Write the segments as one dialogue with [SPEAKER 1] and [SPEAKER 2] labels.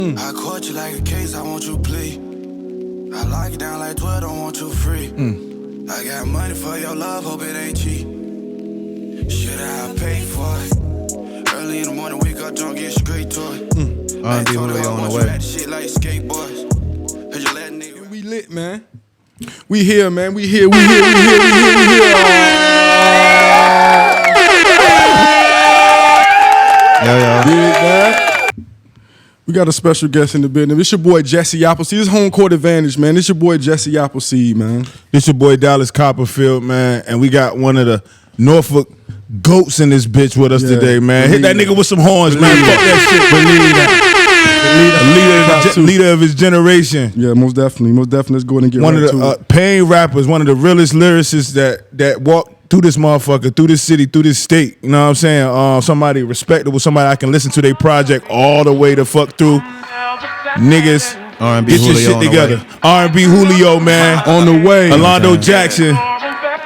[SPEAKER 1] I caught you like a case, I want you plea. I lock you down like 12, don't want you free. I got money for your love, hope it ain't cheap. Should I pay for it? Early in the morning, wake up, don't get straight to it.
[SPEAKER 2] I told her I want you at
[SPEAKER 1] shit like skateboards. Heard you let nigga.
[SPEAKER 3] We lit, man. We here, man. We here.
[SPEAKER 2] Yo.
[SPEAKER 3] Big man. We got a special guest in the building. This your boy Jesse Appleseed. This is home court advantage, man. This your boy Jesse Appleseed, man.
[SPEAKER 4] This your boy Dallas Copperfield, man, and we got one of the Norfolk goats in this bitch with us today, man. Hit that nigga with some horns, man. Fuck that shit. Believe that. Leader of his generation.
[SPEAKER 3] Yeah, most definitely. Let's go ahead and get
[SPEAKER 4] one
[SPEAKER 3] right
[SPEAKER 4] of the pain rappers, one of the realest lyricists that walk through this motherfucker, through this city, through this state. You know what I'm saying? Somebody respectable, somebody I can listen to their project all the way to fuck through. Niggas,
[SPEAKER 2] R&B
[SPEAKER 4] get your
[SPEAKER 2] Julio
[SPEAKER 4] shit together. R&B Julio, man.
[SPEAKER 3] On the way.
[SPEAKER 4] Alondo Jackson.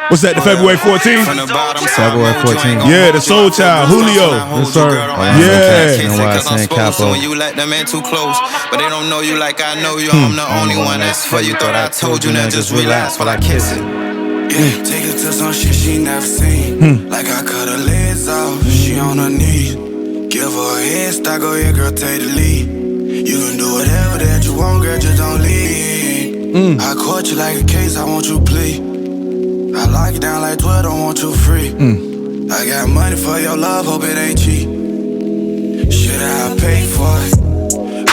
[SPEAKER 4] What's that, the February 14th?
[SPEAKER 2] February 14th.
[SPEAKER 4] Yeah, the Soul Child, Julio.
[SPEAKER 2] Yes, sir.
[SPEAKER 4] Yeah.
[SPEAKER 2] And why I saying Capo.
[SPEAKER 1] When you let them in too close, but they don't know you like I know you. I'm the only one that's for you. Thought I told you, now just relax while I kiss it. Yeah, take it to some shit she never seen. Like I cut her legs off, she on her knees. Give her a head start, go yeah, girl, take the lead. You can do whatever that you want, girl, just don't leave. I caught you like a case, I want you plea. I lock you down like 12, don't want you free. I got money for your love, hope it ain't cheap. Should I pay for it?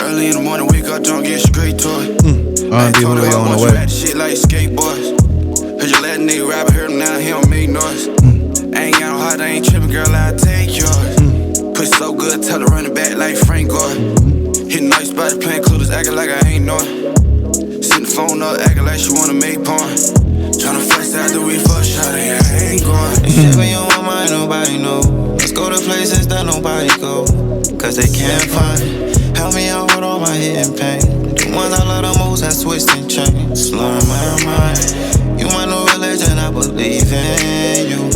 [SPEAKER 1] Early in the morning, wake up, don't get straight to it.
[SPEAKER 2] R&B Julio on the way.
[SPEAKER 1] Shit like skateboards. Heard you let a nigga rap, I heard him now, he don't make noise. Ain't got no heart, I ain't tripping, girl, I'll take yours. Push so good, tell her run it back like Frank Gore. Hitting nice spots, playing clueless, acting like I ain't know it. Sitting the phone up, acting like she wanna make porn. Tryna flex after we fuck, shot it, I ain't going. Shit when you on mine, nobody know. Let's go to places that nobody go, cause they can't find it. Help me out with all my hidden pain. The ones I love the most, I twist and change. Slurring my mind. You my new religion, I believe in you.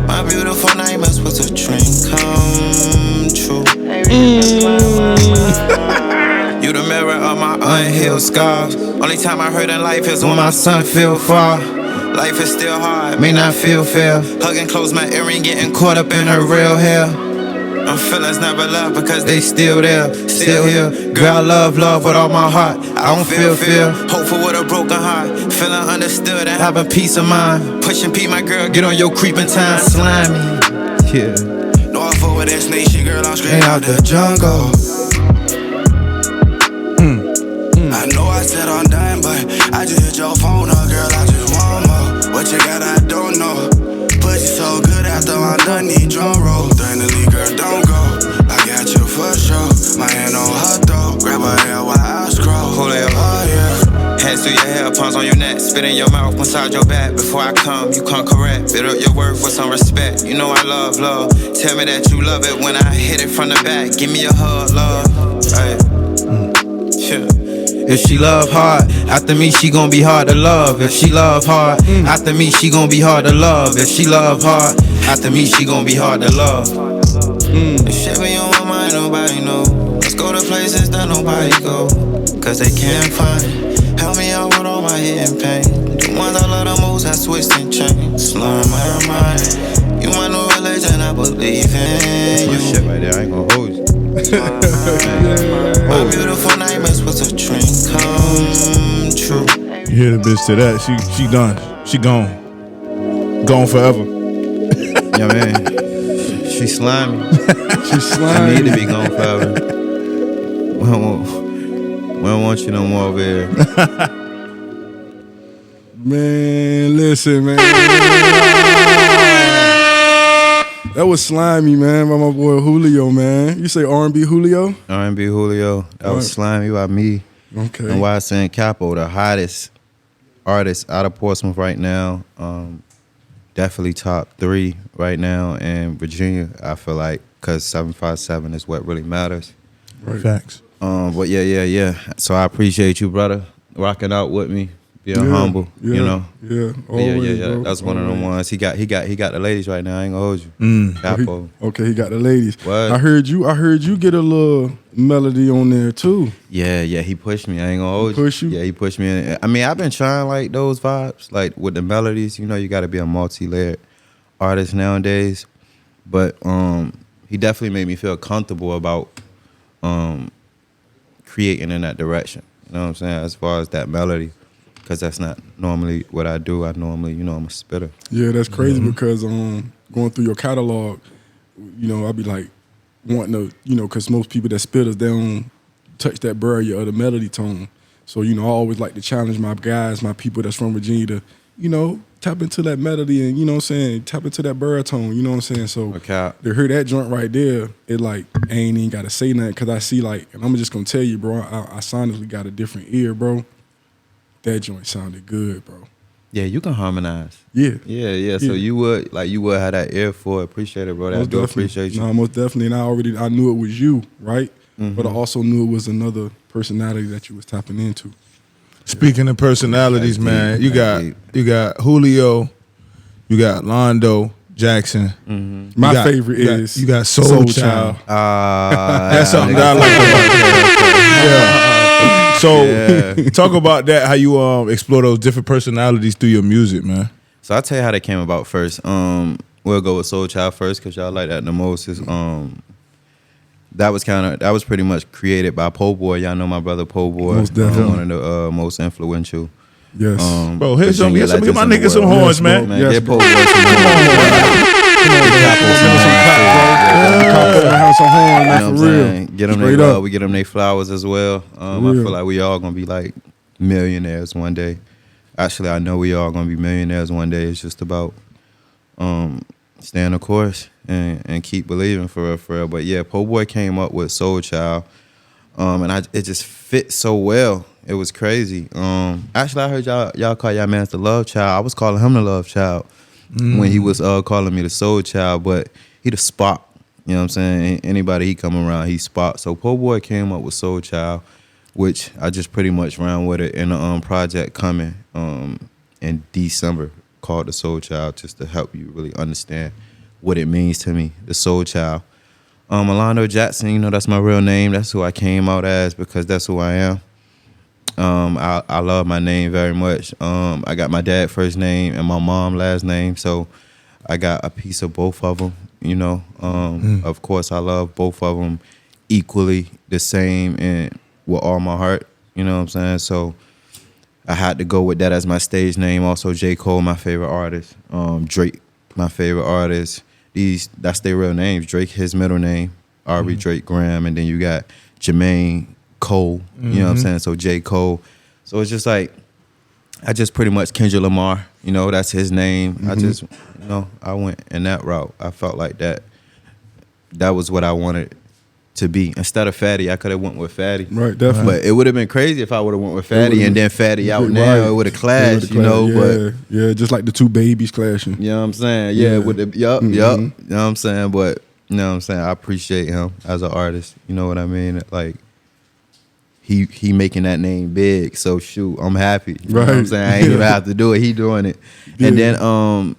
[SPEAKER 1] My beautiful nightmares was a dream come true. You the mirror of my unhealed scars. Only time I hurt in life is when my son feel far. Life is still hard, may not feel fair. Hugging close my earring, getting caught up in her real hair. My feelings never left because they still there, still here. Girl, I love with all my heart. I don't feel fear. Hopeful with a broken heart, feeling understood and having peace of mind. Pushing P, my girl, get on your creeping time. Slimy, yeah. No, I fuck with that snake shit, girl, I'm straight out the jungle. I know I said I'm done, but I just hit your phone up, girl, I just want more. What you got, I don't know. Pussy so good after I'm done, need drum roll. During the league, girl, don't go. I got you for sure. My hand on her throat. Grab her hair while I scroll. Hold it up, oh yeah. Hands through your hair, palms on your neck. Spit in your mouth, massage your back. Before I come, you come correct. Build up your worth with some respect. You know I love. Tell me that you love it when I hit it from the back. Give me a hug, love. Hey. Yeah. If she love hard, after me she gon' be hard to love. If she love hard, after me she gon' be hard to love. If she love hard, after me she gon' be hard to love. Shit when you on mine, nobody know. Let's go to places that nobody go, cause they can't find it. Help me out with all my hidden pain. The ones I love the most, I twist and change. Slurring my mind. You my new religion, I believe in you.
[SPEAKER 2] Shit right there, I ain't gonna hold you.
[SPEAKER 1] My beautiful nightmares was a dream come true.
[SPEAKER 4] You hear the bitch to that, she done. She gone. Gone forever.
[SPEAKER 2] Yeah, man. She slimy.
[SPEAKER 3] She slimy.
[SPEAKER 2] I need to be gone forever. We don't want you no more over here.
[SPEAKER 3] Man, listen, man. That was slimy, man, by my boy Julio, man. You say R&B Julio?
[SPEAKER 2] R&B Julio. That was slimy by me.
[SPEAKER 3] Okay.
[SPEAKER 2] And why I saying Capo, the hottest artist out of Portsmouth right now. Definitely top 3 right now in Virginia, I feel like, because 757 is what really matters.
[SPEAKER 4] Right. Facts.
[SPEAKER 2] But yeah. So I appreciate you, brother, rocking out with me. being humble,
[SPEAKER 3] yeah,
[SPEAKER 2] you know.
[SPEAKER 3] Yeah,
[SPEAKER 2] But yeah,
[SPEAKER 3] always,
[SPEAKER 2] yeah.
[SPEAKER 3] bro,
[SPEAKER 2] That's one of them
[SPEAKER 3] always.
[SPEAKER 2] ones. He got the ladies right now. I ain't gonna hold you. Capo.
[SPEAKER 3] Okay, he got the ladies.
[SPEAKER 2] What?
[SPEAKER 3] I heard you get a little melody on there too.
[SPEAKER 2] Yeah, he pushed me. I ain't gonna hold
[SPEAKER 3] Push you?
[SPEAKER 2] Yeah, he pushed me. I mean, I've been trying like those vibes, like with the melodies. You know, you got to be a multi-layered artist nowadays. But he definitely made me feel comfortable about creating in that direction. You know what I'm saying? As far as that melody, because that's not normally what I do. I normally, I'm a spitter.
[SPEAKER 3] Yeah, that's crazy because going through your catalog, I be like wanting to, because most people that spitters, they don't touch that barrier of the melody tone. So, I always like to challenge my guys, my people that's from Virginia to, tap into that melody and, tap into that baritone, you know what I'm saying? So
[SPEAKER 2] Okay.
[SPEAKER 3] to hear that joint right there, it like, I ain't even got to say nothing because I see like, and I'm just going to tell you, bro, I sonically got a different ear, bro. That joint sounded good, bro.
[SPEAKER 2] Yeah, you can harmonize.
[SPEAKER 3] Yeah.
[SPEAKER 2] Yeah. So you would have that ear for it. Appreciate it, bro. I
[SPEAKER 3] Most
[SPEAKER 2] do
[SPEAKER 3] definitely.
[SPEAKER 2] appreciate you.
[SPEAKER 3] No, most definitely. And I knew it was you, right? But I also knew it was another personality that you was tapping into.
[SPEAKER 4] Speaking of personalities,
[SPEAKER 2] That's
[SPEAKER 4] man,
[SPEAKER 2] deep.
[SPEAKER 4] you got Julio, you got Alondo Jackson.
[SPEAKER 3] My favorite is
[SPEAKER 4] you got Soul Child. That's something that I like about that. Yeah. So talk about that. How you explore those different personalities through your music, man.
[SPEAKER 2] So I'll tell you how they came about first. We'll go with Soul Child first because y'all like that the most. That was pretty much created by Po Boy. Y'all know my brother Po Boy.
[SPEAKER 3] Most definitely.
[SPEAKER 2] One of the most influential.
[SPEAKER 3] Yes.
[SPEAKER 4] Bro, hit
[SPEAKER 2] Virginia
[SPEAKER 4] my
[SPEAKER 2] legends in
[SPEAKER 4] nigga
[SPEAKER 2] the
[SPEAKER 4] some
[SPEAKER 2] world.
[SPEAKER 4] horns,
[SPEAKER 3] Yes,
[SPEAKER 4] man.
[SPEAKER 3] bro. Yes,
[SPEAKER 2] Get
[SPEAKER 3] bro.
[SPEAKER 2] Po Boy some
[SPEAKER 3] Have some horn,
[SPEAKER 2] You know
[SPEAKER 3] man,
[SPEAKER 2] what
[SPEAKER 3] for
[SPEAKER 2] I'm
[SPEAKER 3] real.
[SPEAKER 2] saying? Get them
[SPEAKER 3] Straight
[SPEAKER 2] their
[SPEAKER 3] up.
[SPEAKER 2] love. We get them their flowers as well. I
[SPEAKER 3] real.
[SPEAKER 2] feel like we all gonna be like millionaires one day. Actually, I know we all gonna be millionaires one day. It's just about staying the course and keep believing for real. But yeah, Po Boy came up with Soul Child, and it just fit so well. It was crazy. Actually, I heard y'all call y'all man the Love Child. I was calling him the Love Child when he was calling me the Soul Child, but he the Spark. You know what I'm saying? Anybody he come around, he Spark. So Po Boy came up with Soul Child, which I just pretty much ran with it in a project coming in December called The Soul Child, just to help you really understand what it means to me, the Soul Child. Alondo Jackson, that's my real name. That's who I came out as because that's who I am. I love my name very much. I got my dad first name and my mom last name, so I got a piece of both of them. Of course, I love both of them equally the same and with all my heart. You know what I'm saying? So I had to go with that as my stage name. Also, J. Cole, my favorite artist. Drake, my favorite artist. That's their real names. Drake, his middle name, Aubrey Drake Graham, and then you got Jermaine Cole. You know what I'm saying? So J. Cole. So it's just like I just pretty much Kendrick Lamar. That's his name. I just I went in that route. I felt like that was what I wanted to be. Instead of Fatty, I could have went with Fatty.
[SPEAKER 3] Right, definitely.
[SPEAKER 2] But it would have been crazy if I would have went with Fatty and then Fatty out now.
[SPEAKER 3] Right.
[SPEAKER 2] It would have clashed,
[SPEAKER 3] Yeah,
[SPEAKER 2] but
[SPEAKER 3] just like the two babies clashing.
[SPEAKER 2] you know what I'm saying? Yeah, with the yup. You know what I'm saying? But you know what I'm saying? I appreciate him as an artist. You know what I mean? Like he making that name big. So shoot, I'm happy. You know what I'm saying? I ain't even have to do it. He doing it.
[SPEAKER 3] Yeah.
[SPEAKER 2] And then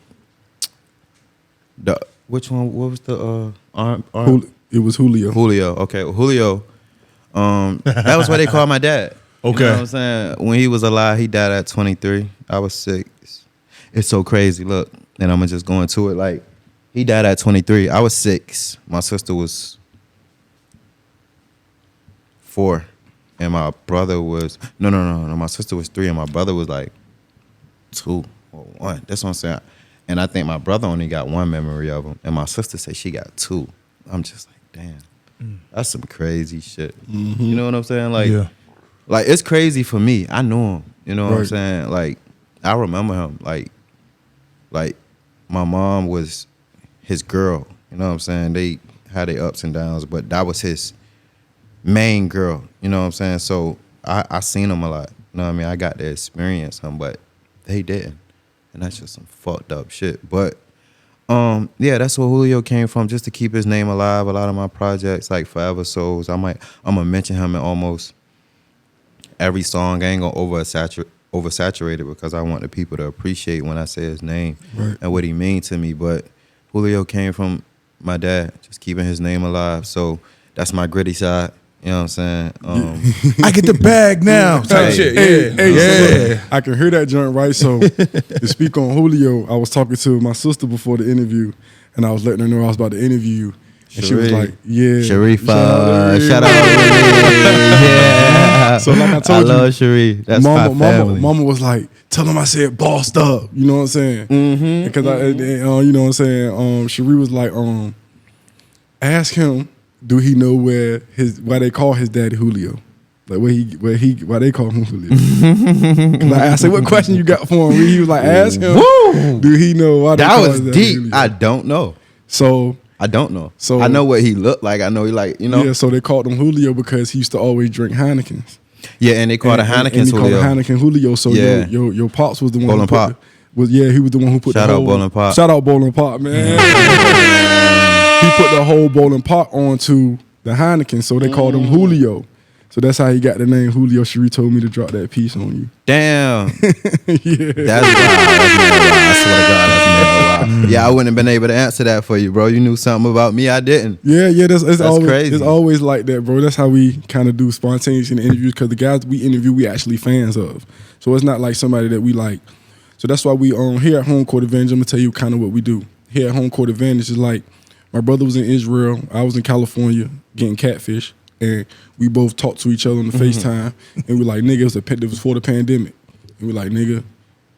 [SPEAKER 2] which one? What was the arm?
[SPEAKER 3] It was Julio.
[SPEAKER 2] Julio. Okay, Julio. That was what they called my dad.
[SPEAKER 4] Okay.
[SPEAKER 2] You know what I'm saying? When he was alive, he died at 23. I was 6. It's so crazy. Look, and I'm just going to it. Like, he died at 23. I was 6. My sister was 4. And my brother was... No. My sister was 3, and my brother was like 2 or 1. That's what I'm saying. And I think my brother only got 1 memory of him. And my sister said she got 2. I'm just like, damn. That's some crazy shit. You know what I'm saying? Like it's crazy for me. I knew him. You know what I'm saying? Like, I remember him. Like my mom was his girl. You know what I'm saying? They had their ups and downs, but that was his main girl. You know what I'm saying? So I seen him a lot. You know what I mean? I got to experience him, but they didn't. And that's just some fucked up shit. But yeah, that's where Julio came from, just to keep his name alive. A lot of my projects, like Forever Souls, I'm gonna mention him in almost every song. I ain't gonna oversaturated because I want the people to appreciate when I say his name
[SPEAKER 3] Right.
[SPEAKER 2] and what he means to me. But Julio came from my dad, just keeping his name alive. So that's my gritty side. You know what I'm saying?
[SPEAKER 4] I get the bag now. Type
[SPEAKER 2] Hey,
[SPEAKER 4] shit.
[SPEAKER 3] Hey,
[SPEAKER 4] Yeah.
[SPEAKER 3] so look, I can hear that joint, right? So to speak on Julio, I was talking to my sister before the interview, and I was letting her know I was about to interview you. And she was
[SPEAKER 2] Sharif.
[SPEAKER 3] like, yeah.
[SPEAKER 2] Sharifa, shout out. Yeah.
[SPEAKER 3] So like I told
[SPEAKER 2] I love
[SPEAKER 3] you,
[SPEAKER 2] Sharif. That's my family.
[SPEAKER 3] Mama was like, tell him I said bossed up. You know what I'm saying?
[SPEAKER 2] Mm-hmm.
[SPEAKER 3] Because you know what I'm saying? Sharif was like, ask him, do he know why they call his daddy Julio? Like why they call him Julio? I said, what question you got for him? He was like, ask him, do he know why they
[SPEAKER 2] That
[SPEAKER 3] call
[SPEAKER 2] was
[SPEAKER 3] his daddy
[SPEAKER 2] deep.
[SPEAKER 3] Julio?
[SPEAKER 2] I don't know.
[SPEAKER 3] So
[SPEAKER 2] I don't know.
[SPEAKER 3] So-
[SPEAKER 2] I know what he looked like. I know he like, you know.
[SPEAKER 3] yeah, so they called him Julio because he used to always drink Heinekens.
[SPEAKER 2] Yeah, and they called it Heineken
[SPEAKER 3] and he called
[SPEAKER 2] Julio.
[SPEAKER 3] it Heineken Julio. So
[SPEAKER 2] Yeah.
[SPEAKER 3] your pops was the one
[SPEAKER 2] Bowling
[SPEAKER 3] who put
[SPEAKER 2] Pop.
[SPEAKER 3] he was the one who put
[SPEAKER 2] Shout
[SPEAKER 3] the
[SPEAKER 2] out
[SPEAKER 3] whole
[SPEAKER 2] Bowling Pop.
[SPEAKER 3] Shout out Bowling Pop, man. He put the whole Bowling Pop onto the Heineken, so they called him Julio. So that's how he got the name Julio. Sheree told me to drop that piece on you.
[SPEAKER 2] Damn.
[SPEAKER 3] Yeah.
[SPEAKER 2] That's wild. That's mad wild. I swear to God, that's mad wild. Yeah, I wouldn't have been able to answer that for you, bro. You knew something about me I didn't.
[SPEAKER 3] Yeah, it's always
[SPEAKER 2] crazy.
[SPEAKER 3] It's always like that, bro. That's how we kind of do spontaneous in the interviews because the guys we interview, we actually fans of. So it's not like somebody that we like. So that's why we here at Home Court Advantage. I'm gonna tell you kind of what we do here at Home Court Advantage. Is like my brother was in Israel, I was in California getting catfish, and we both talked to each other on the FaceTime, and we like, nigga, it was before the pandemic, and we like, nigga,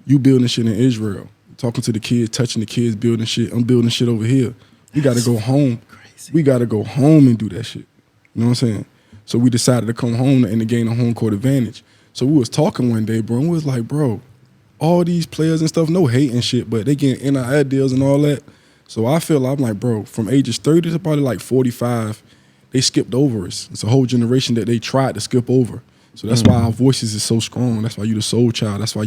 [SPEAKER 3] you building shit in Israel, talking to the kids, touching the kids, building shit. I'm building shit over here. We got to go home. We got to go home and do that shit. You know what I'm saying? So we decided to come home and to gain a home court advantage. So we was talking one day, bro, and we was like, bro, all these players and stuff, no hate and shit, but they getting NIL deals and all that. So I feel I'm like, bro, from ages 30 to probably like 45, they skipped over us. It's a whole generation that they tried to skip over. So that's why our voices is so strong. That's why you the soul child. That's why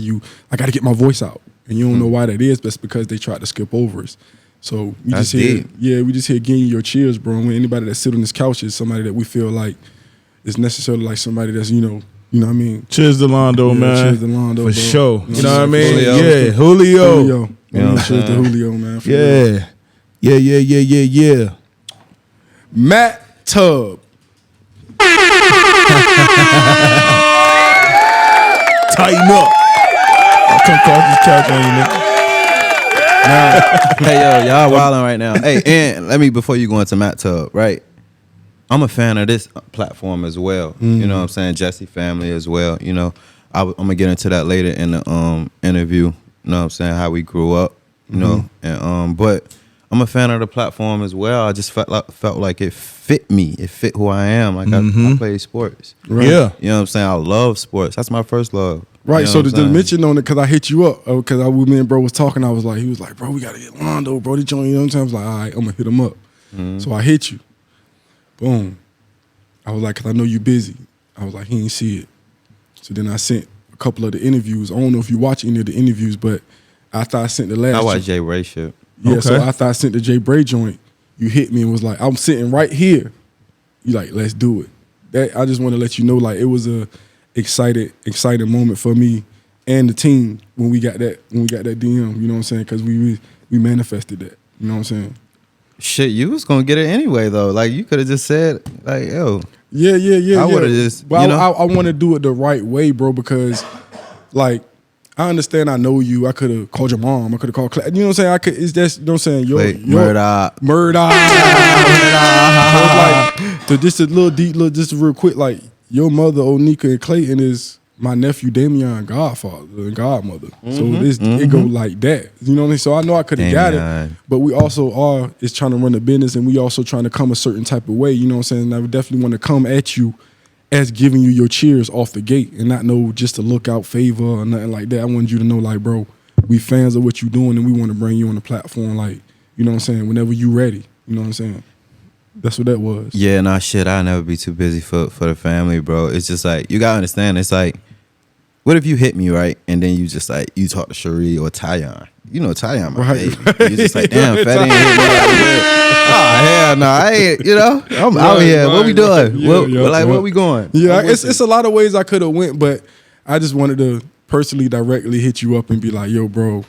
[SPEAKER 3] I got to get my voice out. And you don't know why that is, but it's because they tried to skip over us. So we
[SPEAKER 2] That's
[SPEAKER 3] just here,
[SPEAKER 2] deep.
[SPEAKER 3] we just here getting your cheers, bro. And when anybody that sit on this couch is somebody that we feel like is necessarily like somebody that's, you know what I mean?
[SPEAKER 4] Cheers to Londo,
[SPEAKER 3] Yeah,
[SPEAKER 4] man.
[SPEAKER 3] cheers to Londo,
[SPEAKER 4] For
[SPEAKER 3] bro.
[SPEAKER 4] sure.
[SPEAKER 3] You
[SPEAKER 4] You know what I mean?
[SPEAKER 2] Julio.
[SPEAKER 4] Yeah, Julio.
[SPEAKER 3] Julio.
[SPEAKER 2] You know what I'm
[SPEAKER 3] Cheers to
[SPEAKER 2] saying?
[SPEAKER 3] Julio, man. for real.
[SPEAKER 4] Yeah. Yeah.
[SPEAKER 3] Matt Tubb.
[SPEAKER 4] Tighten up. I'll come across this couch on you, nigga.
[SPEAKER 2] Hey, yo, y'all wilding right now. Hey, and let me, before you go into Matt Tubb, right? I'm a fan of this platform as well. You know what I'm saying? Jesse family as well. You know, I'm going to get into that later in the interview. You know what I'm saying? How we grew up, you know. And but I'm a fan of the platform as well. I just felt like it fit me. It fit who I am. Like I play sports.
[SPEAKER 3] Right.
[SPEAKER 4] Yeah.
[SPEAKER 2] You know what I'm saying? I love sports. That's my first love.
[SPEAKER 3] Right,
[SPEAKER 2] You know
[SPEAKER 3] so
[SPEAKER 2] what I'm
[SPEAKER 3] the
[SPEAKER 2] saying?
[SPEAKER 3] mention on it, because I hit you up, because me and bro was talking, he was like, bro, we got to get Londo, bro, they join, you know what I'm saying? I was like, all right, I'm going to hit him up. So I hit you. Boom. I was like, because I know you busy. I was like, he ain't see it. So then I sent a couple of the interviews. I don't know if you watch any of the interviews, but after I sent the last
[SPEAKER 2] I watch Jay Ray shit.
[SPEAKER 3] Yeah, so
[SPEAKER 4] Okay.
[SPEAKER 3] after I sent the Jay Bray joint, you hit me and was like, I'm sitting right here. You like, let's do it. That I just want to let you know, like, it was a exciting moment for me and the team when we got that DM, you know what I'm saying? Because we manifested that. You know what I'm saying?
[SPEAKER 2] Shit, you was gonna get it anyway though. Like you could have just said, like, yo,
[SPEAKER 3] Yeah.
[SPEAKER 2] I would've just,
[SPEAKER 3] But
[SPEAKER 2] you know?
[SPEAKER 3] I want to do it the right way, bro, because, like, I understand I know you. I could have called your mom. I could have called, you know what I'm saying? It's just, you know what I'm saying?
[SPEAKER 2] Wait, murder.
[SPEAKER 3] Murder. So it's like, so just real quick, like, your mother, Onika and Clayton, is my nephew Damian godfather and godmother. So it go like that. You know what I mean? So I know I could have got it,
[SPEAKER 2] Damian.
[SPEAKER 3] but we also is trying to run a business and we also trying to come a certain type of way. You know what I'm saying? And I would definitely want to come at you as giving you your cheers off the gate and not know just to look out favor or nothing like that. I want you to know, like, bro, we fans of what you doing and we want to bring you on the platform, like, you know what I'm saying, whenever you ready. You know what I'm saying? That's what that was.
[SPEAKER 2] Yeah, nah, shit, I'll never be too busy for the family, bro. It's just like, you gotta understand, it's like, what if you hit me, right? And then you just like, you talk to Cherie or Tyon. You know Tyon, my
[SPEAKER 3] Right.
[SPEAKER 2] baby. You just like, damn, Fat ain't hit me like that. Oh, hell no, I ain't, you know? I'm out here. What we doing?
[SPEAKER 3] Yeah,
[SPEAKER 2] Where we going?
[SPEAKER 3] Yeah,
[SPEAKER 2] I'm with
[SPEAKER 3] it's a lot of ways I could have went, but I just wanted to personally directly hit you up and be like, yo, bro,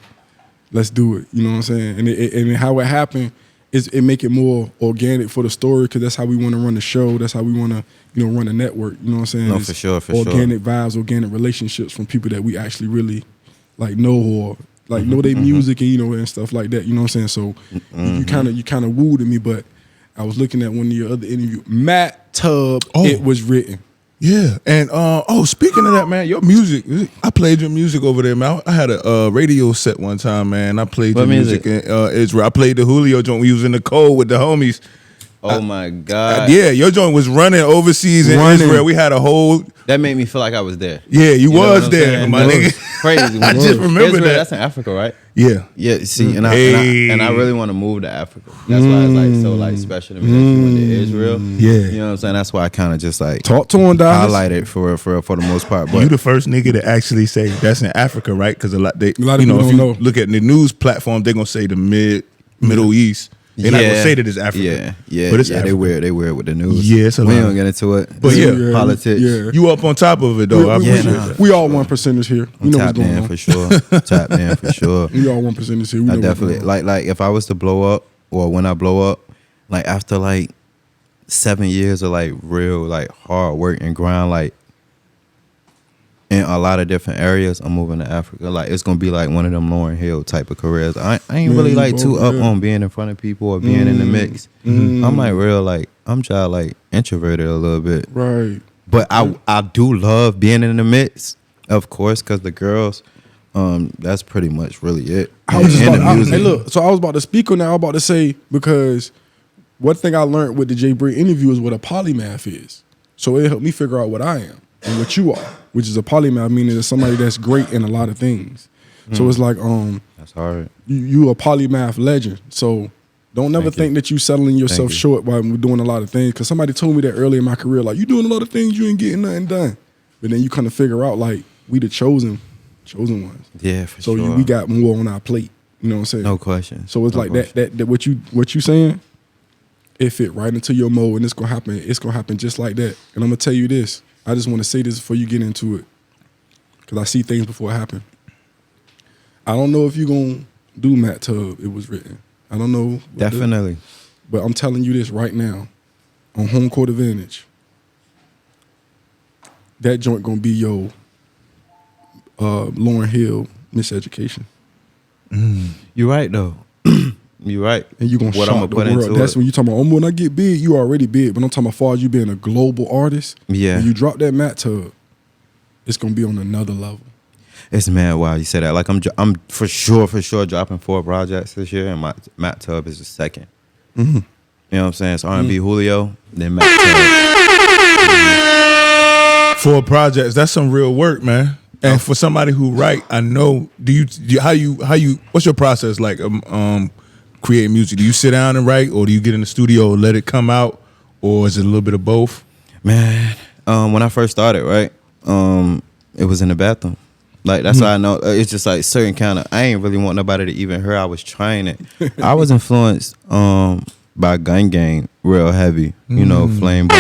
[SPEAKER 3] let's do it. You know what I'm saying? And how it happened is it make it more organic for the story, because that's how we want to run the show. That's how we want to, run the network. You know what I'm saying?
[SPEAKER 2] No,
[SPEAKER 3] It's
[SPEAKER 2] for sure.
[SPEAKER 3] organic vibes, organic relationships from people that we actually really like know, or like know their music and and stuff like that. You know what I'm saying? So you kind of wooed me, but I was looking at one of your other interviews. Matt Tubb, It Was Written.
[SPEAKER 4] Yeah, and speaking of that, man, your music, I played your music over there, man. I had a radio set one time, man. I played your music in Israel. I played the Julio joint. We was in the cold with the homies.
[SPEAKER 2] Oh my God!
[SPEAKER 4] Yeah, your joint was running overseas in Israel. We had a whole.
[SPEAKER 2] That made me feel like I was there.
[SPEAKER 4] Yeah, you was there, my nigga.
[SPEAKER 2] Crazy.
[SPEAKER 4] I just remember
[SPEAKER 2] Israel,
[SPEAKER 4] that.
[SPEAKER 2] That's in Africa, right?
[SPEAKER 4] Yeah.
[SPEAKER 2] Yeah. See, and I really want to move to Africa. That's why it's like so like special to me that you went to Israel.
[SPEAKER 4] Yeah.
[SPEAKER 2] You know what I'm saying? That's why I kind of just like
[SPEAKER 3] Talk to him, Dallas.
[SPEAKER 2] highlight it for the most part. But
[SPEAKER 4] You the first nigga to actually say that's in Africa, right? Because a lot of people
[SPEAKER 3] if
[SPEAKER 4] you
[SPEAKER 3] don't know.
[SPEAKER 4] look at the news platform, they're gonna say the Middle East. They're not gonna say that it's Africa.
[SPEAKER 2] Yeah,
[SPEAKER 4] but it's
[SPEAKER 2] yeah.
[SPEAKER 4] Africa.
[SPEAKER 2] They weird with the news.
[SPEAKER 4] Yeah, it's a
[SPEAKER 2] we
[SPEAKER 4] lot.
[SPEAKER 2] don't get into it.
[SPEAKER 4] But
[SPEAKER 2] It's politics.
[SPEAKER 3] yeah.
[SPEAKER 4] You up on top of it though. I appreciate that.
[SPEAKER 3] We all 1%ers here. We
[SPEAKER 2] I'm
[SPEAKER 3] know what's
[SPEAKER 2] tapped
[SPEAKER 3] going
[SPEAKER 2] in
[SPEAKER 3] on.
[SPEAKER 2] for sure. Tapped in for sure.
[SPEAKER 3] We all 1%ers here. We know
[SPEAKER 2] I
[SPEAKER 3] what's
[SPEAKER 2] definitely
[SPEAKER 3] going on.
[SPEAKER 2] like if I was to blow up, or when I blow up, like after like 7 years of like real like hard work and grind, like in a lot of different areas, I'm moving to Africa. Like it's gonna be like one of them Lauryn Hill type of careers. I ain't really like too up on being in front of people or being in the mix. I'm like real like I'm just like introverted a little bit.
[SPEAKER 3] Right.
[SPEAKER 2] But I do love being in the mix, of course, because the girls, that's pretty much really it.
[SPEAKER 3] I was just
[SPEAKER 2] And
[SPEAKER 3] about,
[SPEAKER 2] the music.
[SPEAKER 3] hey, look, so I was about to speak on that. I was about to say, because one thing I learned with the Jay Bree interview is what a polymath is. So it helped me figure out what I am and what you are, which is a polymath, meaning it's somebody that's great in a lot of things. So it's like
[SPEAKER 2] That's hard.
[SPEAKER 3] you a polymath legend. So don't never
[SPEAKER 2] Thank you.
[SPEAKER 3] think that you settling yourself
[SPEAKER 2] you.
[SPEAKER 3] short while we're doing a lot of things. Because somebody told me that early in my career, like, you doing a lot of things, you ain't getting nothing done. But then you kind of figure out, like, we the chosen ones.
[SPEAKER 2] Yeah, for
[SPEAKER 3] So
[SPEAKER 2] sure.
[SPEAKER 3] we got more on our plate. You know what I'm saying?
[SPEAKER 2] No question.
[SPEAKER 3] So it's
[SPEAKER 2] No
[SPEAKER 3] like
[SPEAKER 2] question.
[SPEAKER 3] that what you saying, it fit right into your mode, and it's gonna happen just like that. And I'm gonna tell you this. I just want to say this before you get into it, because I see things before it happen. I don't know if you're gonna do Matt Tubb, It Was Written. I don't know.
[SPEAKER 2] Definitely.
[SPEAKER 3] But I'm telling you this right now, on Home Court Advantage, that joint gonna be your Lauryn Hill Miseducation.
[SPEAKER 2] You're right though. You're right.
[SPEAKER 3] And you gonna
[SPEAKER 2] what
[SPEAKER 3] shock
[SPEAKER 2] I'm gonna
[SPEAKER 3] the
[SPEAKER 2] put
[SPEAKER 3] world.
[SPEAKER 2] into
[SPEAKER 3] That's
[SPEAKER 2] it.
[SPEAKER 3] when you talking about, when I get big, you already big. But I'm talking about, far as you being a global artist,
[SPEAKER 2] Yeah.
[SPEAKER 3] when you drop that Matt Tubb, it's gonna be on another level.
[SPEAKER 2] It's mad wild you say that. Like I'm for sure dropping 4 projects this year, and my Matt Tubb is the second.
[SPEAKER 3] Mm-hmm.
[SPEAKER 2] You know what I'm saying? It's R&B Julio, then Matt Tubb.
[SPEAKER 4] 4 projects. That's some real work, man. And for somebody who write, I know. How you? What's your process like? Creating music. Do you sit down and write, or do you get in the studio and let it come out, or is it a little bit of both?
[SPEAKER 2] Man, when I first started, right, it was in the bathroom. Like that's why I know it's just like certain kind of. I ain't really want nobody to even hear I was trying it. I was influenced by Gun Gang real heavy. You know, Flame Bomb.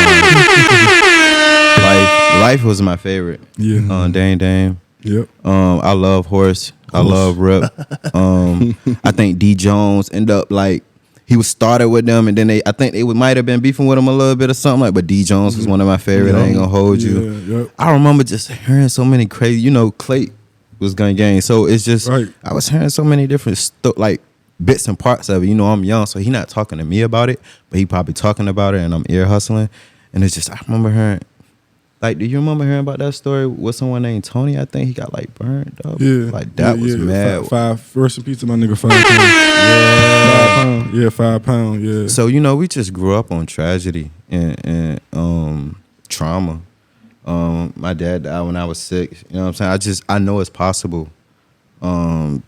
[SPEAKER 2] Life was my favorite.
[SPEAKER 3] Yeah.
[SPEAKER 2] Dame.
[SPEAKER 3] Yep.
[SPEAKER 2] I love Horse. I love Rip. I think D Jones ended up like he was started with them, and then I think they might have been beefing with him a little bit or something like. But D Jones was one of my favorite. I ain't gonna hold you.
[SPEAKER 3] Yep.
[SPEAKER 2] I remember just hearing so many crazy. You know, Clay was Gun Gang, so it's just
[SPEAKER 3] Right.
[SPEAKER 2] I was hearing so many different like bits and parts of it. You know, I'm young, so he not talking to me about it, but he probably talking about it, and I'm ear hustling, and it's just I remember hearing. Like, do you remember hearing about that story with someone named Tony? I think he got like burned up.
[SPEAKER 3] Yeah.
[SPEAKER 2] Like that was mad.
[SPEAKER 3] Five. Rest in peace to my nigga. 5 pounds.
[SPEAKER 2] Yeah.
[SPEAKER 3] 5 pounds. Yeah, 5 pounds. Yeah.
[SPEAKER 2] So you know, we just grew up on tragedy and trauma. My dad died when I was 6. You know what I'm saying? I know it's possible to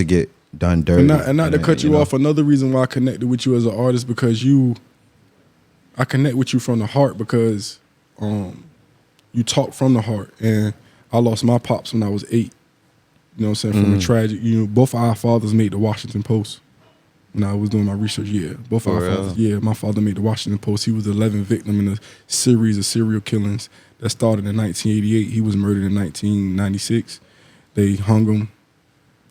[SPEAKER 2] get done dirty.
[SPEAKER 3] And not to cut you off, another reason why I connected with you as an artist, because I connect with you from the heart, because you talk from the heart. And I lost my pops when I was 8. You know what I'm saying? From a tragic, both of our fathers made the Washington Post. When I was doing my research, both of our fathers. Yeah, my father made the Washington Post. He was the 11th victim in a series of serial killings that started in 1988. He was murdered in 1996. They hung him,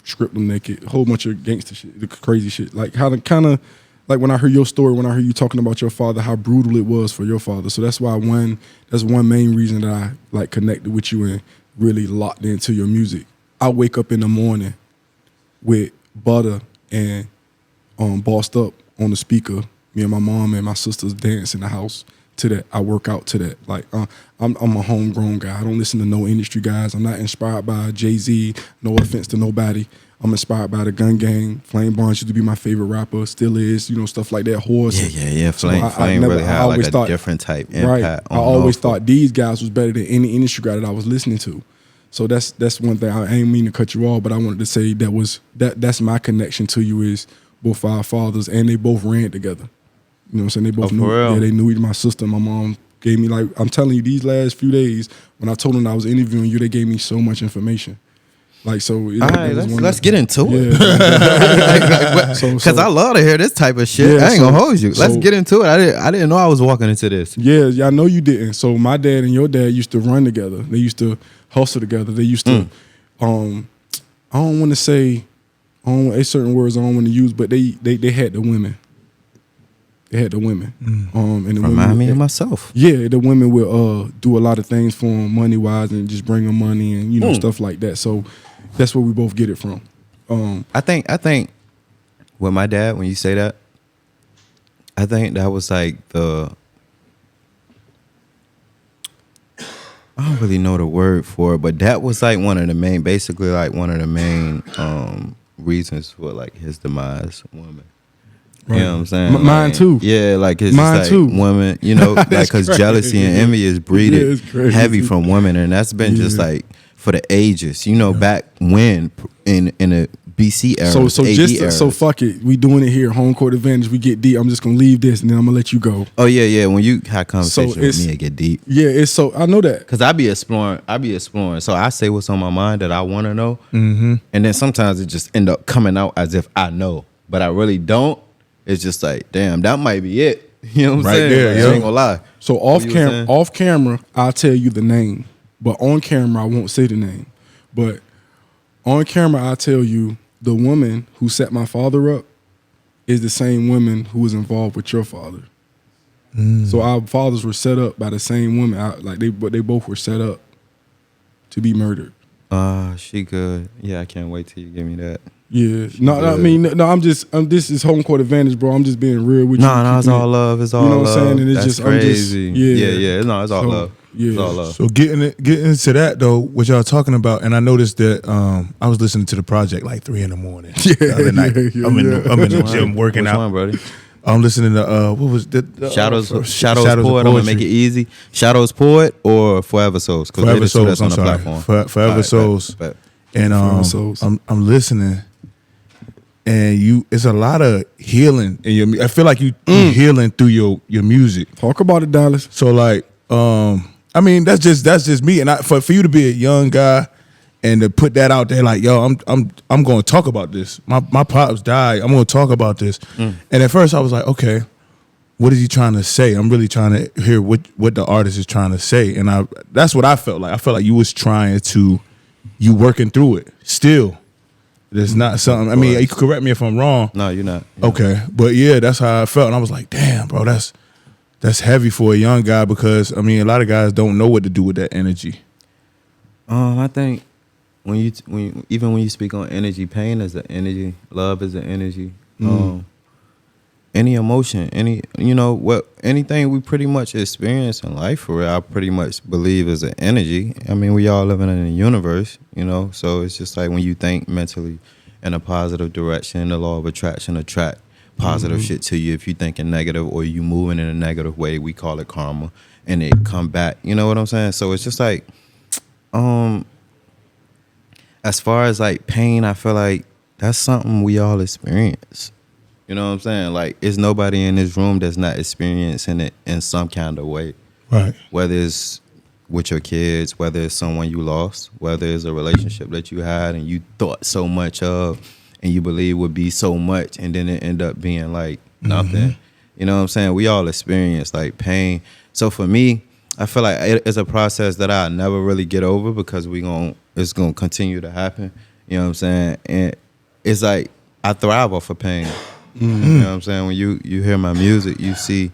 [SPEAKER 3] stripped him naked, a whole bunch of gangster shit, crazy shit. Like how to kind of, like when I heard your story, when I heard you talking about your father, how brutal it was for your father. So that's why that's one main reason that I like connected with you and really locked into your music. I wake up in the morning with Butter and Bossed Up on the speaker. Me and my mom and my sisters dance in the house to that. I work out to that. Like I'm a homegrown guy. I don't listen to no industry guys. I'm not inspired by Jay-Z. No offense to nobody. I'm inspired by the Gun Gang. Flame Barnes used to be my favorite rapper. Still is. You know, stuff like that. Horse.
[SPEAKER 2] Yeah. Flame really had like a different type impact.
[SPEAKER 3] I always thought these guys was better than any industry guy that I was listening to. So that's one thing. I ain't mean to cut you off, but I wanted to say that's my connection to you is both our fathers, and they both ran together. You know what I'm saying? They both knew. Yeah, they knew my sister. My mom gave me, like, I'm telling you, these last few days when I told them I was interviewing you, they gave me so much information. Like, so.
[SPEAKER 2] All right, let's get into it. Because I love to hear this type of shit. I ain't gonna hold you. Let's get into it. I didn't know I was walking into this.
[SPEAKER 3] Yeah, I know you didn't. So my dad and your dad used to run together. They used to hustle together. They used to, I don't want to say, certain words I don't want to use, but they had the women. They had the women. And the
[SPEAKER 2] Remind me of myself.
[SPEAKER 3] Yeah, the women will do a lot of things for them money-wise and just bring them money and, you know, stuff like that. So that's where we both get it from.
[SPEAKER 2] I think with my dad, when you say that, I think that was like I don't really know the word for it, but that was like one of the main reasons for like his demise, woman. Right. You know what I'm saying?
[SPEAKER 3] Mine like, too.
[SPEAKER 2] Yeah, like it's just like too. Women, you know, like because jealousy and envy is breeded heavy from women, and that's been just like for the ages. You know, back when in the BC era,
[SPEAKER 3] so fuck it, we doing it here, home court advantage. We get deep. I'm just gonna leave this, and then I'm gonna let you go.
[SPEAKER 2] Oh yeah. When you have conversation with me, it get deep.
[SPEAKER 3] Yeah, it's so I know that
[SPEAKER 2] because I be exploring. So I say what's on my mind that I want to know, and then sometimes it just end up coming out as if I know, but I really don't. It's just like, damn, that might be it. You know what I'm saying? There, I ain't gonna lie.
[SPEAKER 3] So off camera, I'll tell you the name, but on camera, I won't say the name. But on camera, I'll tell you the woman who set my father up is the same woman who was involved with your father. So our fathers were set up by the same woman. But they both were set up to be murdered.
[SPEAKER 2] She good. Yeah, I can't wait till you give me that.
[SPEAKER 3] Yeah, this is home court advantage, bro. I'm just being real with you.
[SPEAKER 2] No, it's all love. It's all love. You know what I'm saying?
[SPEAKER 3] And it's
[SPEAKER 2] That's
[SPEAKER 3] just
[SPEAKER 2] crazy.
[SPEAKER 3] Yeah.
[SPEAKER 2] No, it's all love.
[SPEAKER 3] Yeah.
[SPEAKER 2] It's all love.
[SPEAKER 4] So getting into that though, what y'all talking about, and I noticed that I was listening to the project like 3 a.m. the other night. I'm in the gym working out.
[SPEAKER 2] One, brody?
[SPEAKER 4] I'm listening to what was the
[SPEAKER 2] Shadows Poet. I'm gonna make it easy. Shadows Poet or Forever Souls?
[SPEAKER 4] Forever Souls.
[SPEAKER 2] On the platform.
[SPEAKER 4] Forever Souls. And I'm listening. And it's a lot of healing in your. I feel like you healing through your music.
[SPEAKER 3] Talk about it, Dallas.
[SPEAKER 4] So like, I mean, that's just me. And for you to be a young guy and to put that out there, like, yo, I'm going to talk about this. My pops died. I'm going to talk about this. And at first I was like, okay, what is he trying to say? I'm really trying to hear what the artist is trying to say. And that's what I felt like. I felt like you was you working through it still. It's not something. I mean, you can correct me if I'm wrong.
[SPEAKER 2] No, you're not.
[SPEAKER 4] Okay, but yeah, that's how I felt, and I was like, "Damn, bro, that's heavy for a young guy." Because I mean, a lot of guys don't know what to do with that energy.
[SPEAKER 2] I think when you speak on energy, pain is an energy, love is an energy. Any emotion, anything we pretty much experience in life for real, I pretty much believe is an energy. I mean, we all living in a universe, so it's just like when you think mentally in a positive direction, the law of attraction attract positive shit to you. If you thinking negative or you moving in a negative way, we call it karma, and it come back. You know what I'm saying? So it's just like, as far as like pain, I feel like that's something we all experience. You know what I'm saying? Like, it's nobody in this room that's not experiencing it in some kind of way.
[SPEAKER 4] Right.
[SPEAKER 2] Whether it's with your kids, whether it's someone you lost, whether it's a relationship that you had and you thought so much of and you believe would be so much and then it end up being like nothing. You know what I'm saying? We all experience like pain. So for me, I feel like it's a process that I'll never really get over because it's gonna continue to happen. You know what I'm saying? And it's like I thrive off of pain. You know what I'm saying? When you hear my music, you see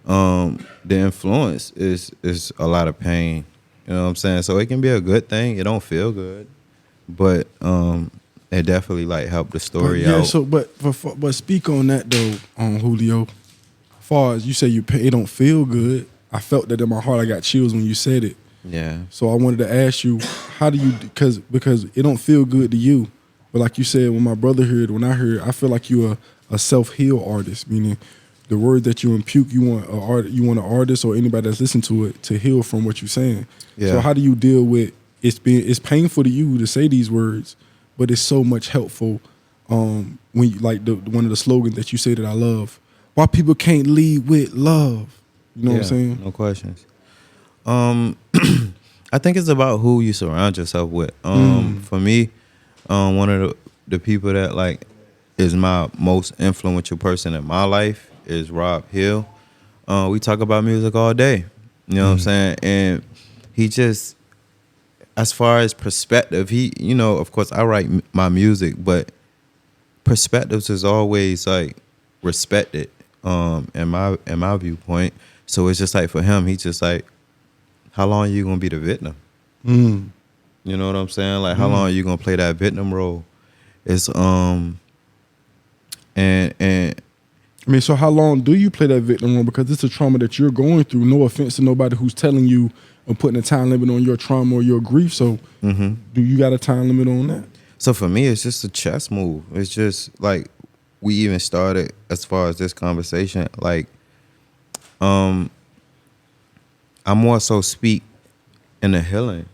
[SPEAKER 2] the influence is a lot of pain. You know what I'm saying? So it can be a good thing. It don't feel good, but it definitely like helped the story out.
[SPEAKER 3] So, but speak on that though, Julio. As far as you say, it don't feel good. I felt that in my heart. I got chills when you said it.
[SPEAKER 2] Yeah.
[SPEAKER 3] So I wanted to ask you, how do you? Because it don't feel good to you, but like you said, when I heard, I feel like you a self-heal artist, meaning the word that you impute, you want an artist or anybody that's listening to it to heal from what you're saying.
[SPEAKER 2] Yeah.
[SPEAKER 3] So how do you deal with it's painful to you to say these words, but it's so much helpful when you, like one of the slogans that you say that I love. Why people can't lead with love? You know what I'm saying?
[SPEAKER 2] No questions. I think it's about who you surround yourself with. For me, one of the people that like is my most influential person in my life is Rob Hill. We talk about music all day. You know what I'm saying? And he just, as far as perspective, of course I write my music, but perspectives is always like respected in my viewpoint. So it's just like for him, he's just like, how long are you gonna be the victim? You know what I'm saying? Like how long are you gonna play that victim role? It's and I
[SPEAKER 3] mean, so how long do you play that victim role? Because it's a trauma that you're going through. No offense to nobody who's telling you or putting a time limit on your trauma or your grief. So do you got a time limit on that?
[SPEAKER 2] So for me, it's just a chess move. It's just like we even started as far as this conversation. Like, I more so speak in a healing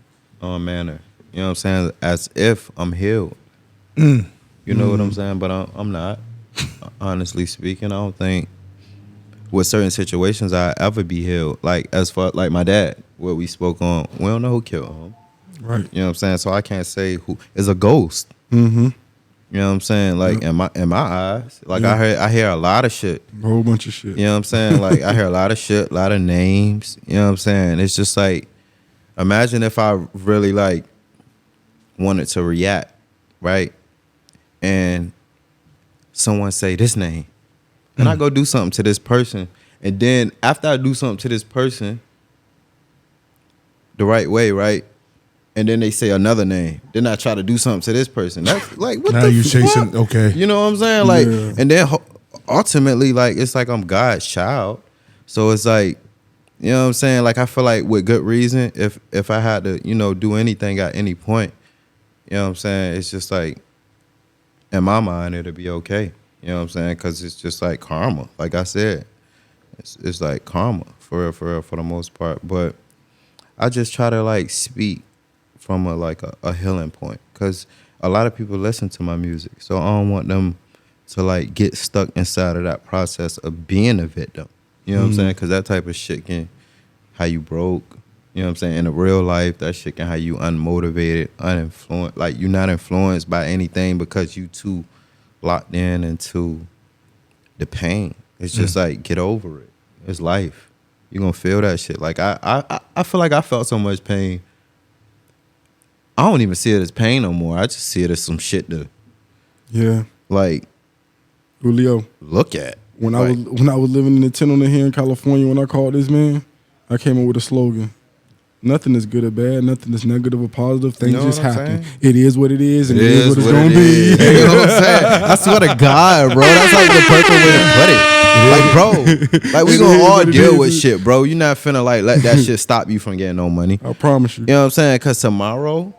[SPEAKER 2] manner. You know what I'm saying? As if I'm healed. You know what I'm saying? But I'm not. Honestly speaking, I don't think with certain situations I ever be healed. Like as far like my dad, what we spoke on, we don't know who killed him.
[SPEAKER 3] Right.
[SPEAKER 2] You know what I'm saying? So I can't say who is a ghost. You know what I'm saying? Like in my eyes, like I hear a lot of shit.
[SPEAKER 3] A whole bunch of shit.
[SPEAKER 2] You know what I'm saying? Like I hear a lot of shit, a lot of names. You know what I'm saying? It's just like, imagine if I really like wanted to react, right? And someone say this name, and I go do something to this person, and then after I do something to this person the right way, right? And then they say another name. Then I try to do something to this person. That's like, what
[SPEAKER 4] now
[SPEAKER 2] the
[SPEAKER 4] you
[SPEAKER 2] fuck?
[SPEAKER 4] chasing, okay.
[SPEAKER 2] You know what I'm saying? Like,
[SPEAKER 3] Yeah.
[SPEAKER 2] and then ultimately, like, it's like I'm God's child. So it's like, you know what I'm saying? Like, I feel like with good reason, if I had to, do anything at any point, you know what I'm saying? It's just like, in my mind, it'll be okay. You know what I'm saying? Because it's just like karma. Like I said, it's like karma for real, for the most part. But I just try to like speak from a healing point, because a lot of people listen to my music, so I don't want them to like get stuck inside of that process of being a victim. You know what I'm saying? Because that type of shit can how you broke. You know what I'm saying? In the real life, that shit can how you unmotivated, uninfluenced. Like you're not influenced by anything because you too locked in into the pain. It's just like, get over it. It's life. You're gonna feel that shit. Like I feel like I felt so much pain. I don't even see it as pain no more. I just see it as some shit to like
[SPEAKER 3] Julio,
[SPEAKER 2] look at.
[SPEAKER 3] When I was living in the tenement here in California, when I called this man, I came up with a slogan. Nothing is good or bad. Nothing is negative or positive. Things just happen. Saying? It is what it is, and it is what it's going to be.
[SPEAKER 2] You know what I'm saying? I swear to God, bro. That's like the perfect way to put it. Like, bro, like we gonna all deal with shit, bro. You're not finna like let that shit stop you from getting no money.
[SPEAKER 3] I promise you.
[SPEAKER 2] You know what I'm saying? Because tomorrow,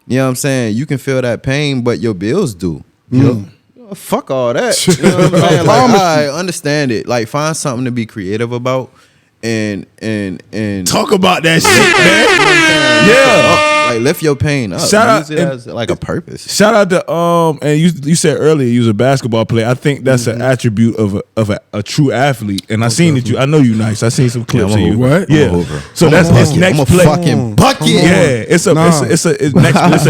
[SPEAKER 2] you know what I'm saying, you can feel that pain, but your bills do. Fuck all that. You know what I'm saying? Like, I understand it. Like, find something to be creative about. And
[SPEAKER 4] talk about that shit, man.
[SPEAKER 2] Yeah, like lift your pain up.
[SPEAKER 4] Shout out,
[SPEAKER 2] it as like a purpose.
[SPEAKER 4] Shout out to and you said earlier you was a basketball player. I think that's an attribute of a true athlete. And I seen that I know you nice. I seen some clips of you.
[SPEAKER 3] What?
[SPEAKER 4] Yeah. So that's next play.
[SPEAKER 2] Fucking bucket.
[SPEAKER 4] Yeah, it's a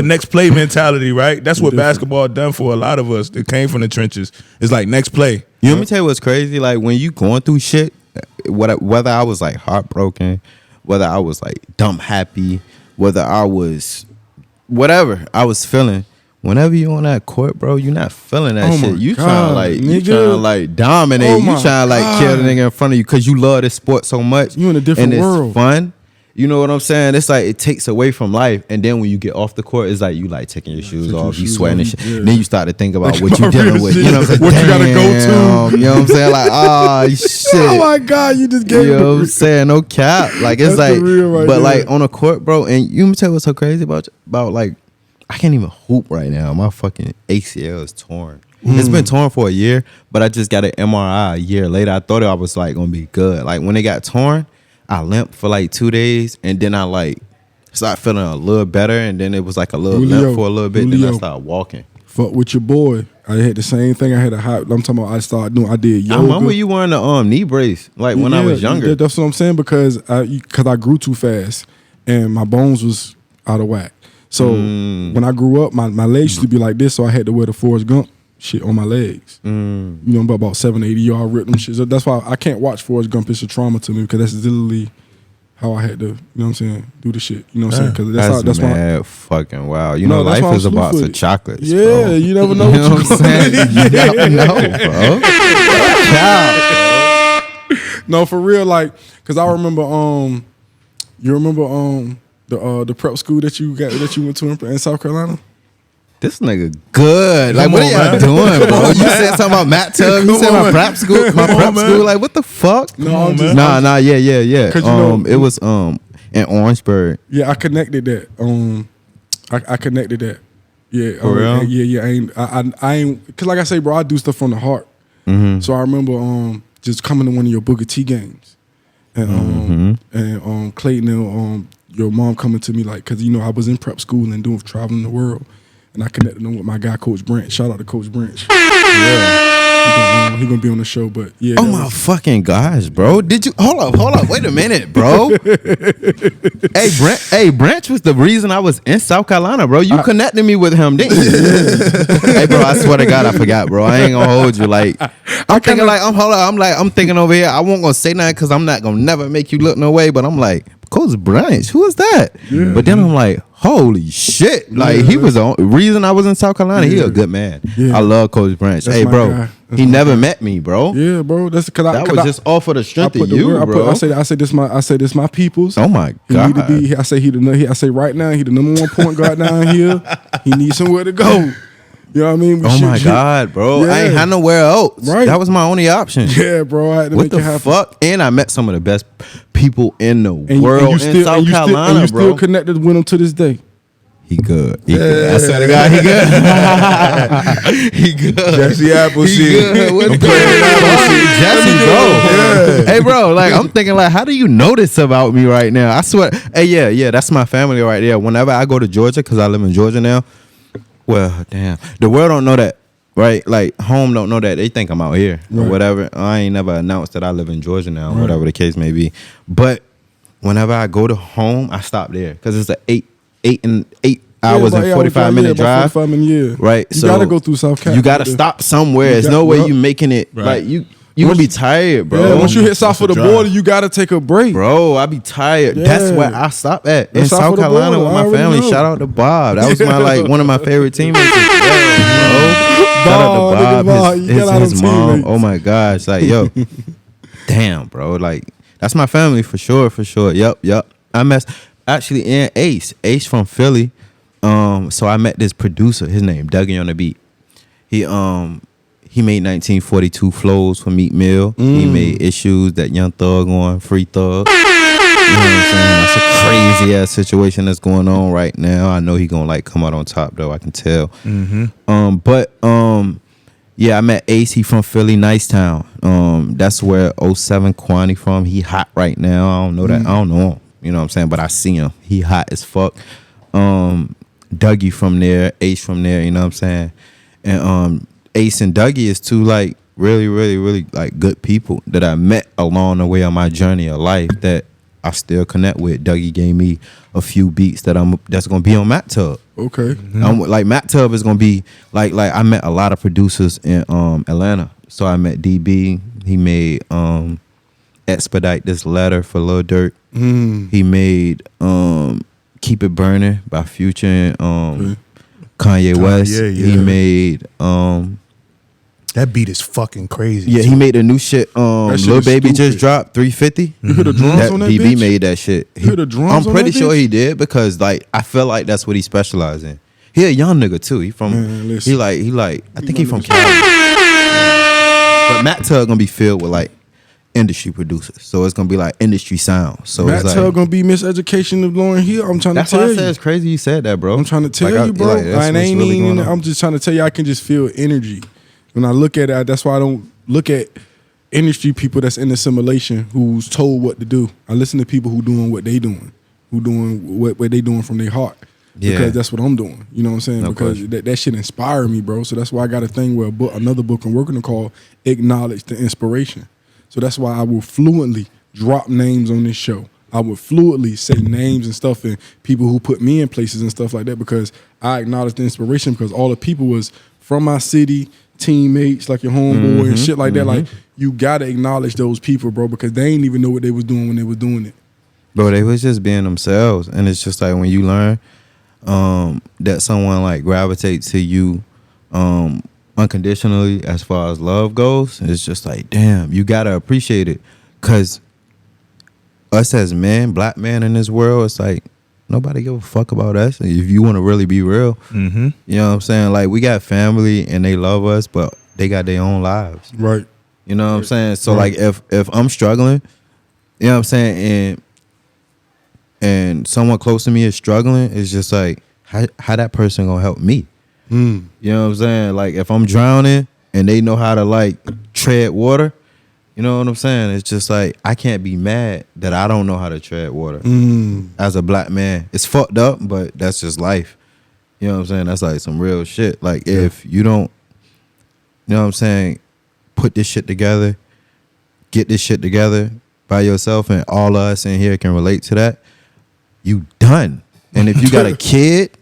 [SPEAKER 4] next play mentality, right? That's what basketball done for a lot of us that came from the trenches. It's like next play.
[SPEAKER 2] Let me tell you what's crazy. Like when you going through shit, whether I was like heartbroken whether I was like dumb happy, whether I was whatever I was feeling. Whenever you on that court, bro, you not feeling that shit. You trying to like dominate. You trying to like kill the nigga in front of you because you love this sport so much.
[SPEAKER 3] You in a different world.
[SPEAKER 2] And it's fun. You know what I'm saying? It's like it takes away from life, and then when you get off the court, it's like you like taking your shoes off, you sweating and shit. Yeah. Then you start to think about what you dealing with. You know what I'm saying?
[SPEAKER 3] What you gotta go to?
[SPEAKER 2] You know what I'm saying? Like, oh shit.
[SPEAKER 3] Oh my God, you just gave
[SPEAKER 2] You know what I'm saying? No cap. Like it's like,
[SPEAKER 3] right
[SPEAKER 2] but
[SPEAKER 3] there.
[SPEAKER 2] like on a court, bro. And you me tell you what's so crazy about like, I can't even hoop right now. My fucking ACL is torn. It's been torn for a year, but I just got an MRI a year later. I thought I was like gonna be good. Like when it got torn, I limped for like 2 days, and then I like started feeling a little better, and then it was like a little limp for a little bit. Then I started walking.
[SPEAKER 3] Fuck with your boy. I had the same thing. I had I'm talking about. I did yoga.
[SPEAKER 2] I remember you wearing the knee brace like when I was younger.
[SPEAKER 3] That's what I'm saying because I grew too fast and my bones was out of whack. So when I grew up, my legs used to be like this, so I had to wear the Forrest Gump shit on my legs. You know, about 780 yard rhythm shit. So that's why I can't watch Forrest Gump. It's a trauma to me because that's literally how I had to, you know what I'm saying, do the shit. You know what I'm saying? Because
[SPEAKER 2] that's mad fucking wild. You know, life is about the chocolates.
[SPEAKER 3] Yeah,
[SPEAKER 2] bro.
[SPEAKER 3] You never know
[SPEAKER 2] You know
[SPEAKER 3] what
[SPEAKER 2] I'm saying? You never know, bro.
[SPEAKER 3] No, for real, like, because I remember, you remember the prep school that you went to in South Carolina?
[SPEAKER 2] This nigga good. Like, what are y'all doing, bro? You said something about Matt Tub. You said my prep school. My prep school. Like, what the fuck?
[SPEAKER 3] No,
[SPEAKER 2] Nah. Yeah.
[SPEAKER 3] Cause you know,
[SPEAKER 2] it was in Orangeburg.
[SPEAKER 3] Yeah, I connected that. I connected that. Yeah.
[SPEAKER 2] For real?
[SPEAKER 3] Yeah. I ain't. Cause like I say, bro, I do stuff from the heart. So I remember just coming to one of your Booker T games, and Clayton and your mom coming to me like, cause you know I was in prep school and traveling the world. And I connected them with my guy, Coach Branch. Shout out to Coach Branch. Yeah. He gonna be on the show, but yeah.
[SPEAKER 2] Oh my fucking gosh, bro. Did you hold up, wait a minute, bro. Hey, Branch was the reason I was in South Carolina, bro. You connected me with him, didn't you? Hey, bro, I swear to God, I forgot, bro. I ain't gonna hold you. Like, I'm thinking like, I'm thinking over here, I won't gonna say nothing because I'm not gonna never make you look no way, but I'm like, Coach Branch, who is that? Yeah. But then I'm like, holy shit. Like, he was the reason I was in South Carolina. He a good man. Yeah. I love Coach Branch. Hey, bro, he never met me, bro.
[SPEAKER 3] Yeah, bro. That's because
[SPEAKER 2] that was just off of the strength of you, bro.
[SPEAKER 3] I say this my people's.
[SPEAKER 2] Oh my God.
[SPEAKER 3] He need to be. I say right now he the number one point guard down here. He needs somewhere to go. You know what I mean?
[SPEAKER 2] My God, bro. Yeah. I ain't had nowhere else. Right. That was my only option.
[SPEAKER 3] Yeah, bro. I had to
[SPEAKER 2] what
[SPEAKER 3] make it happen.
[SPEAKER 2] Fuck? And I met some of the best people in the world in South Carolina,
[SPEAKER 3] and you
[SPEAKER 2] bro.
[SPEAKER 3] still connected with him to this day.
[SPEAKER 2] He good. He good. I swear to God, he good. He good.
[SPEAKER 4] Jesse Appleseed.
[SPEAKER 2] He good. What's Jesse, bro. Yeah. Hey, bro, like, I'm thinking, like, how do you know this about me right now? I swear. Hey, yeah, that's my family right there. Whenever I go to Georgia, because I live in Georgia now, well, damn. The world don't know that, right? Like, home don't know that. They think I'm out here or whatever. I ain't never announced that I live in Georgia now, whatever the case may be. But whenever I go to home, I stop there because it's an 8 hours and 45-minute drive.
[SPEAKER 3] 45 minutes,
[SPEAKER 2] right?
[SPEAKER 3] You gotta go through South Carolina.
[SPEAKER 2] You gotta stop somewhere. There's no way you making it. Like, you gonna be tired, bro.
[SPEAKER 3] Yeah, once you hit south of the border, you gotta take a break,
[SPEAKER 2] bro. I be tired. That's where I stop at in South Carolina with my family. Shout out to Bob. That was my one of my favorite teammates. Shout out to Bob. His mom. Oh my gosh, like yo, damn, bro. Like that's my family for sure. Yep. I met actually in Ace from Philly. So I met this producer. His name Dougie on the beat. He made 1942 flows for Meek Mill. He made Issues, that Young Thug on, Free Thug. You know what I'm saying? That's a crazy ass situation that's going on right now. I know he gonna like come out on top though. I can tell. Yeah, I met Ace. He from Philly, Nicetown. That's where 07 Kwani from. He hot right now. I don't know that. I don't know him. You know what I'm saying? But I see him. He hot as fuck. Dougie from there, Ace from there. You know what I'm saying? And Ace and Dougie is two like really like good people that I met along the way on my journey of life that I still connect with. Dougie gave me a few beats that's gonna be on Matt Tub.
[SPEAKER 3] Okay.
[SPEAKER 2] Like Matt Tub is gonna be like I met a lot of producers in Atlanta. So I met DB. He made Expedite This Letter for Lil Durk. He made Keep It Burning by Future and Kanye West.
[SPEAKER 4] Yeah.
[SPEAKER 2] He made
[SPEAKER 4] that beat is fucking crazy.
[SPEAKER 2] yeah, he made a new shit.
[SPEAKER 3] shit
[SPEAKER 2] Lil
[SPEAKER 3] is
[SPEAKER 2] Baby
[SPEAKER 3] stupid.
[SPEAKER 2] just dropped 350.
[SPEAKER 3] You hear the drums on that
[SPEAKER 2] BB
[SPEAKER 3] bitch?
[SPEAKER 2] made that shit.
[SPEAKER 3] You hear the drums
[SPEAKER 2] I'm
[SPEAKER 3] on
[SPEAKER 2] pretty
[SPEAKER 3] that
[SPEAKER 2] sure
[SPEAKER 3] bitch?
[SPEAKER 2] he did because like I feel like that's what he specialized in. He a young nigga too. He from
[SPEAKER 3] Man, listen.
[SPEAKER 2] he like I think
[SPEAKER 3] my
[SPEAKER 2] he from
[SPEAKER 3] niggas-
[SPEAKER 2] Cali. But Matt Tug gonna be filled with like industry producers, so it's gonna be like industry sound. So
[SPEAKER 3] Matt
[SPEAKER 2] it's
[SPEAKER 3] Tell
[SPEAKER 2] like
[SPEAKER 3] gonna be Miseducation of Lauryn Hill. I'm trying
[SPEAKER 2] that's
[SPEAKER 3] to
[SPEAKER 2] why
[SPEAKER 3] tell
[SPEAKER 2] I
[SPEAKER 3] you.
[SPEAKER 2] said it's crazy you said that, bro.
[SPEAKER 3] I'm trying to tell
[SPEAKER 2] Like,
[SPEAKER 3] you, bro.
[SPEAKER 2] like, that's
[SPEAKER 3] I
[SPEAKER 2] what's
[SPEAKER 3] ain't
[SPEAKER 2] really
[SPEAKER 3] even.
[SPEAKER 2] going on.
[SPEAKER 3] I'm just trying to tell you. I can just feel energy when I look at it. That's why I don't look at industry people that's in assimilation who's told what to do. I listen to people who doing what they doing, who doing what they doing from their heart.
[SPEAKER 2] Yeah.
[SPEAKER 3] Because that's what I'm doing. You know what I'm saying?
[SPEAKER 2] No
[SPEAKER 3] because
[SPEAKER 2] question.
[SPEAKER 3] that shit inspired me, bro. So that's why I got a thing where another book I'm working on called Acknowledge the Inspiration. So that's why I will fluently drop names on this show. I would fluently say names and stuff and people who put me in places and stuff like that because I acknowledge the inspiration because all the people was from my city, teammates, like your homeboy and shit like that. Like, you gotta acknowledge those people, bro, because they ain't even know what they was doing when they was doing it.
[SPEAKER 2] Bro, they was just being themselves, and it's just like when you learn that someone like gravitates to you unconditionally as far as love goes, it's just like, damn, you gotta appreciate it, cause us as men, black men in this world, it's like nobody give a fuck about us. If you want to really be real, you know what I'm saying? Like, we got family and they love us, but they got their own lives.
[SPEAKER 3] Right.
[SPEAKER 2] You know what I'm saying? So
[SPEAKER 3] Right.
[SPEAKER 2] like if I'm struggling, you know what I'm saying, and someone close to me is struggling, it's just like how that person gonna help me? You know what I'm saying? Like, if I'm drowning and they know how to like tread water, you know what I'm saying? It's just like I can't be mad that I don't know how to tread water as a black man. It's fucked up, but that's just life. You know what I'm saying? That's like some real shit. Like, if you don't, you know what I'm saying, put this shit together, get this shit together by yourself, and all of us in here can relate to that, you done. And if you got a kid,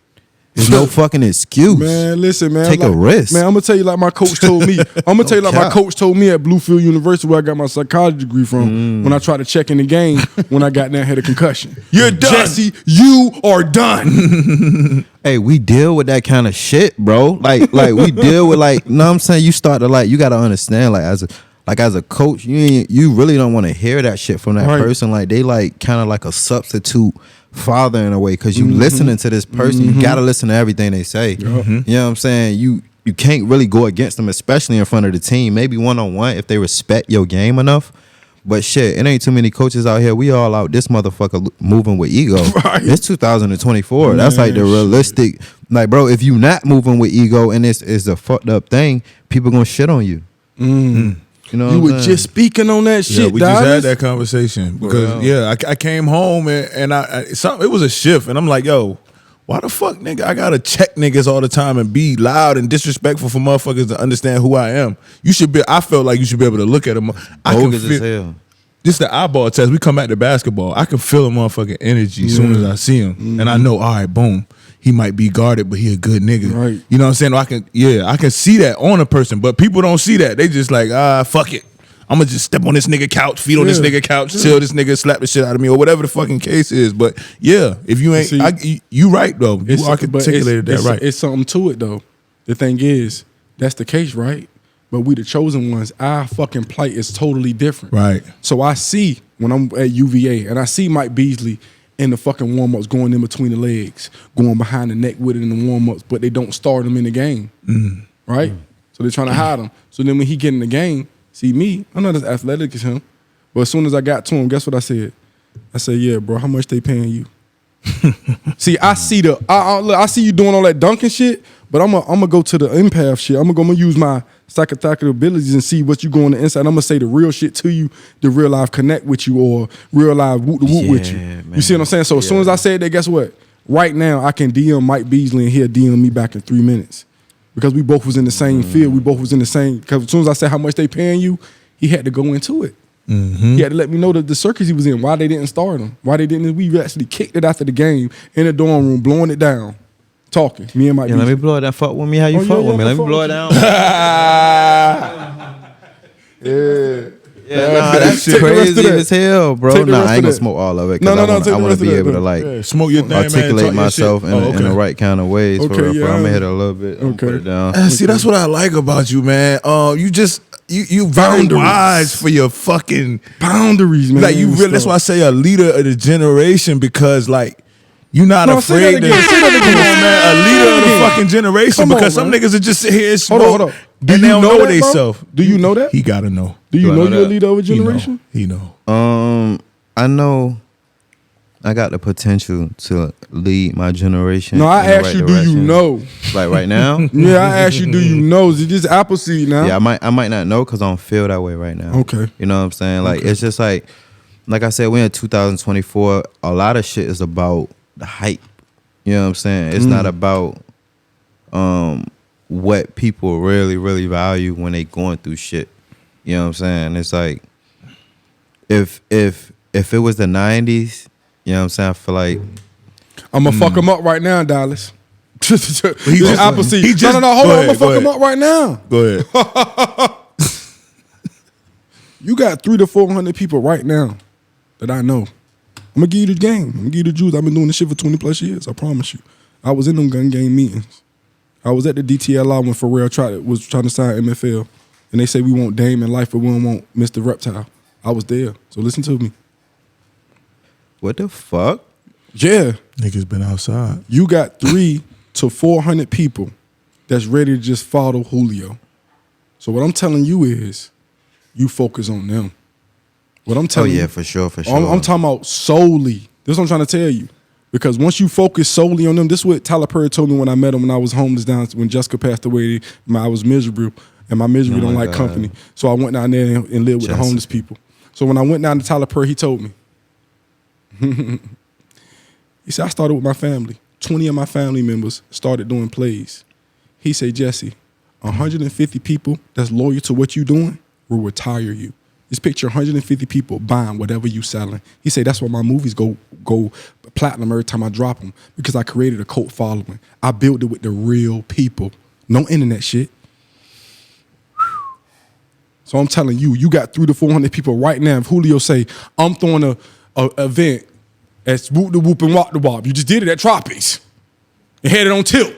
[SPEAKER 2] there's no fucking excuse.
[SPEAKER 3] Man, listen, man.
[SPEAKER 2] Take a risk.
[SPEAKER 3] Man, I'm gonna tell you like my coach told me. I'm gonna tell you like my
[SPEAKER 2] cap.
[SPEAKER 3] coach told me at Bluefield University, where I got my psychology degree from, when I tried to check in the game when I got down, had a concussion.
[SPEAKER 4] You're done.
[SPEAKER 3] Jesse, you are done.
[SPEAKER 2] Hey, we deal with that kind of shit, bro. Like we deal with, like, know what I'm saying? You start to, like, you gotta understand, like, as a coach, you really don't want to hear that shit from that
[SPEAKER 3] Right.
[SPEAKER 2] person. Like, they like kind of like a substitute father in a way, because you listening to this person, you gotta listen to everything they say. You know what I'm saying? You can't really go against them, especially in front of the team. Maybe one-on-one if they respect your game enough. But shit, it ain't too many coaches out here. We all out this motherfucker moving with ego.
[SPEAKER 3] Right.
[SPEAKER 2] It's 2024. That's like the
[SPEAKER 3] Man,
[SPEAKER 2] realistic. Like, bro, if you not moving with ego and it's a fucked up thing, people gonna shit on you. You know,
[SPEAKER 3] You
[SPEAKER 2] what
[SPEAKER 3] were
[SPEAKER 2] I'm
[SPEAKER 3] just
[SPEAKER 2] saying?
[SPEAKER 3] speaking on that
[SPEAKER 4] Yeah,
[SPEAKER 3] shit,
[SPEAKER 4] we just had
[SPEAKER 3] Dallas.
[SPEAKER 4] that conversation because
[SPEAKER 2] Well.
[SPEAKER 4] I came home and it was a shift, and I'm like, yo, why the fuck, nigga? I gotta check niggas all the time and be loud and disrespectful for motherfuckers to understand who I am. I felt like you should be able to look at them. I can
[SPEAKER 2] Bogus as
[SPEAKER 4] feel
[SPEAKER 2] hell.
[SPEAKER 4] just the eyeball test. We come back to basketball. I can feel a motherfucking energy as soon as I see him, and I know, all right, boom. He might be guarded, but he a good nigga.
[SPEAKER 3] Right.
[SPEAKER 4] You know what I'm saying? I can see that on a person, but people don't see that. They just like, fuck it. I'm gonna just step on this nigga couch, feet on this
[SPEAKER 3] Yeah.
[SPEAKER 4] nigga couch, till this nigga slap the shit out of me, or whatever the fucking case is. But yeah, if you ain't,
[SPEAKER 3] See,
[SPEAKER 4] you right though. You
[SPEAKER 3] But
[SPEAKER 4] articulated that right.
[SPEAKER 3] It's something to it though. The thing is, that's the case, right? But we the chosen ones. Our fucking plight is totally different.
[SPEAKER 4] Right.
[SPEAKER 3] So I see when I'm at UVA and I see Mike Beasley in the fucking warm-ups going in between the legs, going behind the neck with it in the warm-ups, but they don't start him in the game. Right? So they're trying to hide him. So then when he get in the game, see me, I'm not as athletic as him. But as soon as I got to him, guess what I said? I said, yeah, bro, how much they paying you? See, I see I see you doing all that dunking shit, but I'm gonna go to the empath shit. I'm gonna use my psychotactic abilities and see what you go on the inside. I'm gonna say the real shit to you, the real life connect with you, or real life whoop the whoop with you.
[SPEAKER 2] man.
[SPEAKER 3] You see what I'm saying? So as soon as I said that, guess what? Right now I can DM Mike Beasley and he'll DM me back in 3 minutes. Because we both was in the same field. We both was in the same, because as soon as I said how much they paying you, he had to go into it. He had to let me know the circus he was in, why they didn't start him, why they didn't. We actually kicked it after the game in the dorm room, blowing it down, talking. Me and Mike.
[SPEAKER 2] Yeah, let me
[SPEAKER 3] Beasley.
[SPEAKER 2] blow it down. Fuck with me how you
[SPEAKER 3] Oh,
[SPEAKER 2] fuck
[SPEAKER 3] yeah,
[SPEAKER 2] with me.
[SPEAKER 3] yeah,
[SPEAKER 2] Let me
[SPEAKER 3] fuck
[SPEAKER 2] blow
[SPEAKER 3] with
[SPEAKER 2] it
[SPEAKER 3] you.
[SPEAKER 2] down. That's
[SPEAKER 3] Take the rest of
[SPEAKER 2] crazy
[SPEAKER 3] that.
[SPEAKER 2] as hell, bro.
[SPEAKER 3] Take the
[SPEAKER 2] Nah,
[SPEAKER 3] rest
[SPEAKER 2] I
[SPEAKER 3] of
[SPEAKER 2] ain't gonna
[SPEAKER 3] that.
[SPEAKER 2] smoke all of it
[SPEAKER 3] No,
[SPEAKER 2] because
[SPEAKER 3] no, take
[SPEAKER 2] I
[SPEAKER 3] the
[SPEAKER 2] want
[SPEAKER 3] rest
[SPEAKER 2] to
[SPEAKER 3] of
[SPEAKER 2] be
[SPEAKER 3] that,
[SPEAKER 2] able to
[SPEAKER 3] though.
[SPEAKER 2] like
[SPEAKER 4] Yeah, smoke your thing, man. Talk
[SPEAKER 2] articulate
[SPEAKER 4] your
[SPEAKER 2] myself
[SPEAKER 4] shit.
[SPEAKER 2] in the right kind of ways.
[SPEAKER 3] Okay,
[SPEAKER 2] for real.
[SPEAKER 3] yeah.
[SPEAKER 2] I'm gonna hit it a little bit. I'm gonna put
[SPEAKER 3] Okay.
[SPEAKER 2] it down.
[SPEAKER 4] See, that's what I like about you, man. You just you very
[SPEAKER 3] Boundaries.
[SPEAKER 4] wise for your fucking
[SPEAKER 3] Boundaries, man.
[SPEAKER 4] like you really. That's why I say a leader of the generation because like. You're not
[SPEAKER 3] No, say
[SPEAKER 4] afraid
[SPEAKER 3] that
[SPEAKER 4] to
[SPEAKER 3] again. Say that again.
[SPEAKER 4] come on, man. A leader of the
[SPEAKER 3] Again.
[SPEAKER 4] fucking generation
[SPEAKER 3] Come on,
[SPEAKER 4] because some
[SPEAKER 3] man.
[SPEAKER 4] niggas are just sit here and smoke.
[SPEAKER 3] Hold on. Do
[SPEAKER 4] and
[SPEAKER 3] you
[SPEAKER 4] they don't
[SPEAKER 3] know
[SPEAKER 4] know
[SPEAKER 3] that,
[SPEAKER 4] they
[SPEAKER 3] bro?
[SPEAKER 4] self.
[SPEAKER 3] Do you know that?
[SPEAKER 4] He gotta know.
[SPEAKER 3] Do you
[SPEAKER 2] I
[SPEAKER 3] know
[SPEAKER 2] know
[SPEAKER 3] you're a
[SPEAKER 2] that?
[SPEAKER 3] leader of a
[SPEAKER 4] He know.
[SPEAKER 3] generation?
[SPEAKER 4] He know.
[SPEAKER 2] I know I got the potential to lead my generation.
[SPEAKER 3] No, I
[SPEAKER 2] in the
[SPEAKER 3] asked
[SPEAKER 2] right
[SPEAKER 3] you, do you
[SPEAKER 2] direction.
[SPEAKER 3] know?
[SPEAKER 2] Like right now?
[SPEAKER 3] Yeah, I asked you, do you know? Is it just Appleseed now?
[SPEAKER 2] Yeah, I might not know because I don't feel that way right now.
[SPEAKER 3] Okay.
[SPEAKER 2] You know what I'm saying? Like it's just like I said, we're in 2024. A lot of shit is about the hype. You know what I'm saying? It's not about what people really, really value when they going through shit. You know what I'm saying? It's like if it was the 90s, you know what I'm saying? I feel like
[SPEAKER 3] I'm gonna fuck him up right now, Dallas.
[SPEAKER 4] just-
[SPEAKER 3] Appleseed.
[SPEAKER 4] he just-
[SPEAKER 3] no, hold
[SPEAKER 4] go
[SPEAKER 3] on. I'm
[SPEAKER 4] ahead,
[SPEAKER 3] gonna fuck him
[SPEAKER 4] go
[SPEAKER 3] up right now.
[SPEAKER 4] Go ahead.
[SPEAKER 3] You got 300 to 400 people right now that I know. I'm gonna give you the game. I'm gonna give you the juice. I've been doing this shit for 20 plus years. I promise you. I was in them gun game meetings. I was at the DTLI when Pharrell was trying to sign MFL, and they say we want Dame in life, but we don't want Mr. Reptile. I was there. So listen to me.
[SPEAKER 2] what the fuck?
[SPEAKER 3] Yeah,
[SPEAKER 4] Niggas been outside.
[SPEAKER 3] you got 300 to 400 people that's ready to just follow Julio. So what I'm telling you is, you focus on them. What I'm
[SPEAKER 2] Oh
[SPEAKER 3] telling you,
[SPEAKER 2] yeah, for sure.
[SPEAKER 3] I'm talking about solely. This is what I'm trying to tell you. Because once you focus solely on them, this is what Tyler Perry told me when I met him when I was homeless down when Jessica passed away. I was miserable, and my misery don't like company. So I went down there and lived with the homeless people. So when I went down to Tyler Perry, he told me. He said, I started with my family. 20 of my family members started doing plays. He said, Jesse, 150 people that's loyal to what you doing will retire you. Just picture 150 people buying whatever you selling. He said, that's why my movies go platinum every time I drop them, because I created a cult following. I built it with the real people. No internet shit. So I'm telling you, you got 300 to 400 people right now. If Julio say, I'm throwing a event at Swoop the Whoop and Wop the Wop. You just did it at Tropics and had it on tilt.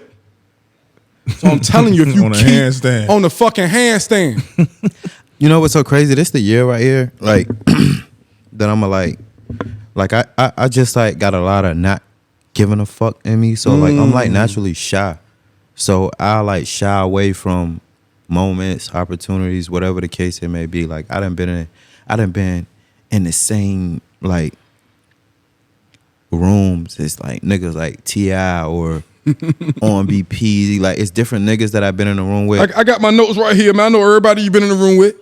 [SPEAKER 3] So I'm telling you, if you
[SPEAKER 4] On a
[SPEAKER 3] keep
[SPEAKER 4] handstand.
[SPEAKER 3] on the fucking handstand,
[SPEAKER 2] You know what's so crazy? This the year right here, like that I'm like I just like got a lot of not giving a fuck in me. So like I'm like naturally shy. So I like shy away from moments, opportunities, whatever the case it may be. Like I done been in the same like rooms. It's like niggas like T.I. or on BP. Like it's different niggas that I've been in the room with.
[SPEAKER 3] I got my notes right here, man. I know everybody you've been in the room with.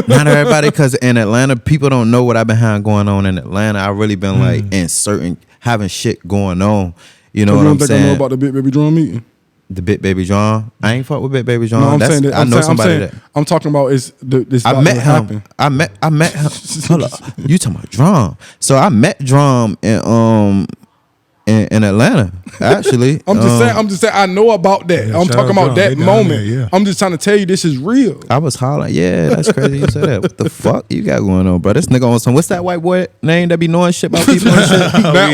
[SPEAKER 2] Not everybody, because in Atlanta, people don't know what I've been having going on in Atlanta. I really been like in certain having shit going on. You know
[SPEAKER 3] You
[SPEAKER 2] what
[SPEAKER 3] don't
[SPEAKER 2] I'm
[SPEAKER 3] think
[SPEAKER 2] saying?
[SPEAKER 3] I know about the Big Baby Drum meeting?
[SPEAKER 2] The Bit Baby John. I ain't fuck with Bit Baby John.
[SPEAKER 3] No, I'm saying that.
[SPEAKER 2] I know somebody that
[SPEAKER 3] I'm talking about is this.
[SPEAKER 2] I
[SPEAKER 3] about
[SPEAKER 2] met
[SPEAKER 3] to
[SPEAKER 2] him.
[SPEAKER 3] happen.
[SPEAKER 2] I met him. Hold up. You talking about Drum? So I met Drum in Atlanta. Actually,
[SPEAKER 3] I'm just saying. I know about that.
[SPEAKER 4] Yeah,
[SPEAKER 3] I'm
[SPEAKER 4] shout
[SPEAKER 3] talking
[SPEAKER 4] out
[SPEAKER 3] about
[SPEAKER 4] John.
[SPEAKER 3] that
[SPEAKER 4] They down
[SPEAKER 3] moment.
[SPEAKER 4] there, yeah.
[SPEAKER 3] I'm just trying to tell you this is real.
[SPEAKER 2] I was hollering. Yeah, that's crazy. You said that. What the fuck you got going on, bro? This nigga on some. What's that white boy name that be knowing shit about people and shit?
[SPEAKER 3] Matt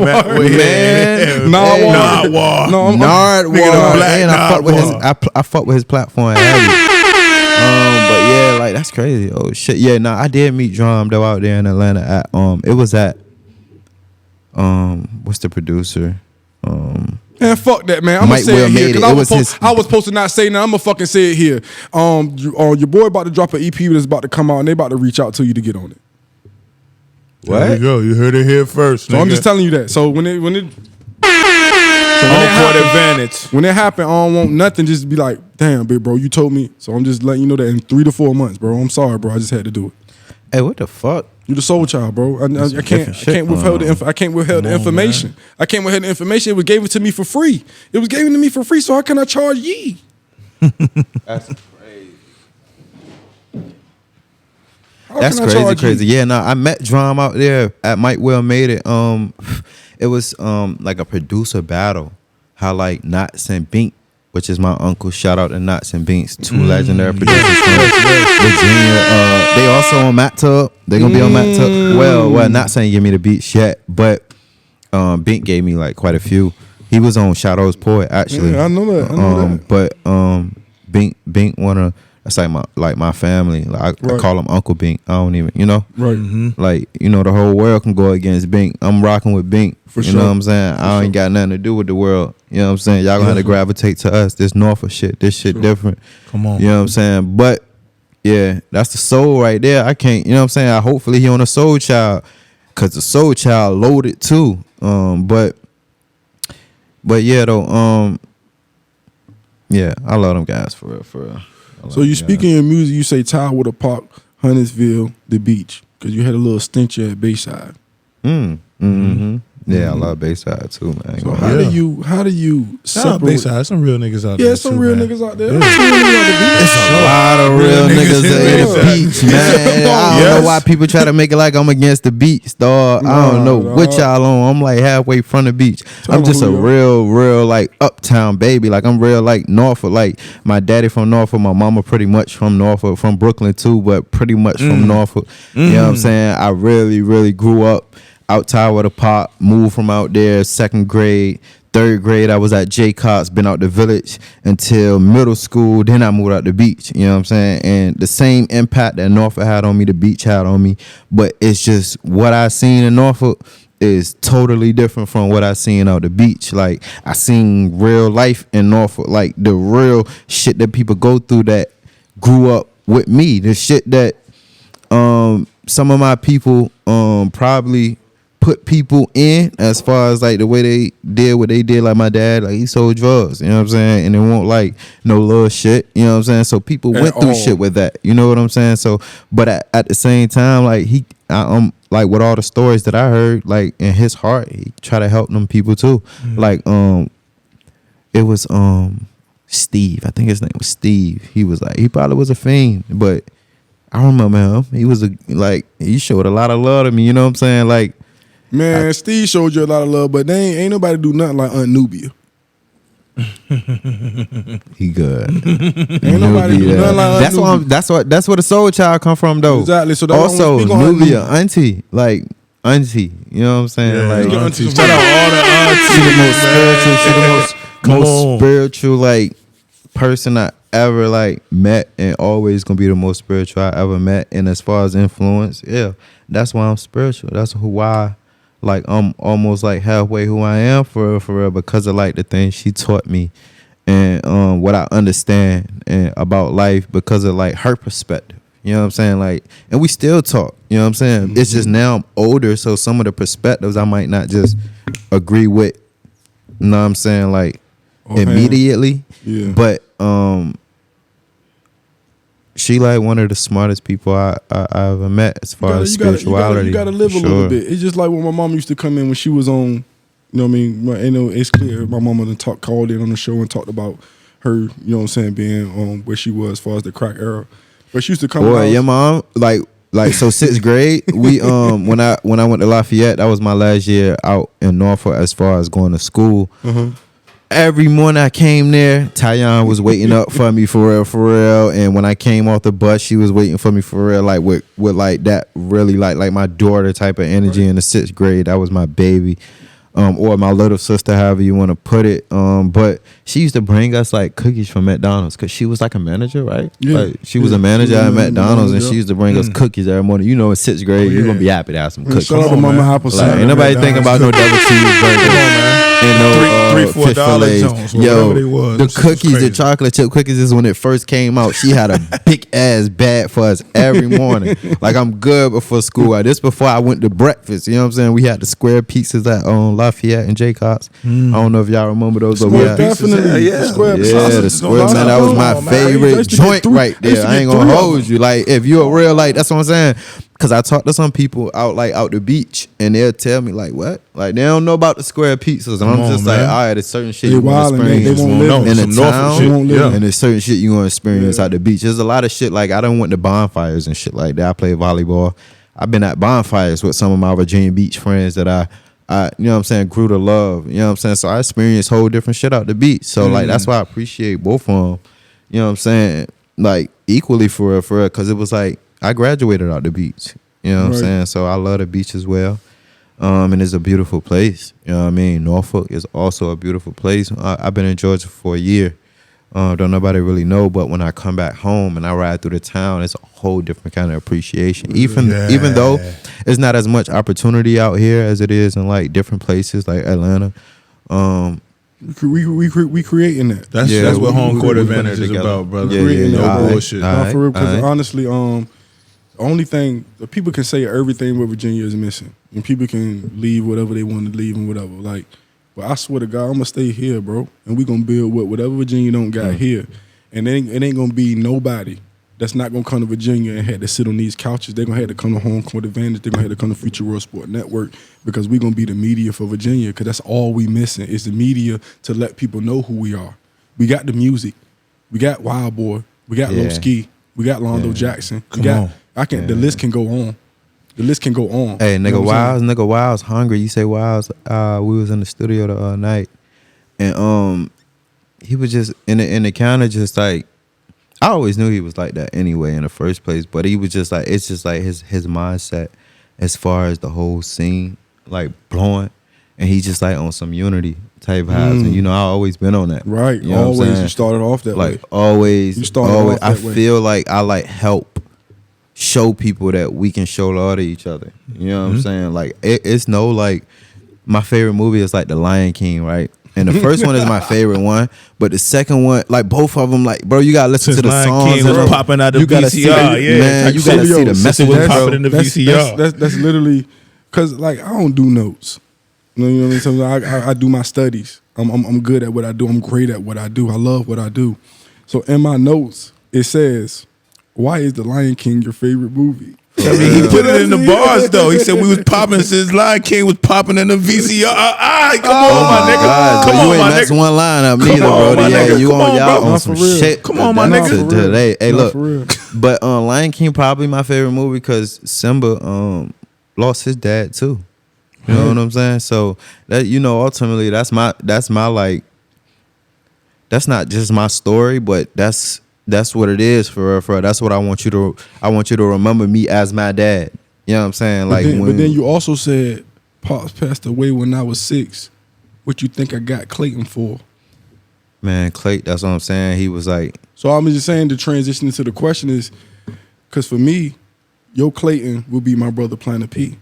[SPEAKER 4] Matt
[SPEAKER 3] Ward.
[SPEAKER 4] Ward.
[SPEAKER 2] Man.
[SPEAKER 3] Nard
[SPEAKER 4] Ward.
[SPEAKER 3] No, I'm
[SPEAKER 2] Nard
[SPEAKER 4] Nigga, the
[SPEAKER 2] Ward.
[SPEAKER 4] black
[SPEAKER 2] And I fuck with his.
[SPEAKER 4] Nard
[SPEAKER 2] I fuck with his platform heavy. But yeah, like that's crazy. Oh shit. Yeah, nah, I did meet Drum though out there in Atlanta at it was at what's the producer?
[SPEAKER 3] Man, fuck that, man. I'm gonna
[SPEAKER 2] Mike
[SPEAKER 3] say
[SPEAKER 2] Will
[SPEAKER 3] it here
[SPEAKER 2] made it.
[SPEAKER 3] because I was supposed to not say nothing. I'm gonna fucking say it here. Your boy about to drop an EP that's about to come out, and they about to reach out to you to get on it.
[SPEAKER 4] There you go. You heard it here first.
[SPEAKER 3] So I'm just telling you that. So when it
[SPEAKER 4] on court advantage.
[SPEAKER 3] when it happen, I don't want nothing. Just be like, damn, big bro, you told me. So I'm just letting you know that in 3 to 4 months, bro. I'm sorry, bro. I just had to do it.
[SPEAKER 2] Hey, what the fuck?
[SPEAKER 3] You the soul child, bro. I
[SPEAKER 2] different
[SPEAKER 3] can't
[SPEAKER 2] shit
[SPEAKER 3] withhold
[SPEAKER 2] going
[SPEAKER 3] I can't withhold the information. I can't withhold the information. It was given to me for free. It was given to me for free. So how can I charge ye?
[SPEAKER 2] That's crazy.
[SPEAKER 3] How
[SPEAKER 2] That's
[SPEAKER 3] can I
[SPEAKER 2] crazy,
[SPEAKER 3] charge
[SPEAKER 2] crazy.
[SPEAKER 3] ye?
[SPEAKER 2] Yeah, no, I met Drum out there at Mike Will Made It. It was like a producer battle. How like Knots and Bink which is my uncle. Shout out to Knots and Binks, two legendary producers from Virginia. They also on Matt Tub. They gonna be on Matt Tub. Well, Knots ain't give me the beats yet, but Bink gave me like quite a few. He was on Shadow's Poet actually.
[SPEAKER 3] Yeah, I know that.
[SPEAKER 2] But Bink that's like my family. Like I call him Uncle Bink. I don't even,
[SPEAKER 3] Right.
[SPEAKER 2] like, the whole world can go against Bink. I'm rocking with Bink.
[SPEAKER 3] For
[SPEAKER 2] you
[SPEAKER 3] sure.
[SPEAKER 2] know what I'm saying? I ain't got nothing to do with the world. You know what I'm saying? Y'all gonna have to gravitate to us. This Norfolk shit. This shit different.
[SPEAKER 4] Come on.
[SPEAKER 2] You know what I'm saying? But yeah, that's the soul right there. I can't, you know what I'm saying? Hopefully he on a Soul Child. Cause the Soul Child loaded too. But yeah though, yeah, I love them guys for real.
[SPEAKER 3] So you speaking in music, you say Tyler Park, Huntersville, the beach, because you had a little stench at Bayside.
[SPEAKER 2] Yeah, I love Bayside too, man.
[SPEAKER 3] So how do you
[SPEAKER 4] Shout out
[SPEAKER 3] separate?
[SPEAKER 4] Bayside. There's some real niggas out there.
[SPEAKER 3] Yeah, some
[SPEAKER 4] too,
[SPEAKER 3] real
[SPEAKER 4] man.
[SPEAKER 3] niggas out there.
[SPEAKER 4] Yeah.
[SPEAKER 3] Some real niggas at the beach.
[SPEAKER 2] It's a lot of real niggas at the beach, man. I don't know why people try to make it like I'm against the beach, dog. I don't know what y'all on. I'm like halfway from the beach. I'm just a real like uptown baby. Like I'm real like Norfolk. Like my daddy from Norfolk, my mama pretty much from Norfolk, from Brooklyn too, but pretty much from Norfolk. You know what I'm saying? I really grew up out Tower Park, moved from out there, 2nd grade. 3rd grade, I was at Jaycox, been out the village until middle school. Then I moved out the beach. You know what I'm saying? And the same impact that Norfolk had on me, the beach had on me. But it's just what I seen in Norfolk is totally different from what I seen out the beach. Like I seen real life in Norfolk, like the real shit that people go through that grew up with me. The shit that some of my people probably put people in, as far as like the way they did what they did. Like my dad, like he sold drugs, you know what I'm saying, and it won't like no little shit, you know what I'm saying. So people went through shit with that, you know what I'm saying. So but at the same time, like like with all the stories that I heard, like in his heart he try to help them people too. Like it was Steve, I think his name was Steve. He was like, he probably was a fiend, but I remember him. He was he showed a lot of love to me, you know what I'm saying. Like,
[SPEAKER 3] man, Steve showed you a lot of love, but ain't nobody do nothing like Aunt Nubia.
[SPEAKER 2] He good.
[SPEAKER 3] Ain't nobody do nothing like Aunt Nubia.
[SPEAKER 2] That's where the Soul Child come from though.
[SPEAKER 3] Exactly. So
[SPEAKER 2] also Nubia, auntie, you know what I'm saying?
[SPEAKER 4] Yeah,
[SPEAKER 2] like
[SPEAKER 4] auntie. Shout out all the aunties.
[SPEAKER 2] She the most spiritual. She the most spiritual like person I ever like met, and always gonna be the most spiritual I ever met. And as far as influence, yeah, that's why I'm spiritual. That's why like I'm almost like halfway who I am for real, because of like the things she taught me and what I understand and about life because of like her perspective. You know what I'm saying? Like, and we still talk, you know what I'm saying? It's just now I'm older, so some of the perspectives I might not just agree with, you know what I'm saying, like immediately.
[SPEAKER 3] Yeah.
[SPEAKER 2] But she like one of the smartest people I ever met as far as spirituality.
[SPEAKER 3] You gotta live a little bit. It's just like when my mom used to come in when she was on, you know what I mean? It's clear my mama called in on the show and talked about her, you know what I'm saying, being where she was as far as the crack era. But she used to come.
[SPEAKER 2] Boy, your mom like so 6th grade. We when I went to Lafayette, that was my last year out in Norfolk as far as going to school. Every morning I came there, Tyon was waiting up for me for real. And when I came off the bus, she was waiting for me for real, like with like that really like my daughter type of energy in the 6th grade. That was my baby. Or my little sister, however you want to put it. But she used to bring us like cookies from McDonald's because she was like a manager, right?
[SPEAKER 3] Yeah.
[SPEAKER 2] Like she was a manager at McDonald's, and she used to bring us cookies every morning. You know, in 6th grade, you're gonna be happy to have some cookies.
[SPEAKER 3] Shout out to Mama Hopper.
[SPEAKER 2] Like, ain't nobody thinking about no double cheeseburger and no
[SPEAKER 4] $3-4
[SPEAKER 2] Fish
[SPEAKER 4] Jones,
[SPEAKER 2] fillets. Yo,
[SPEAKER 4] they was.
[SPEAKER 2] the
[SPEAKER 4] This shit was
[SPEAKER 2] cookies, the
[SPEAKER 4] crazy.
[SPEAKER 2] chocolate chip cookies is when it first came out. She had a big ass bag for us every morning. Like I'm good before school. This before I went to breakfast. You know what I'm saying? We had the square pizzas at Lafayette and Jaycox. I don't know if y'all remember those, but we had
[SPEAKER 3] Definitely.
[SPEAKER 4] Yeah.
[SPEAKER 3] The square
[SPEAKER 2] the square, man, that was my favorite joint right there. I ain't gonna hold you. Like, if you're a real, like, that's what I'm saying. Cause I talk to some people out the beach, and they'll tell me like, what? Like, they don't know about the square pizzas, and I'm just like, all right, there's certain shit you want to experience
[SPEAKER 3] they won't live
[SPEAKER 2] in the town,
[SPEAKER 3] and
[SPEAKER 2] there's certain shit you want to experience at the beach. There's a lot of shit like I done went to bonfires and shit like that. I play volleyball. I've been at bonfires with some of my Virginia Beach friends that I you know what I'm saying, grew to love. You know what I'm saying? So I experienced whole different shit out the beach. So like that's why I appreciate both of them. You know what I'm saying? Like equally for real, because it was like I graduated out the beach. You know what I'm saying? So I love the beach as well. And it's a beautiful place. You know what I mean? Norfolk is also a beautiful place. I've been in Georgia for a year. Don't nobody really know, but when I come back home and I ride through the town, it's a whole different kind of appreciation. Even though it's not as much opportunity out here as it is in like different places like Atlanta.
[SPEAKER 3] We creating that.
[SPEAKER 4] That's what home court advantage is about, brother.
[SPEAKER 3] Creating that bullshit.
[SPEAKER 2] For
[SPEAKER 3] real, because honestly, the only thing that people can say everything what Virginia is missing, and people can leave whatever they want to leave and whatever. Like, but I swear to God, I'm gonna stay here, bro, and we gonna build whatever Virginia don't got here, and it ain't gonna be nobody that's not gonna come to Virginia and have to sit on these couches. They're gonna have to come to Home Court Advantage. They're gonna have to come to Future World Sport Network because we gonna be the media for Virginia. Because that's all we missing is the media to let people know who we are. We got the music, we got Wild Boy, we got Low Ski, we got Alondo Jackson. The list can go on. The list can go on.
[SPEAKER 2] Hey, nigga Wild's hungry. You say Wild's, we was in the studio the other night, and he was just in the counter, just like, I always knew he was like that anyway in the first place, but he was just like, it's just like his mindset as far as the whole scene, like blowing, and he just like on some unity type vibes, and you know I always been on that.
[SPEAKER 3] Right,
[SPEAKER 2] you know
[SPEAKER 3] always you started off that way.
[SPEAKER 2] Like always,
[SPEAKER 3] You started off that way.
[SPEAKER 2] I feel like I like help show people that we can show love to each other. You know what I'm saying? Like it's no like my favorite movie is like The Lion King, right? And the first one is my favorite one, but the second one, like both of them, like bro, you gotta listen to the
[SPEAKER 4] Lion
[SPEAKER 2] songs.
[SPEAKER 4] King was popping out the
[SPEAKER 2] you gotta
[SPEAKER 4] VCR,
[SPEAKER 2] see man, you gotta see the message
[SPEAKER 4] was popping in the
[SPEAKER 3] That's
[SPEAKER 4] VCR.
[SPEAKER 3] that's literally because like I don't do notes. You know what I mean? Sometimes I do my studies. I'm good at what I do. I'm great at what I do. I love what I do. So in my notes it says, "Why is The Lion King your favorite movie?"
[SPEAKER 4] I mean, he put it in the bars though. He said we was popping since Lion King was popping in the VCR. Come on, my nigga.
[SPEAKER 2] God,
[SPEAKER 4] Come
[SPEAKER 2] you
[SPEAKER 4] on,
[SPEAKER 2] ain't
[SPEAKER 4] my
[SPEAKER 2] mess
[SPEAKER 4] nigga.
[SPEAKER 2] one line up
[SPEAKER 4] Come
[SPEAKER 2] neither,
[SPEAKER 4] on,
[SPEAKER 2] bro.
[SPEAKER 4] my
[SPEAKER 2] Yeah,
[SPEAKER 4] nigga.
[SPEAKER 2] you
[SPEAKER 4] Come
[SPEAKER 2] on
[SPEAKER 4] on,
[SPEAKER 2] y'all
[SPEAKER 4] bro.
[SPEAKER 2] on
[SPEAKER 3] Not
[SPEAKER 2] some
[SPEAKER 3] for real.
[SPEAKER 2] shit.
[SPEAKER 4] Come on, my
[SPEAKER 3] Not
[SPEAKER 4] nigga.
[SPEAKER 3] for real.
[SPEAKER 2] Today. Hey,
[SPEAKER 3] Not
[SPEAKER 2] look,
[SPEAKER 3] for real.
[SPEAKER 2] but Lion King probably my favorite movie because Simba lost his dad too. You know what I'm saying? So that ultimately that's my like, that's not just my story, but that's what it is for real. That's what I want you to remember me as my dad. You know what I'm saying? Like,
[SPEAKER 3] but then you also said Pops passed away when I was 6. What you think I got Clayton for?
[SPEAKER 2] man, Clay. That's what I'm saying. He was like,
[SPEAKER 3] So I'm just saying the transition into the question is, because for me, your Clayton would be my brother Planner P.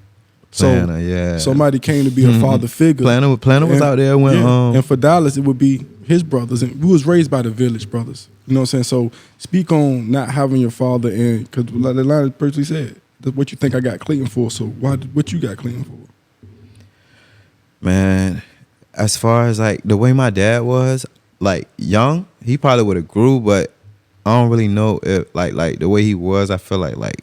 [SPEAKER 3] So
[SPEAKER 2] Planner, yeah.
[SPEAKER 3] somebody came to be a father figure.
[SPEAKER 2] Planner was out there when
[SPEAKER 3] and for Dallas it would be his brothers, and we was raised by the Village Brothers. You know what I'm saying? So speak on not having your father, and because like the line personally said, that's what you think I got Clayton for. So what you got Clayton for?
[SPEAKER 2] Man, as far as like the way my dad was, like young, he probably would have grew, but I don't really know if like the way he was. I feel like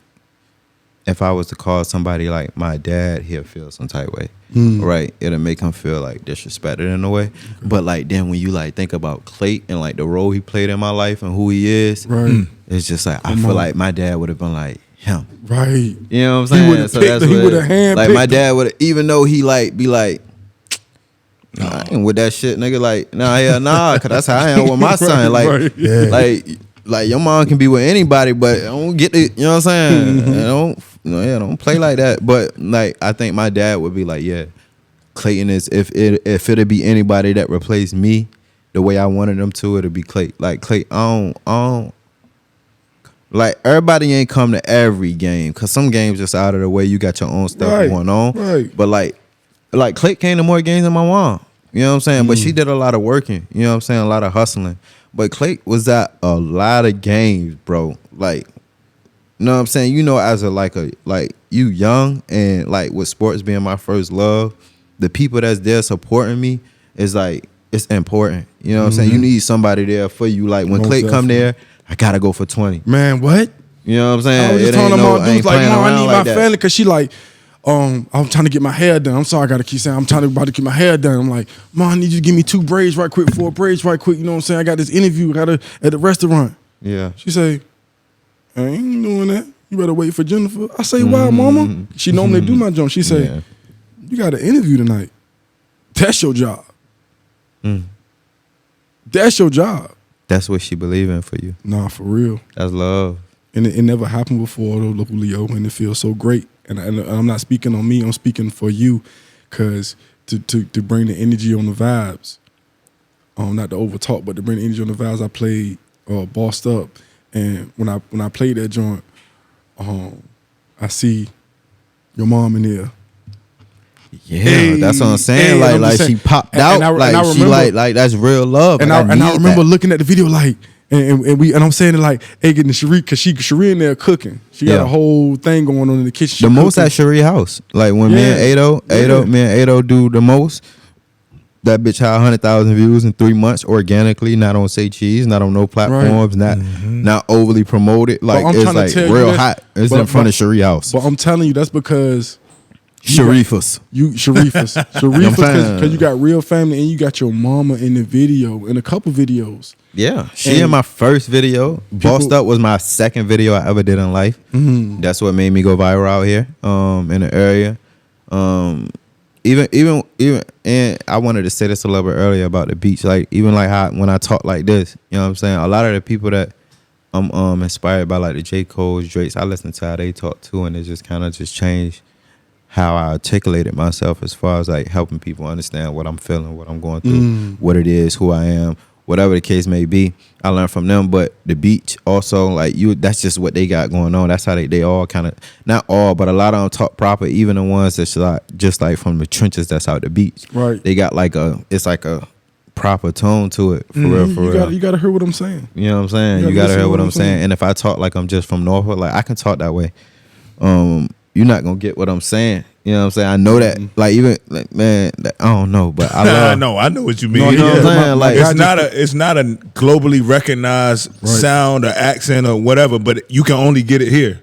[SPEAKER 2] if I was to call somebody like my dad, he'll feel some type way, right? It'll make him feel like disrespected in a way. But like then when you like think about Clay and like the role he played in my life and who he is,
[SPEAKER 3] Right.
[SPEAKER 2] It's just like I feel like my dad would have been like him.
[SPEAKER 3] Right.
[SPEAKER 2] You know what I'm saying?
[SPEAKER 3] He would have picked. He would have handpicked.
[SPEAKER 2] Like my dad would have, even though he like be like, nah, I ain't with that shit, nigga. Like, nah, cause that's how I am with my son. Like,
[SPEAKER 3] right.
[SPEAKER 2] like your mom can be with anybody, but don't get it. You know what I'm saying? Don't play like that. But like, I think my dad would be like, yeah, Clayton is if it'd be anybody that replaced me the way I wanted them to, it'd be Clay. Like Clay, I don't. Like everybody ain't come to every game, cause some games just out of the way. You got your own stuff going on.
[SPEAKER 3] Right.
[SPEAKER 2] But like Clay came to more games than my mom. You know what I'm saying? But she did a lot of working. You know what I'm saying? A lot of hustling. But Clay was at a lot of games, bro. Like, you know what I'm saying? You know, as like you young and like with sports being my first love, the people that's there supporting me is like, it's important. You know what I'm saying? You need somebody there for you. Like when
[SPEAKER 3] Most
[SPEAKER 2] Clay come
[SPEAKER 3] definitely.
[SPEAKER 2] there, I gotta go for 20.
[SPEAKER 3] Man, what?
[SPEAKER 2] You know what I'm saying?
[SPEAKER 3] I was just
[SPEAKER 2] It ain't
[SPEAKER 3] telling my
[SPEAKER 2] I
[SPEAKER 3] dudes
[SPEAKER 2] ain't
[SPEAKER 3] like,
[SPEAKER 2] playing
[SPEAKER 3] Mom, I
[SPEAKER 2] around
[SPEAKER 3] need
[SPEAKER 2] like
[SPEAKER 3] my
[SPEAKER 2] that.
[SPEAKER 3] family, cause she like, I'm trying to get my hair done. I'm sorry, I gotta keep saying I'm about to get my hair done. I'm like, Mom, I need you to give me 2 braids right quick, 4 braids right quick. You know what I'm saying? I got this interview, at the restaurant.
[SPEAKER 2] Yeah.
[SPEAKER 3] She say, I ain't doing that. You better wait for Jennifer. I say, why, Mama? She normally do my job. She say, you got an interview tonight. That's your job. That's your job.
[SPEAKER 2] That's what she believe in for you.
[SPEAKER 3] Nah, for real.
[SPEAKER 2] That's love.
[SPEAKER 3] And it never happened before, though, Leo, and it feels so great. And I'm not speaking on me, I'm speaking for you, because to bring the energy on the vibes, not to overtalk, but to bring the energy on the vibes, I played Bossed Up. And when I played that joint, I see your mom in there.
[SPEAKER 2] Yeah,
[SPEAKER 3] Hey,
[SPEAKER 2] that's what I'm saying.
[SPEAKER 3] hey, I'm
[SPEAKER 2] like
[SPEAKER 3] just
[SPEAKER 2] she
[SPEAKER 3] saying.
[SPEAKER 2] popped
[SPEAKER 3] And
[SPEAKER 2] out.
[SPEAKER 3] I
[SPEAKER 2] She
[SPEAKER 3] remember-
[SPEAKER 2] like that's real love.
[SPEAKER 3] And
[SPEAKER 2] Like,
[SPEAKER 3] I
[SPEAKER 2] need
[SPEAKER 3] remember
[SPEAKER 2] that.
[SPEAKER 3] looking at the video like, and I'm saying it like, hey, getting Cherie, because Cherie in there cooking. She got
[SPEAKER 2] Yeah.
[SPEAKER 3] a whole thing going on in the kitchen. She
[SPEAKER 2] The most
[SPEAKER 3] cooking.
[SPEAKER 2] at Cherie house. Like when me and
[SPEAKER 3] Yeah.
[SPEAKER 2] me and Ado do the most. That bitch had 100,000 views in 3 months organically, not on Say Cheese, not on no platforms, not overly promoted. Like
[SPEAKER 3] I'm
[SPEAKER 2] it's
[SPEAKER 3] trying to
[SPEAKER 2] like
[SPEAKER 3] tell you
[SPEAKER 2] real
[SPEAKER 3] that-
[SPEAKER 2] hot. It's
[SPEAKER 3] but-
[SPEAKER 2] in front
[SPEAKER 3] but-
[SPEAKER 2] of Cherie house.
[SPEAKER 3] But I'm telling you, that's because
[SPEAKER 2] Sharifas.
[SPEAKER 3] Sharifas,
[SPEAKER 2] saying?
[SPEAKER 3] because you got real family and you got your mama in the video, in a couple videos.
[SPEAKER 2] Yeah, she
[SPEAKER 3] And
[SPEAKER 2] in my first video. Bossed Up was my second video I ever did in life. That's what made me go viral out here, in the area. Even, and I wanted to say this a little bit earlier about the beach. Like even like how when I talk like this, you know what I'm saying. A lot of the people that I'm inspired by, like the J. Cole's, Drakes, I listen to how they talk too, and it just kind of just changed how I articulated myself as far as like helping people understand what I'm feeling, what I'm going through, what it is, who I am, whatever the case may be. I learned from them. But the beach also, like that's just what they got going on. That's how they all kind of, not all, but a lot of them talk proper, even the ones that's like, just like from the trenches that's out the beach.
[SPEAKER 3] Right.
[SPEAKER 2] They got like it's like a proper tone to it, for real, for real.
[SPEAKER 3] You gotta hear what I'm saying.
[SPEAKER 2] You know what I'm saying? You gotta hear what I'm saying. And if I talk like I'm just from Norfolk, like I can talk that way. You're not gonna get what I'm saying. You know what I'm saying? I know that. Like even like, man, I don't know, but I love.
[SPEAKER 4] I know what you mean.
[SPEAKER 2] You know what I'm saying? Like
[SPEAKER 4] it's not a globally recognized sound or accent or whatever, but you can only get it here.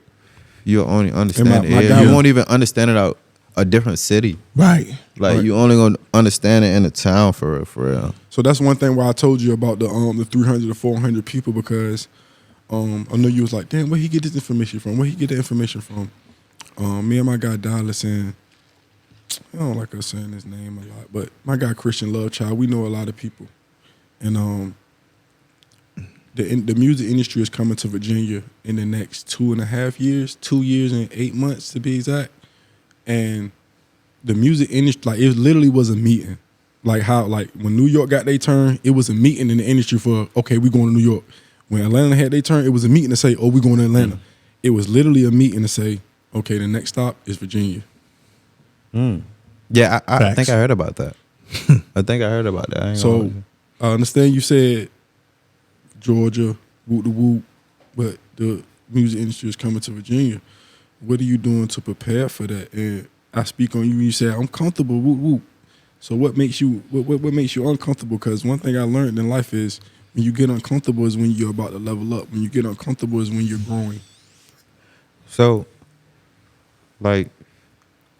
[SPEAKER 2] you'll only understand
[SPEAKER 3] my
[SPEAKER 2] it here.
[SPEAKER 3] guy-
[SPEAKER 2] You won't even understand it out a different city.
[SPEAKER 4] Right.
[SPEAKER 2] Like you only gonna understand it in the town for real, for real.
[SPEAKER 3] So that's one thing why I told you about the 300 to 400 people, because I know you was like, damn, where he get this information from? Where he get the information from? Me and my guy Dallas, and I don't like us saying his name a lot, but my guy Christian Lovechild, we know a lot of people, and the music industry is coming to Virginia in the next 2.5 years, 2 years and 8 months to be exact, and the music industry, like it literally was a meeting. Like how, like when New York got their turn, it was a meeting in the industry for, okay, we going to New York. When Atlanta had their turn, it was a meeting to say, oh, we going to Atlanta. It was literally a meeting to say, okay, the next stop is Virginia.
[SPEAKER 2] Yeah, I
[SPEAKER 4] Facts.
[SPEAKER 2] think I heard about that. I think I heard about that. I ain't
[SPEAKER 3] So
[SPEAKER 2] gonna-
[SPEAKER 3] I understand you said Georgia, whoop the whoop, but the music industry is coming to Virginia. What are you doing to prepare for that? And I speak on you when you say I'm comfortable, whoop whoop. So what makes you what makes you uncomfortable? Because one thing I learned in life is when you get uncomfortable is when you're about to level up. When you get uncomfortable is when you're growing.
[SPEAKER 2] So, like,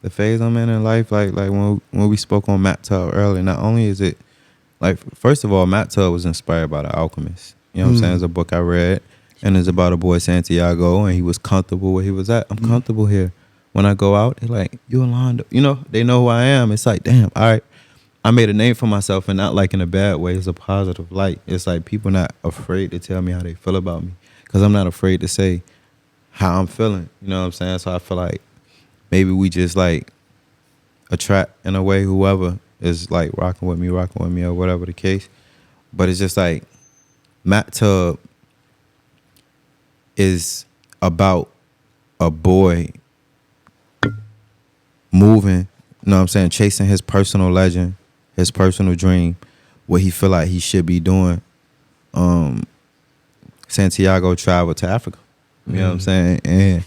[SPEAKER 2] the phase I'm in life, like when we spoke on Matt Tubb earlier, not only is it, like, first of all, Matt Tubb was inspired by The Alchemist. You know what I'm saying? It's a book I read, and it's about a boy, Santiago, and he was comfortable where he was at. I'm comfortable here. When I go out, they're like, you Alondo. You know, they know who I am. It's like, damn, all right. I made a name for myself, and not like in a bad way. It's a positive light. It's like people not afraid to tell me how they feel about me, because I'm not afraid to say how I'm feeling. You know what I'm saying? So I feel like maybe we just like attract in a way whoever is like rocking with me, or whatever the case. But it's just like Matt Tubb is about a boy moving, you know what I'm saying, chasing his personal legend, his personal dream, what he feel like he should be doing. Santiago traveled to Africa. You know what I'm saying? And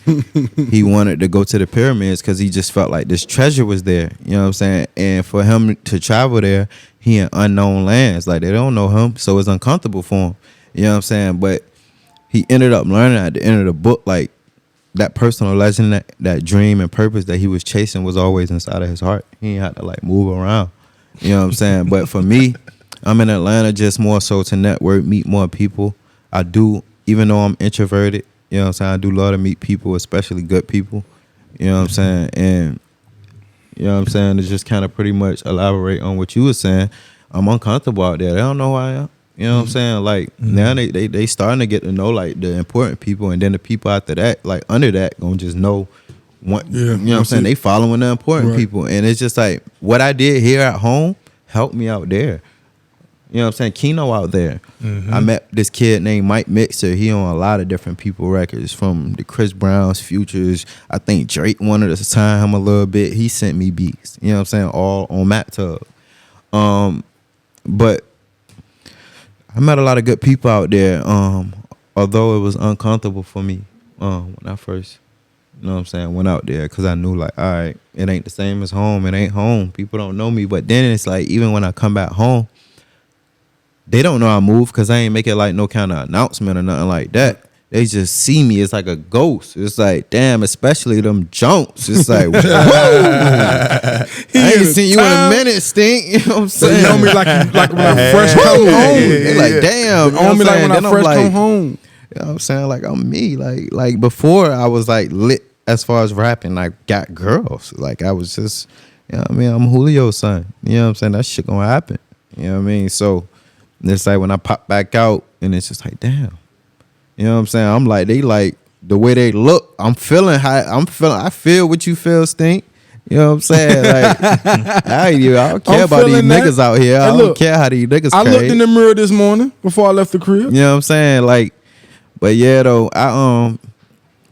[SPEAKER 2] he wanted to go to the pyramids because he just felt like this treasure was there. You know what I'm saying? And for him to travel there, he in unknown lands. Like, they don't know him, so it's uncomfortable for him. You know what I'm saying? But he ended up learning at the end of the book, like, that personal legend, that dream and purpose that he was chasing was always inside of his heart. He ain't had to, like, move around. You know what I'm saying? But for me, I'm in Atlanta just more so to network, meet more people. I do, even though I'm introverted, you know what I'm saying, I do love to meet people, especially good people. You know what I'm saying? And, You know what I'm saying? To just kind of pretty much elaborate on what you were saying. I'm uncomfortable out there. They don't know who I am. You know what I'm saying? Like now they starting to get to know like the important people, and then the people after that, like under that, gonna just know what you know what I'm saying? They following the important people. And it's just like what I did here at home helped me out there. You know what I'm saying? Keno out there. I met this kid named Mike Mixer. He on a lot of different people records, from the Chris Browns, Futures. I think Drake wanted to sign him a little bit. He sent me beats. You know what I'm saying? All on MacTub. But I met a lot of good people out there. Although it was uncomfortable for me when I first, you know what I'm saying, went out there, because I knew like, all right, it ain't the same as home. It ain't home. People don't know me. But then it's like, even when I come back home, they don't know I moved, because I ain't make it like no kind of announcement or nothing like that. They just see me. It's like a ghost. It's like, damn, especially them Jones. It's like, whoa. I ain't seen you in a minute, Stink. You know what I'm saying?
[SPEAKER 3] They know me like when I first come home.
[SPEAKER 2] They like, damn.
[SPEAKER 3] They know me like when I first come home.
[SPEAKER 2] You know what I'm saying? Like, I'm me. Like before, I was like lit as far as rapping. Like, got girls. Like, I was just, you know what I mean? I'm Julio's son. You know what I'm saying? That shit gonna happen. You know what I mean? So it's like when I pop back out, and it's just like, damn. You know what I'm saying? I'm like, they like the way they look. I feel what you feel, Stink. You know what I'm saying? Like, I don't care about these niggas out here. I don't care how these niggas
[SPEAKER 3] I looked in the mirror this morning before I left the crib.
[SPEAKER 2] You know what I'm saying? Like, but yeah, though,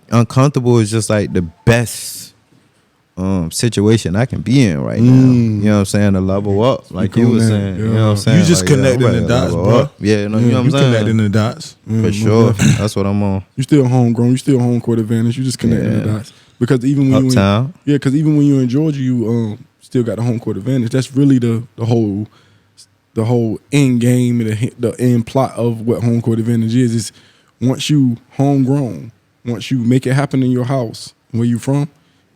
[SPEAKER 2] uncomfortable is just like the best situation I can be in right now. You know what I'm saying? To level up, like you were saying. You know what I'm saying?
[SPEAKER 4] You just
[SPEAKER 2] like,
[SPEAKER 4] connecting the dots, bro.
[SPEAKER 2] Yeah, you know what I'm saying?
[SPEAKER 4] Connecting the dots.
[SPEAKER 2] For sure. That's what I'm on.
[SPEAKER 3] You still homegrown. You still home court advantage. You just connecting the dots. Because even when
[SPEAKER 2] Uptown.
[SPEAKER 3] because even when you're in Georgia, you still got the home court advantage. That's really the whole end game and the end plot of what home court advantage is once you homegrown, once you make it happen in your house, where you from,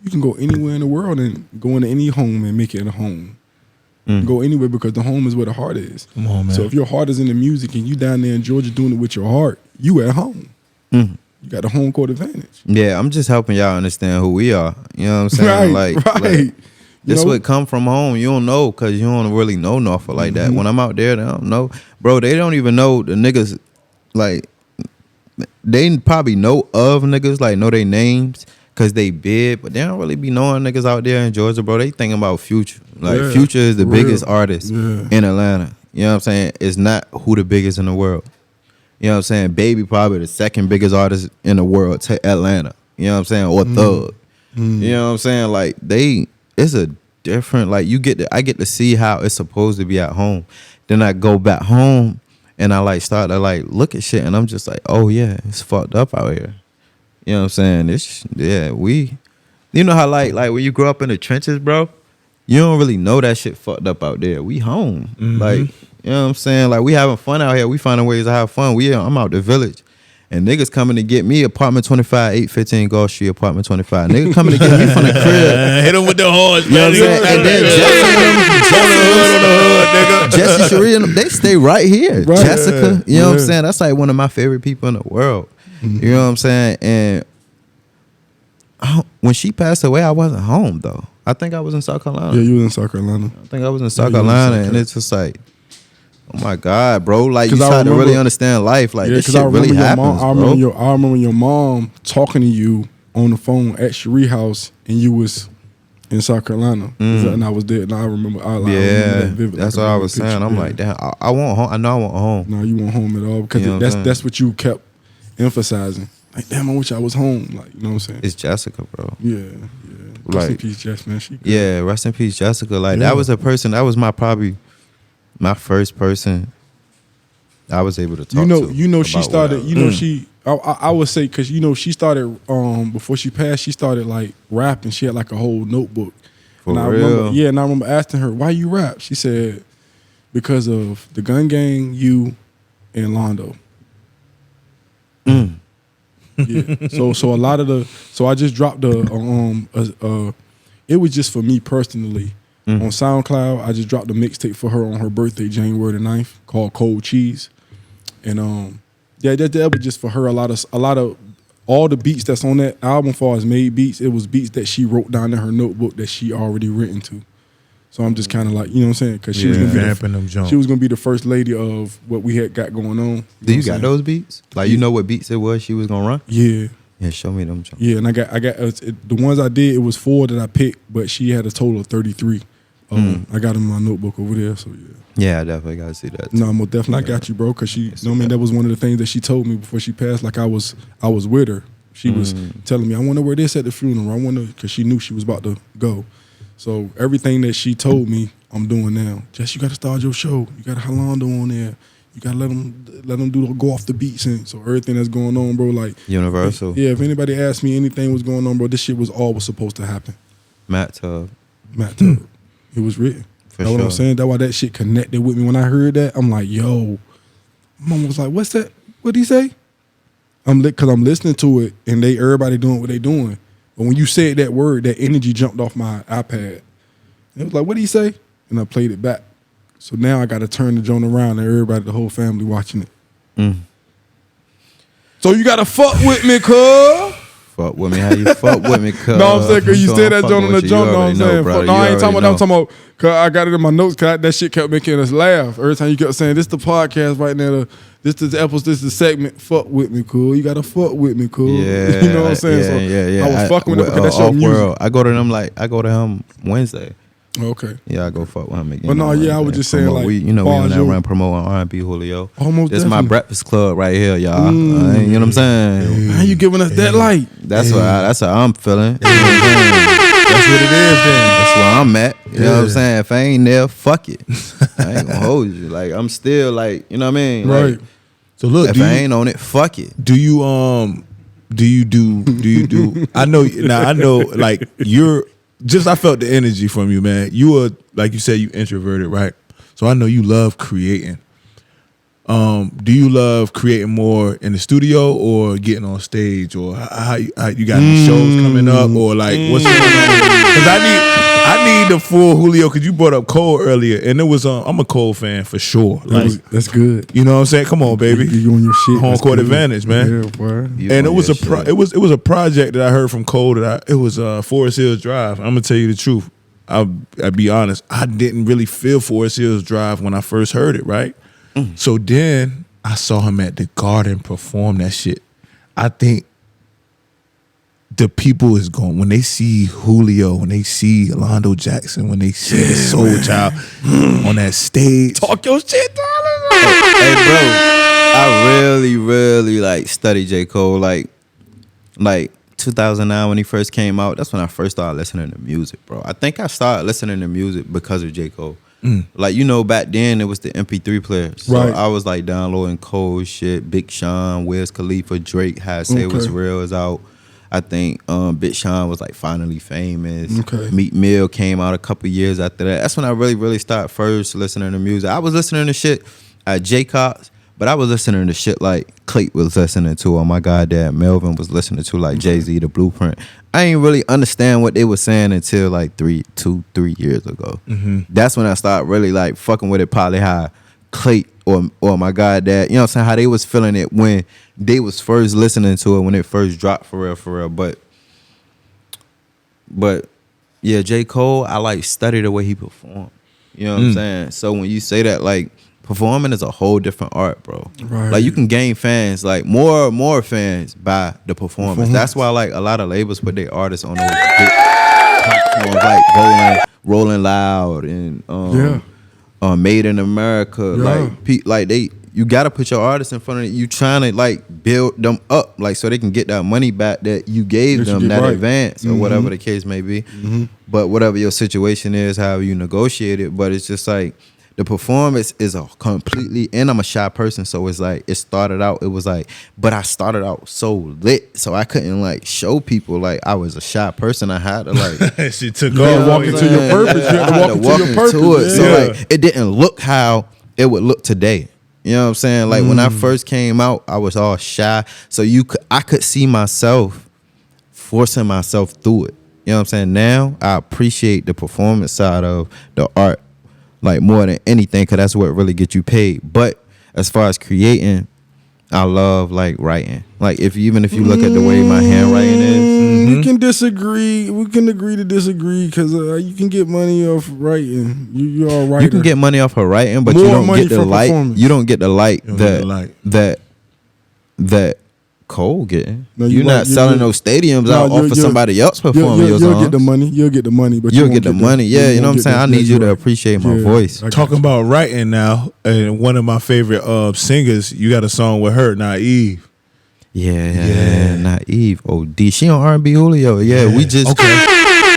[SPEAKER 3] you can go anywhere in the world and go into any home and make it a home. Go anywhere, because the home is where the heart is.
[SPEAKER 4] Come on, man.
[SPEAKER 3] So if your heart is in the music and you down there in Georgia doing it with your heart, you at home. You got the home court advantage.
[SPEAKER 2] Yeah, I'm just helping y'all understand who we are. You know what I'm saying? Like this would come from home. You don't know, because you don't really know Norfolk like that. When I'm out there, they don't know. Bro, they don't even know the niggas. Like, they probably know of niggas, like know their names, because they big, but they don't really be knowing niggas out there in Georgia, bro. They thinking about Future. Like, Future is the biggest artist in Atlanta. You know what I'm saying? It's not who the biggest in the world. You know what I'm saying? Baby probably the second biggest artist in the world to Atlanta. You know what I'm saying? Or Thug. You know what I'm saying? Like, it's a different, like, I get to see how it's supposed to be at home. Then I go back home and I like start to like look at shit, and I'm just like, oh yeah, it's fucked up out here. You know what I'm saying? You know how like when you grow up in the trenches, bro, you don't really know that shit fucked up out there. We home. Like, you know what I'm saying? Like, we having fun out here. We finding ways to have fun. I'm out the village. And niggas coming to get me, apartment 25, 815 Gulf Street, apartment 25. Niggas coming to get me from the crib.
[SPEAKER 4] Hit them with the horns,
[SPEAKER 2] you know what I'm saying? And then Jesse Cherie and them, they stay right here. Right. Jessica, you know what I'm saying? That's like one of my favorite people in the world. You know what I'm saying? And when she passed away, I wasn't home, though. I think I was in South Carolina.
[SPEAKER 3] Yeah, you was in South Carolina.
[SPEAKER 2] I think I was in South Carolina, and it's just like, oh my God, bro! Like, you try to really understand life. Like, this shit really happens, bro.
[SPEAKER 3] I remember your mom talking to you on the phone at Cherie house, and you was in South Carolina, and I was there. And I remember that vividly.
[SPEAKER 2] That's what I was saying. I'm like, damn, I want home. I know I want home.
[SPEAKER 3] No, you want home at all, because that's what you kept emphasizing. Like, damn, I wish I was home. Like, you know what I'm saying?
[SPEAKER 2] It's Jessica, bro.
[SPEAKER 3] Yeah. Rest in peace, Jess, man.
[SPEAKER 2] Yeah, rest in peace, Jessica. Like, that was a person. That was probably my first person I was able to talk to.
[SPEAKER 3] You know, she started. You know, she. I would say, because she started before she passed. She started like rapping. She had like a whole notebook.
[SPEAKER 2] For
[SPEAKER 3] and
[SPEAKER 2] real?
[SPEAKER 3] And I remember asking her, "Why you rap?" She said, "Because of the Gun Gang, you, and Alondo." Yeah. So a lot of I just dropped it was just for me personally. On SoundCloud, I just dropped a mixtape for her on her birthday, January the 9th, called Cold Cheese. And that was just for her. A lot of all the beats that's on that album, far as made beats, it was beats that she wrote down in her notebook that she already written to. So I'm just kind of like, you know what I'm saying? Because she was gonna be
[SPEAKER 4] vamping them Jones.
[SPEAKER 3] she was gonna be the first lady of what we had got going on.
[SPEAKER 2] Do you
[SPEAKER 3] know what I'm
[SPEAKER 2] got those beats? Like you know what beats it was she was gonna run?
[SPEAKER 3] saying? Yeah.
[SPEAKER 2] Yeah, show me them.
[SPEAKER 3] Yeah, and I got the ones I did. It was 4 that I picked, but she had a total of 33. I got them in my notebook over there. So yeah.
[SPEAKER 2] Yeah, I definitely gotta see that.
[SPEAKER 3] No, most definitely, I got you, bro. Cause she, you know what I mean, that was one of the things that she told me before she passed. Like I was with her. She was telling me, I want to wear this at the funeral. I want to, cause she knew she was about to go. So everything that she told me, I'm doing now. Jess, you got to start your show. You got Alondo on there. You got to let them go off the beats. And so everything that's going on, bro, like
[SPEAKER 2] Universal.
[SPEAKER 3] Yeah, if anybody asked me anything was going on, bro, this shit was always supposed to happen.
[SPEAKER 2] Matt Tubb.
[SPEAKER 3] It was written.
[SPEAKER 2] For
[SPEAKER 3] That's what I'm saying. That's why that shit connected with me. When I heard that, I'm like, yo. Mom was like, what's that? What'd he say? Because I'm listening to it, and everybody doing what they doing. But when you said that word, that energy jumped off my iPad. And it was like, what'd he say? And I played it back. So now I got to turn the joint around, and everybody, the whole family watching it. So you got to fuck with me, cuz.
[SPEAKER 2] Fuck with me, how you fuck with me, cuz?
[SPEAKER 3] No, I'm saying, cause you said that joint on the jump. No, I'm saying,
[SPEAKER 2] Bro,
[SPEAKER 3] no, I ain't talking about. I'm talking about. Cause I got it in my notes. Cause that shit kept making us laugh every time you kept saying, "This the podcast right now. This is the episode. This is the segment. Fuck with me, cool. You gotta fuck with me, cool.
[SPEAKER 2] Yeah,
[SPEAKER 3] you know what I'm saying.
[SPEAKER 2] Yeah.
[SPEAKER 3] I was fucking with it because that's your music.
[SPEAKER 2] World. I go to him Wednesday.
[SPEAKER 3] Okay.
[SPEAKER 2] Yeah, I go fuck with him again.
[SPEAKER 3] But no, yeah, I was just saying, like,
[SPEAKER 2] we on that
[SPEAKER 3] your-
[SPEAKER 2] run promoting R&B Julio.
[SPEAKER 3] Almost
[SPEAKER 2] This my
[SPEAKER 3] definitely.
[SPEAKER 2] breakfast club right here, y'all. You know what I'm saying?
[SPEAKER 3] How you giving us that light?
[SPEAKER 2] That's how I'm feeling.
[SPEAKER 4] That's what it is then.
[SPEAKER 2] That's where I'm at. You know what I'm saying? If I ain't there, fuck it. I ain't gonna hold you. Like I'm still like, you know what I mean?
[SPEAKER 3] Right.
[SPEAKER 2] Like,
[SPEAKER 4] So look,
[SPEAKER 2] if I ain't on it, fuck it.
[SPEAKER 4] do you I know like you're just, I felt the energy from you, man. You were, like you said, you introverted, right? So I know you love creating. Do you love creating more in the studio or getting on stage, or how you got any shows coming up, or like what's going on? Because I need the full Julio, because you brought up Cole earlier, and it was I'm a Cole fan for sure. Like,
[SPEAKER 3] That's good.
[SPEAKER 4] you know what I'm saying? Come on, baby.
[SPEAKER 3] You on your shit.
[SPEAKER 4] Home
[SPEAKER 3] That's
[SPEAKER 4] court
[SPEAKER 3] good.
[SPEAKER 4] advantage, man.
[SPEAKER 3] Yeah, boy.
[SPEAKER 4] And it was it was a project that I heard from Cole that it was Forest Hills Drive. I'm gonna tell you the truth. I'll be honest. I didn't really feel Forest Hills Drive when I first heard it, right? So then I saw him at the Garden perform that shit. I think the people is going, when they see Julio, when they see Alondo Jackson, when they see the Soul Child on that stage.
[SPEAKER 3] Talk your shit, darling.
[SPEAKER 2] Hey, bro, I really like studied J. Cole. Like 2009 when he first came out, that's when I first started listening to music, bro. I think I started listening to music because of J. Cole. Like, you know, back then it was the MP3 players. So
[SPEAKER 3] Right.
[SPEAKER 2] I was like downloading Cole shit, Big Sean, Wiz Khalifa, Drake, How I Say It Was
[SPEAKER 3] Okay.
[SPEAKER 2] Real is out. I think Big Sean was like Finally Famous.
[SPEAKER 3] Okay.
[SPEAKER 2] Meek Mill came out a couple years after that. That's when I really started first listening to music. I was listening to shit at J. Cox, but I was listening to shit like Clayt was listening to, or my goddad Melvin was listening to, like Jay-Z, The Blueprint. I didn't really understand what they were saying until like 3 years ago. That's when I started really like fucking with it, probably how Clayt or my goddad, you know what I'm saying, how they was feeling it when they was first listening to it, when it first dropped, for real. But yeah, J. Cole, I like study the way he performed. You know what I'm saying? So when you say that, like, performing is a whole different art, bro.
[SPEAKER 3] Right.
[SPEAKER 2] Like, you can gain fans, like more fans by the performance. That's why like a lot of labels put their artists on those big platforms, like Rolling Loud and Made in America.
[SPEAKER 3] Yeah.
[SPEAKER 2] Like you gotta put your artists in front of you, trying to like build them up, like so they can get that money back that you gave them, that
[SPEAKER 3] right.
[SPEAKER 2] advance, or whatever the case may be. But whatever your situation is, however you negotiate it, but it's just like the performance is a completely, and I'm a shy person, so it's like it was like, but I started out so lit, so I couldn't like show people like I was a shy person. I had to like
[SPEAKER 4] She took
[SPEAKER 3] You gotta
[SPEAKER 4] off.
[SPEAKER 3] walk into your purpose. You have to walk into your purpose.
[SPEAKER 2] it. So
[SPEAKER 3] Yeah.
[SPEAKER 2] like it didn't look how it would look today. You know what I'm saying? Like when I first came out, I was all shy. So I could see myself forcing myself through it. You know what I'm saying? Now I appreciate the performance side of the art like more than anything, because that's what really gets you paid. But as far as creating, I love like writing. Like even if you look at the way my handwriting is,
[SPEAKER 3] we can disagree. We can agree to disagree because you can get money off writing. You're all right.
[SPEAKER 2] you can get money off of writing, but
[SPEAKER 3] More
[SPEAKER 2] you don't
[SPEAKER 3] money
[SPEAKER 2] get the
[SPEAKER 3] for
[SPEAKER 2] light.
[SPEAKER 3] performance.
[SPEAKER 2] You don't get the light
[SPEAKER 4] You don't get the light.
[SPEAKER 2] that Cole getting.
[SPEAKER 3] No,
[SPEAKER 2] you're
[SPEAKER 3] right.
[SPEAKER 2] not selling those stadiums out off for somebody else performing your songs.
[SPEAKER 3] You'll get the money. You'll get the money, but
[SPEAKER 2] You'll
[SPEAKER 3] you
[SPEAKER 2] get the money. Yeah, you know what I'm saying? I need you to appreciate my voice.
[SPEAKER 4] Talking about writing now, and one of my favorite singers, you got a song with her, Naive.
[SPEAKER 2] Yeah, Naive. OD. She on R&B Julio. Yeah, we just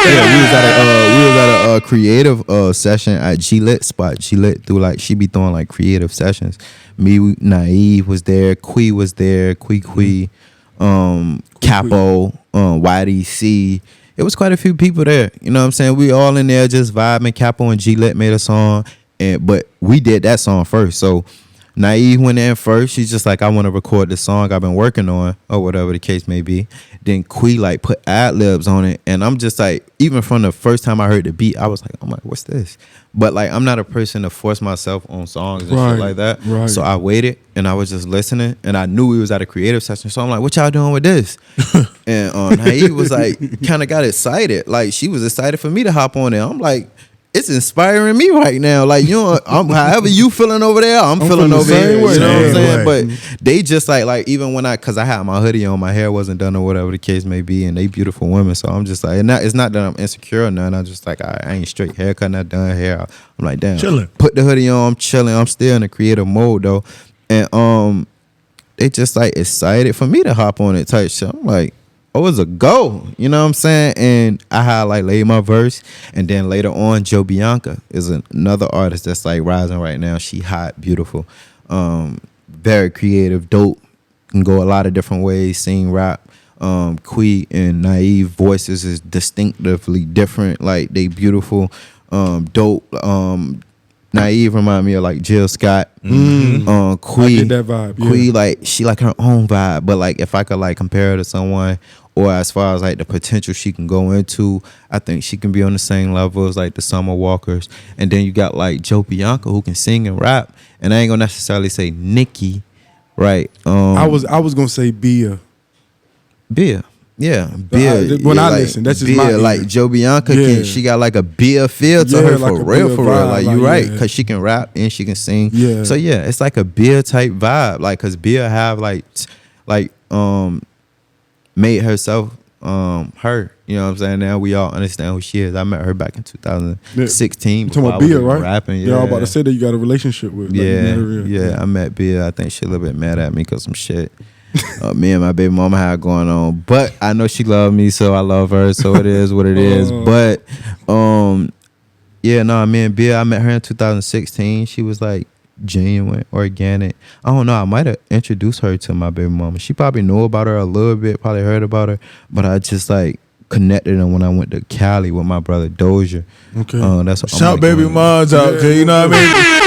[SPEAKER 2] Yeah, we was at a creative session at G-Lit spot. G-Lit through like she be throwing like creative sessions. Me, Naive was there, Quee was there, Quee, Capo, YDC. It was quite a few people there. You know what I'm saying? We all in there just vibing. Capo and G-Lit made a song, but we did that song first. So Naive went in first. She's just like, I want to record the song I've been working on, or whatever the case may be. Then Quee like put ad-libs on it, and I'm just like, even from the first time I heard the beat, I was like, I'm like, what's this? But like, I'm not a person to force myself on songs and shit like that.
[SPEAKER 3] Right.
[SPEAKER 2] So I waited, and I was just listening, and I knew we was at a creative session. So I'm like, what y'all doing with this? And Naive was like, kind of got excited. Like, she was excited for me to hop on there. I'm like, it's inspiring me right now. Like, you know, however you feeling over there, I'm feeling over here. You know what I'm saying? But they just like even when cause I had my hoodie on, my hair wasn't done or whatever the case may be, and they beautiful women. So I'm just like, it's not that I'm insecure or nothing. I'm just like, I ain't straight haircut, not done hair. I'm like, damn,
[SPEAKER 4] chilling.
[SPEAKER 2] Put the hoodie on, I'm chilling. I'm still in a creative mode though. And they just like excited for me to hop on it type shit. I'm like, oh, it's a go. You know what I'm saying? And I had like laid my verse. And then later on, Joe Bianca is another artist that's like rising right now. She hot, beautiful, very creative, dope. Can go a lot of different ways, sing, rap. Quee and Naive voices is distinctively different. Like, they beautiful, dope. Naive remind me of like Jill Scott. Quee,
[SPEAKER 3] I get that vibe. Yeah.
[SPEAKER 2] Quee, like, she like her own vibe. But like, if I could like compare her to someone, or as far as like the potential she can go into, I think she can be on the same level as like the Summer Walkers. And then you got like Joe Bianca, who can sing and rap. And I ain't gonna necessarily say Nicki, right?
[SPEAKER 3] I was gonna say Bia.
[SPEAKER 2] Yeah, Bia.
[SPEAKER 3] When I
[SPEAKER 2] like,
[SPEAKER 3] listen, that's just
[SPEAKER 2] Bia,
[SPEAKER 3] my ear.
[SPEAKER 2] like Joe Bianca, she got like a Bia feel to her,
[SPEAKER 3] like
[SPEAKER 2] for
[SPEAKER 3] a
[SPEAKER 2] real,
[SPEAKER 3] Bia
[SPEAKER 2] for real.
[SPEAKER 3] vibe,
[SPEAKER 2] Like, you
[SPEAKER 3] like,
[SPEAKER 2] right,
[SPEAKER 3] yeah.
[SPEAKER 2] because she can rap and she can sing.
[SPEAKER 3] Yeah.
[SPEAKER 2] So yeah, it's like a Bia type vibe. Like, cause Bia have made herself her. You know what I'm saying? Now we all understand who she is. I met her back in 2016.
[SPEAKER 3] You talking about
[SPEAKER 2] before I was
[SPEAKER 3] Bia,
[SPEAKER 2] even
[SPEAKER 3] right?
[SPEAKER 2] rapping.
[SPEAKER 3] Yeah, I was about to say that you got a relationship with. Like,
[SPEAKER 2] Yeah, I met Bia. I think she a little bit mad at me because some shit me and my baby mama had going on. But I know she loved me, so I love her. So it is what it is. But me and Bia, I met her in 2016. She was like genuine, organic. I don't know. I might have introduced her to my baby mama. She probably knew about her a little bit, probably heard about her. But I just like connected her when I went to Cali with my brother Doja.
[SPEAKER 3] Okay.
[SPEAKER 2] That's what
[SPEAKER 4] Shout baby moms out, cause you know what I mean.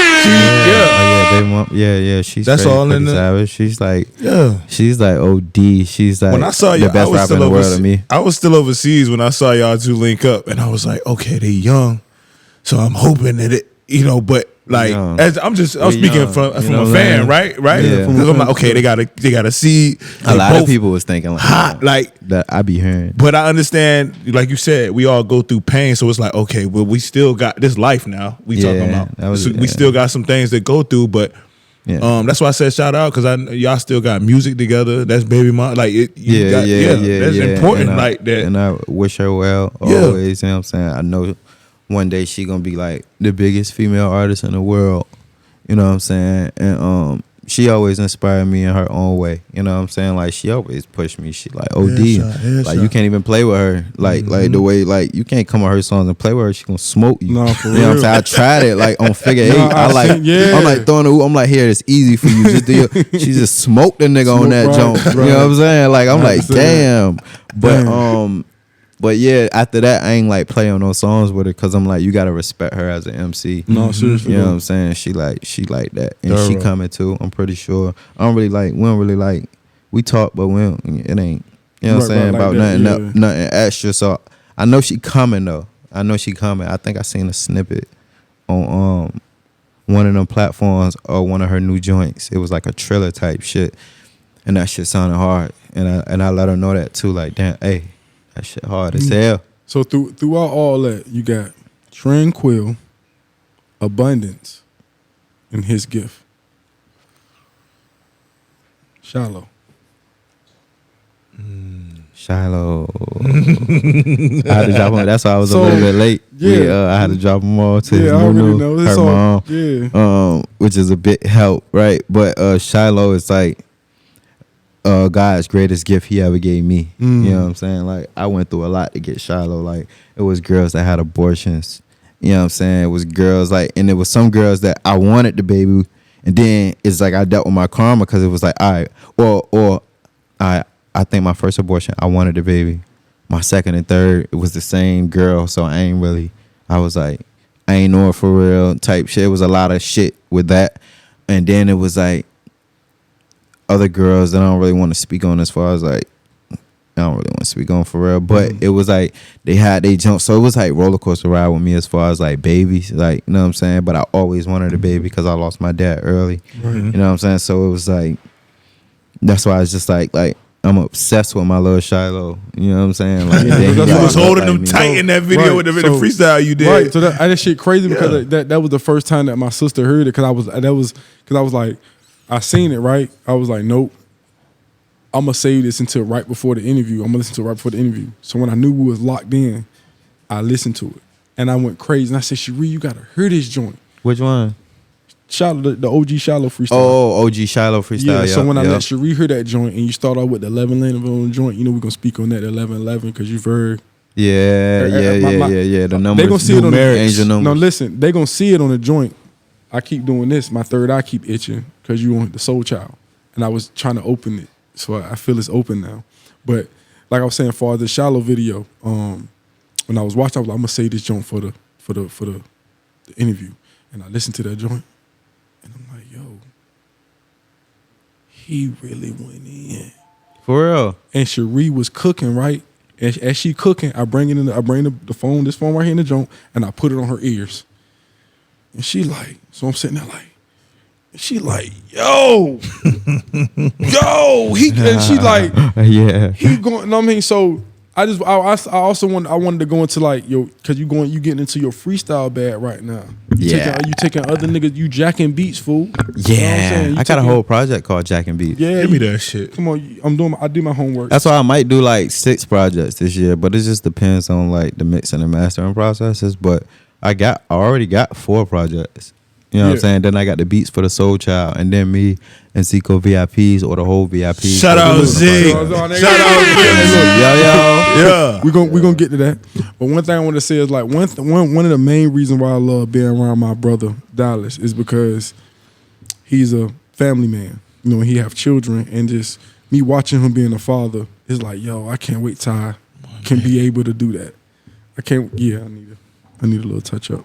[SPEAKER 2] Baby mom. Yeah. She's
[SPEAKER 4] That's
[SPEAKER 2] straight,
[SPEAKER 4] all in
[SPEAKER 2] pretty
[SPEAKER 4] the-
[SPEAKER 2] savage. She's like,
[SPEAKER 4] Yeah.
[SPEAKER 2] she's like OD. She's like
[SPEAKER 4] When I saw
[SPEAKER 2] the
[SPEAKER 4] y'all,
[SPEAKER 2] best rapper in the world to me.
[SPEAKER 4] I was still overseas when I saw y'all two link up, and I was like, okay, they young, so I'm hoping that it, but like,
[SPEAKER 2] young.
[SPEAKER 4] as I'm speaking
[SPEAKER 2] young,
[SPEAKER 4] from
[SPEAKER 2] you know
[SPEAKER 4] a
[SPEAKER 2] what
[SPEAKER 4] fan,
[SPEAKER 2] I'm
[SPEAKER 4] right?
[SPEAKER 2] Yeah.
[SPEAKER 4] Because I'm like, okay, they gotta see
[SPEAKER 2] A lot of
[SPEAKER 4] both
[SPEAKER 2] people was thinking like
[SPEAKER 4] hot, like.
[SPEAKER 2] that. I be hearing.
[SPEAKER 4] But I understand, like you said, we all go through pain, so it's like, okay, well, we still got this life now. We talking about, we still got some things to go through, but.
[SPEAKER 2] Yeah.
[SPEAKER 4] That's why I said shout out, because y'all still got music together. That's baby mom, like it. That's important, like that.
[SPEAKER 2] And I wish her well always. You know what I'm saying? I know one day she gonna be like the biggest female artist in the world. You know what I'm saying? And she always inspired me in her own way. You know what I'm saying? Like, she always pushed me. She like OD. Like, you can't even play with her. Like the way, like, you can't come on her songs and play with her. She gonna smoke you.
[SPEAKER 3] No, for
[SPEAKER 2] you know what I'm
[SPEAKER 3] real.
[SPEAKER 2] saying? I tried it like on Figure Eight.
[SPEAKER 3] Yeah.
[SPEAKER 2] I'm like throwing the I'm like, here, it's easy for you. Just do she just smoked the nigga on that
[SPEAKER 3] Right,
[SPEAKER 2] jump.
[SPEAKER 3] right.
[SPEAKER 2] You know what I'm saying? Like, I'm like,
[SPEAKER 3] 100%.
[SPEAKER 2] damn. But yeah, after that, I ain't like play on those songs with her, because I'm like, you gotta respect her as an MC.
[SPEAKER 3] No, seriously.
[SPEAKER 2] You know what I'm saying? She like that, and she
[SPEAKER 4] Thorough.
[SPEAKER 2] coming too. I'm pretty sure. We don't really like. We talk, but it ain't. You know what I'm saying?
[SPEAKER 3] Like
[SPEAKER 2] about
[SPEAKER 3] that,
[SPEAKER 2] nothing extra. So I know she coming though. I know she coming. I think I seen a snippet on one of them platforms or one of her new joints. It was like a Triller type shit, and that shit sounded hard. And I let her know that too. Like, damn, hey, that shit hard as hell.
[SPEAKER 3] So throughout all that, you got Tranquil, Abundance, and His Gift. Shallow.
[SPEAKER 2] Shiloh. I had to drop him. That's why I was a little bit late.
[SPEAKER 3] Yeah.
[SPEAKER 2] I had to drop him off to his
[SPEAKER 3] I already
[SPEAKER 2] new,
[SPEAKER 3] know.
[SPEAKER 2] her
[SPEAKER 3] It's all,
[SPEAKER 2] mom.
[SPEAKER 3] yeah.
[SPEAKER 2] Which is a bit help, right? But Shiloh is like God's greatest gift he ever gave me. You know what I'm saying? Like, I went through a lot to get Shiloh. Like, it was girls that had abortions. You know what I'm saying? It was girls like, and it was some girls that I wanted the baby, and then it's like I dealt with my karma because it was like, all right, or I think my first abortion, I wanted the baby. My second and third, it was the same girl, so I was like, I ain't know it for real type shit. It was a lot of shit with that. And then it was like other girls that I don't really want to speak on as far as like, I don't really want to speak on for real. But it was like they jumped. So it was like roller coaster ride with me as far as like babies, like, you know what I'm saying? But I always wanted a baby because I lost my dad early. You know what I'm saying? So it was like, that's why I was just like I'm obsessed with my little Shiloh. You know what I'm saying? Like,
[SPEAKER 4] You was holding
[SPEAKER 2] like
[SPEAKER 4] them
[SPEAKER 2] me.
[SPEAKER 4] tight in that video with the freestyle you did.
[SPEAKER 3] Right. So that shit crazy because that was the first time that my sister heard it because I was like, I seen it, right? I was like, nope. I'm gonna save this until right before the interview. I'm gonna listen to it right before the interview. So when I knew we was locked in, I listened to it. And I went crazy. And I said, Cherie, you gotta hear this joint.
[SPEAKER 2] Which one?
[SPEAKER 3] Shiloh, the OG Shiloh freestyle.
[SPEAKER 2] Oh, OG Shiloh freestyle.
[SPEAKER 3] Yeah, so when I let Cherie hear that joint and you start off with the 11-11 joint, you know we're gonna speak on that 11-11 because you've heard.
[SPEAKER 2] Yeah. The numbers.
[SPEAKER 3] They gonna see it on the
[SPEAKER 2] angel numbers.
[SPEAKER 3] No, listen, they gonna see it on the joint. I keep doing this. My third eye keep itching because you on the Soul Child, and I was trying to open it, so I feel it's open now. But like I was saying, for the Shallow video, when I was watching, I was like, I'm gonna say this joint for the interview, and I listened to that joint, and I'm like, yo, he really went in
[SPEAKER 2] For real.
[SPEAKER 3] And Cherie was cooking, right? As she cooking, I bring the phone, this phone right here in the joint, and I put it on her ears. And she like, so I'm sitting there like, she like, yo, he, and she like,
[SPEAKER 2] yeah,
[SPEAKER 3] he going. You know what I mean, so I wanted to go into like, yo, cause you getting into your freestyle bag right now. You taking other niggas, you jacking beats, fool.
[SPEAKER 2] Yeah,
[SPEAKER 3] you know
[SPEAKER 2] I got a whole project called Jack and Beats.
[SPEAKER 3] Yeah,
[SPEAKER 4] give me that shit.
[SPEAKER 3] Come on, I do my homework.
[SPEAKER 2] That's why I might do like 6 projects this year, but it just depends on like the mixing and mastering processes. But I already got 4 projects. You know what I'm saying? Then I got the beats for the Soul Child, and then me and Zico VIPs or the whole VIP.
[SPEAKER 4] Shout out Z. Shout out Z.
[SPEAKER 3] Yeah. We're gonna get to that. But one thing I want to say is like one of the main reasons why I love being around my brother Dallas is because he's a family man. You know, he have children, and just me watching him being a father is like, yo, I can't wait till I can be able to do that. I can't. Yeah, I need a little touch up.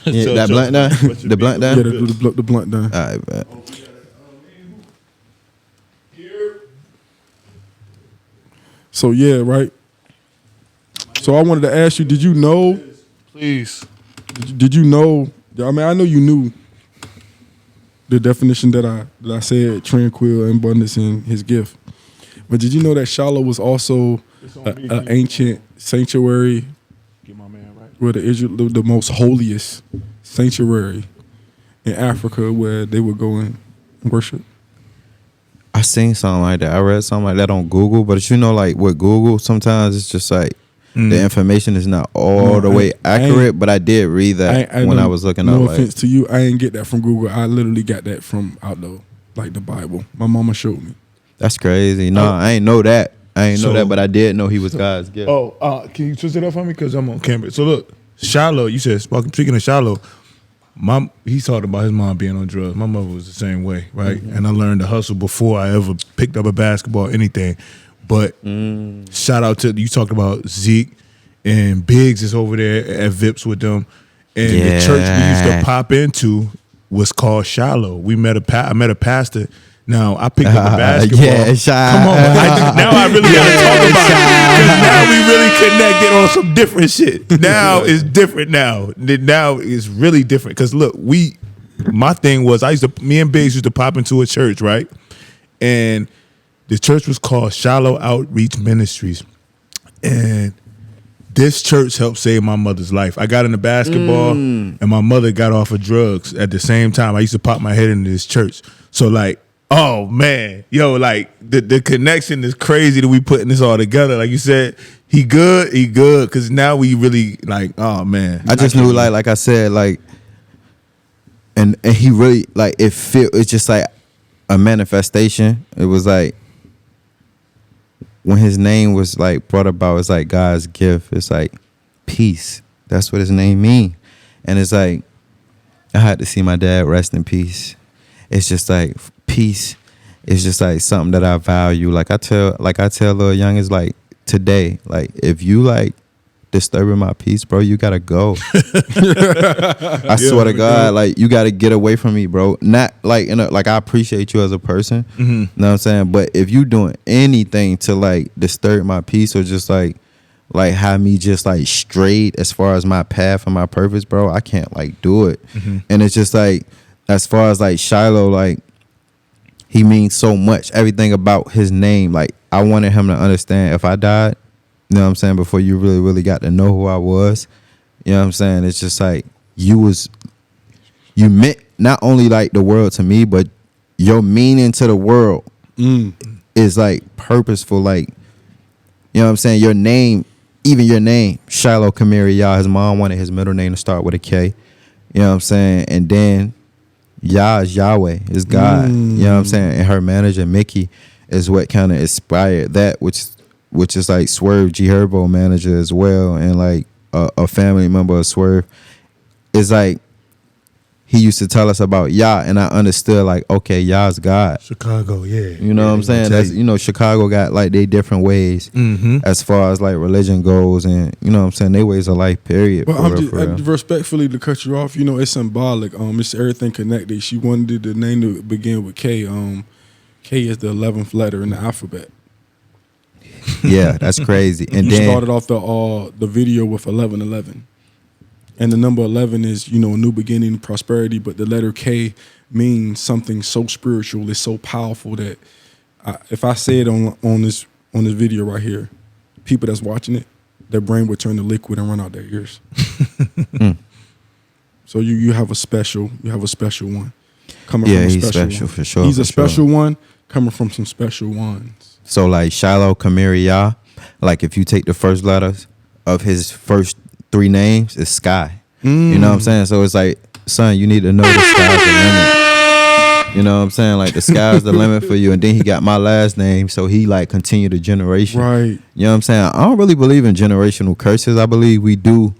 [SPEAKER 2] Yeah, that blunt done? The blunt done?
[SPEAKER 3] Yeah, the blunt done.
[SPEAKER 2] All right, bet.
[SPEAKER 3] So yeah, right. So I wanted to ask you, did you know?
[SPEAKER 4] Please.
[SPEAKER 3] Did you know? I mean, I know you knew the definition that I said: tranquil, abundance, and His gift. But did you know that Shiloh was also an ancient sanctuary? Where the most holiest sanctuary in Africa where they would go and worship.
[SPEAKER 2] I seen something like that. I read something like that on Google, but you know, like with Google, sometimes it's just like the information is not all the way accurate. But I did read that when I was looking up.
[SPEAKER 3] No offense to you, I ain't get that from Google. I literally got that from out the Bible. My mama showed me.
[SPEAKER 2] That's crazy. No, I ain't know that. I ain't know that, but I did know he was God's gift.
[SPEAKER 4] Can you twist it up for me? Because I'm on camera. So look, Shiloh, you said, speaking of Shiloh, he talked about his mom being on drugs. My mother was the same way, right? Mm-hmm. And I learned to hustle before I ever picked up a basketball or anything. But shout out to, you talked about Zeke, and Biggs is over there at Vips with them. And the church we used to pop into was called Shiloh. I met a pastor. Now, I picked up a basketball. Come on. Now I really got to talk about it. Because now we really connected on some different shit. Now it's different now. Now it's really different. Because look, my thing was me and Biggs used to pop into a church, right? And the church was called Shiloh Outreach Ministries. And this church helped save my mother's life. I got into basketball and my mother got off of drugs at the same time. I used to pop my head into this church. So like, oh man, yo, like the connection is crazy that we putting this all together. Like you said, he good, because now we really like, oh man.
[SPEAKER 2] I just knew like I said, like, and he really like it's just like a manifestation. It was like when his name was like brought about, it's like God's gift. It's like peace. That's what his name mean. And it's like I had to see my dad rest in peace. It's just like peace. It's just like something that I value. Like I tell little youngins, like today, like if you like disturbing my peace, bro, you gotta go. I swear to God, like you gotta get away from me, bro. Not like like I appreciate you as a person, you know what I'm saying? But if you doing anything to like disturb my peace or just like have me just like straight as far as my path and my purpose, bro, I can't like do it. And it's just like as far as like Shiloh, like he means so much. Everything about his name, like I wanted him to understand if I died, you know what I'm saying, before you really, really got to know who I was, you know what I'm saying? It's just like you meant not only like the world to me, but your meaning to the world is like purposeful. Like, you know what I'm saying? Your name, even your name, Shiloh Kamiri Yah, his mom wanted his middle name to start with a K, you know what I'm saying? And then Yah is Yahweh, is God, you know what I'm saying? And her manager, Mickey, is what kind of inspired that, which is like Swerve G Herbo manager as well, and like a family member of Swerve. It's like he used to tell us about Yah, and I understood like, okay, Yah's God.
[SPEAKER 4] Chicago, yeah.
[SPEAKER 2] You know what I'm saying? That's, you know, Chicago got like they different ways as far as like religion goes, and you know what I'm saying, they ways of life, period.
[SPEAKER 3] But
[SPEAKER 2] for real.
[SPEAKER 3] respectfully to cut you off, you know, it's symbolic. It's everything connected. She wanted the name to begin with K. K is the 11th letter in the alphabet.
[SPEAKER 2] Yeah, that's crazy. And
[SPEAKER 3] you
[SPEAKER 2] then
[SPEAKER 3] started off the video with 1111, and the number 11 is, you know, a new beginning, prosperity. But the letter K means something so spiritual, it's so powerful that if I say it on this video right here, people that's watching it, their brain would turn to liquid and run out their ears. So you have a special one coming from a
[SPEAKER 2] he's
[SPEAKER 3] special
[SPEAKER 2] special
[SPEAKER 3] one.
[SPEAKER 2] for sure.
[SPEAKER 3] He's a
[SPEAKER 2] for sure.
[SPEAKER 3] special one coming from some special ones.
[SPEAKER 2] So like Shiloh Kamiri Yah, like if you take the first letters of his first three names, it's Sky. You know what I'm saying? So it's like, son, you need to know the sky's the limit. You know what I'm saying? Like the sky's the limit for you. And then he got my last name, so he like continued the generation.
[SPEAKER 3] Right.
[SPEAKER 2] You know what I'm saying? I don't really believe in generational curses. I believe we do.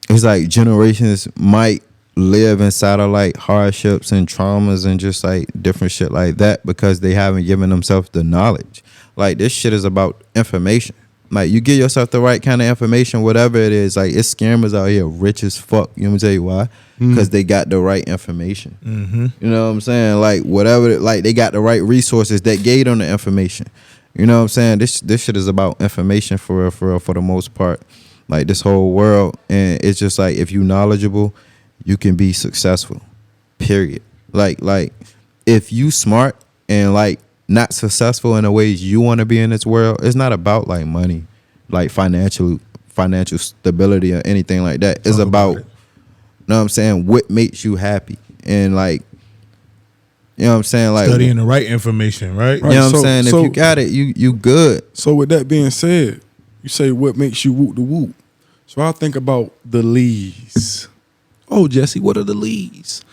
[SPEAKER 2] It's like generations might live inside of like hardships and traumas and just like different shit like that because they haven't given themselves the knowledge. Like this shit is about information. Like you give yourself the right kind of information, whatever it is. Like it's scammers out here rich as fuck. You know what I'm tell you why? Because they got the right information. You know what I'm saying? Like whatever, like they got the right resources that gave them the information. You know what I'm saying? This shit is about information for real, for the most part. Like this whole world, and it's just like if you knowledgeable, you can be successful. Period. Like if you smart and like not successful in the ways you want to be in this world, it's not about like money, like financial stability or anything like that. It's about, you know what I'm saying, what makes you happy. And like, you know what I'm saying, like
[SPEAKER 4] studying the right information, right?
[SPEAKER 2] You know what I'm saying? If you got it, you good.
[SPEAKER 3] So with that being said, you say what makes you whoop the whoop. So I think about the leads. Oh, Jesse, what are the leads?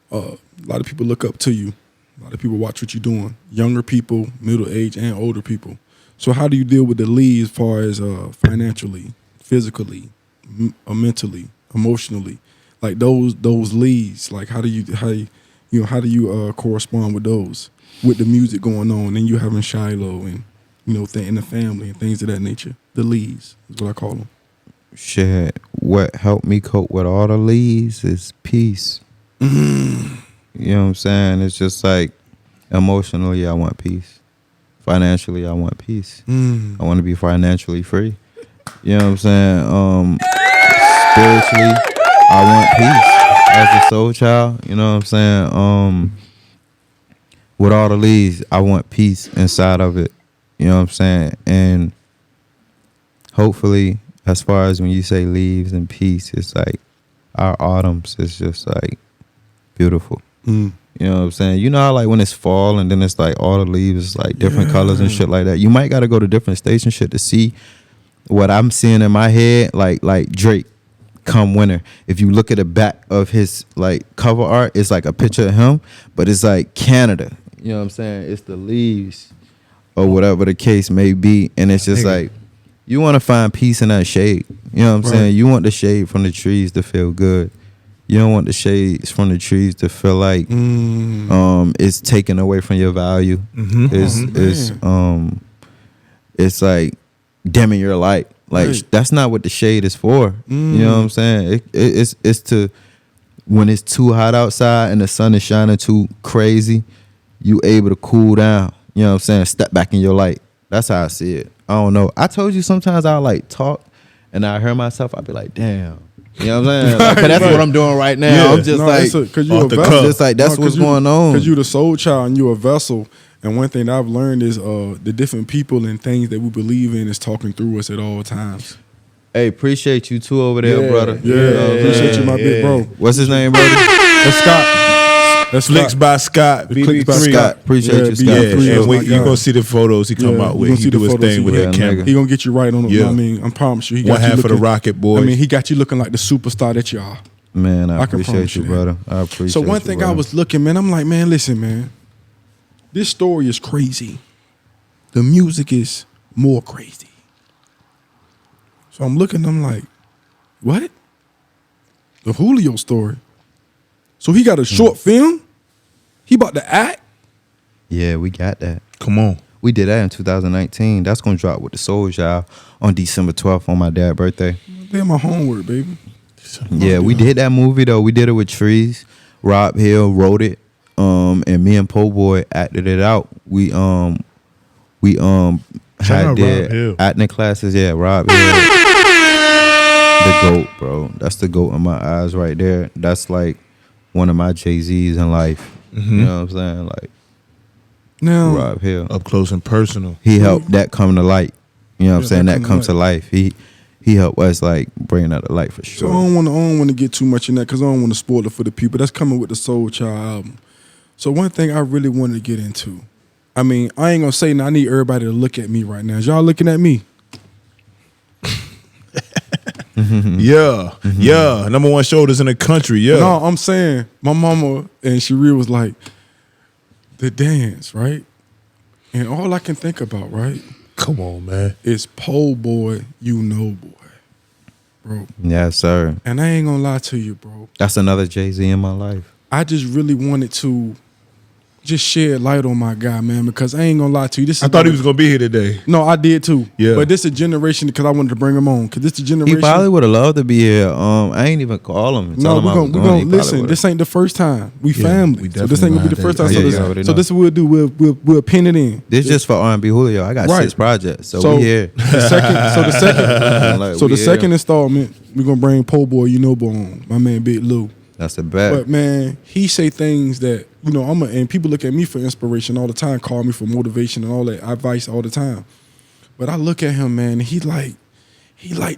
[SPEAKER 3] A lot of people look up to you. A lot of people watch what you're doing. Younger people, middle age, and older people. So how do you deal with the leads as far as financially, physically, mentally, emotionally? Like those leads. Like how do you correspond with those? With the music going on and you having Shiloh and in the family and things of that nature. The leads is what I call them.
[SPEAKER 2] Shit, what helped me cope with all the leads is peace. You know what I'm saying? It's just like emotionally, I want peace. Financially, I want peace. I want to be financially free. You know what I'm saying? Spiritually, I want peace as a soul child. You know what I'm saying? With all the leaves, I want peace inside of it. You know what I'm saying? And hopefully, as far as when you say leaves and peace, it's like our autumns is just like beautiful. You know what I'm saying? You know how like when it's fall and then it's like all the leaves is like different colors and shit like that. You might got to go to different states and shit to see what I'm seeing in my head. Like Drake, come winter. If you look at the back of his like cover art, it's like a picture of him, but it's like Canada. You know what I'm saying? It's the leaves or whatever the case may be, and it's just like you want to find peace in that shade. You know what I'm saying? You want the shade from the trees to feel good. You don't want the shades from the trees to feel like it's taken away from your value. It's like dimming your light. Like that's not what the shade is for. You know what I'm saying? It's to when it's too hot outside and the sun is shining too crazy, you able to cool down. You know what I'm saying? Step back in your light. That's how I see it. I don't know. I told you sometimes I like talk and I hear myself. I be like, damn. You know what I'm saying? Like, that's what I'm doing right now.
[SPEAKER 3] Yeah.
[SPEAKER 2] I'm just
[SPEAKER 3] because you're a vessel.
[SPEAKER 2] Just like that's what's going on.
[SPEAKER 3] Because you're the soul child and you're a vessel. And one thing that I've learned is the different people and things that we believe in is talking through us at all times.
[SPEAKER 2] Hey, appreciate you too over there, brother.
[SPEAKER 3] Appreciate you, my big bro.
[SPEAKER 2] What's his name, brother?
[SPEAKER 3] That's Scott.
[SPEAKER 4] That's Flicks by Scott.
[SPEAKER 3] Flicks by
[SPEAKER 4] BB3.
[SPEAKER 3] Scott.
[SPEAKER 2] Appreciate you, Scott.
[SPEAKER 4] Yeah, and you gonna see the photos he come out with. He do his thing with that camera.
[SPEAKER 3] He gonna get you right on it. I mean, I promise you. He got
[SPEAKER 4] one
[SPEAKER 3] you
[SPEAKER 4] half
[SPEAKER 3] looking,
[SPEAKER 4] of the Rocket Boys.
[SPEAKER 3] I mean, he got you looking like the superstar that you are.
[SPEAKER 2] Man, I
[SPEAKER 3] can
[SPEAKER 2] appreciate
[SPEAKER 3] promise
[SPEAKER 2] you,
[SPEAKER 3] you
[SPEAKER 2] brother. I appreciate
[SPEAKER 3] So one
[SPEAKER 2] you,
[SPEAKER 3] thing
[SPEAKER 2] brother.
[SPEAKER 3] I was looking, man, I'm like, man, listen, man. This story is crazy. The music is more crazy. So I'm looking, I'm like, what? The Julio story. So he got a short film? He about to act?
[SPEAKER 2] Yeah, we got that.
[SPEAKER 4] Come on.
[SPEAKER 2] We did that in 2019. That's gonna drop with the Soul Child on December 12th on my dad's birthday.
[SPEAKER 3] Did my homework, baby.
[SPEAKER 2] Yeah, we did that movie though. We did it with Trees. Rob Hill wrote it, and me and Po Boy acted it out. We
[SPEAKER 4] Shout
[SPEAKER 2] had
[SPEAKER 4] out
[SPEAKER 2] did
[SPEAKER 4] Rob Hill.
[SPEAKER 2] acting classes. Yeah, Rob Hill, the GOAT, bro. That's the GOAT in my eyes right there. That's like one of my Jay-Z's in life. You know what I'm saying? Like
[SPEAKER 3] Now,
[SPEAKER 2] Rob Hill.
[SPEAKER 4] Up close and personal.
[SPEAKER 2] He helped that come to light. You know what I'm saying? That
[SPEAKER 3] come
[SPEAKER 2] comes
[SPEAKER 3] to
[SPEAKER 2] to life. He helped us like bring that to light for
[SPEAKER 3] so
[SPEAKER 2] sure.
[SPEAKER 3] I don't want to get too much in that because I don't want to spoil it for the people. That's coming with the Soul Child album. So one thing I really wanted to get into. I mean, I ain't gonna say now. I need everybody to look at me right now. Is y'all looking at me?
[SPEAKER 4] Yeah. Number one shoulders in the country. Yeah.
[SPEAKER 3] No, I'm saying my mama and Sheree was like, the dance, right? And all I can think about, right,
[SPEAKER 4] Come on, man.
[SPEAKER 3] is Po Boy, you know, boy, bro.
[SPEAKER 2] Yes, sir.
[SPEAKER 3] And I ain't gonna lie to you, bro.
[SPEAKER 2] That's another Jay-Z in my life.
[SPEAKER 3] I just really wanted to just shed light on my guy, man, because I ain't gonna lie to you. This is
[SPEAKER 4] I thought he was gonna be here today.
[SPEAKER 3] No, I did too.
[SPEAKER 4] Yeah.
[SPEAKER 3] But this is a generation because I wanted to bring him on. Because this is a generation.
[SPEAKER 2] He probably would have loved to be here. I ain't even call him. And
[SPEAKER 3] No,
[SPEAKER 2] tell him
[SPEAKER 3] we're
[SPEAKER 2] I was
[SPEAKER 3] gonna
[SPEAKER 2] going. He probably
[SPEAKER 3] listen.
[SPEAKER 2] would've.
[SPEAKER 3] This ain't the first time. We
[SPEAKER 4] Yeah,
[SPEAKER 3] family.
[SPEAKER 4] we
[SPEAKER 3] So this ain't gonna be the
[SPEAKER 4] definitely
[SPEAKER 3] first time.
[SPEAKER 2] Yeah,
[SPEAKER 3] So
[SPEAKER 2] you
[SPEAKER 3] this,
[SPEAKER 2] already
[SPEAKER 3] so
[SPEAKER 2] know.
[SPEAKER 3] this is what we'll do. We'll pin it in.
[SPEAKER 2] This just for R&B Julio. I got
[SPEAKER 3] Right.
[SPEAKER 2] 6 projects, so
[SPEAKER 3] So
[SPEAKER 2] we here.
[SPEAKER 3] the second,
[SPEAKER 2] Like,
[SPEAKER 3] so
[SPEAKER 2] we
[SPEAKER 3] the
[SPEAKER 2] here.
[SPEAKER 3] second installment, we're gonna bring Po Boy, you know, on my man Big Lou.
[SPEAKER 2] That's the bet.
[SPEAKER 3] But man, he say things that and people look at me for inspiration all the time, call me for motivation and all that advice all the time. But I look at him, man, and he like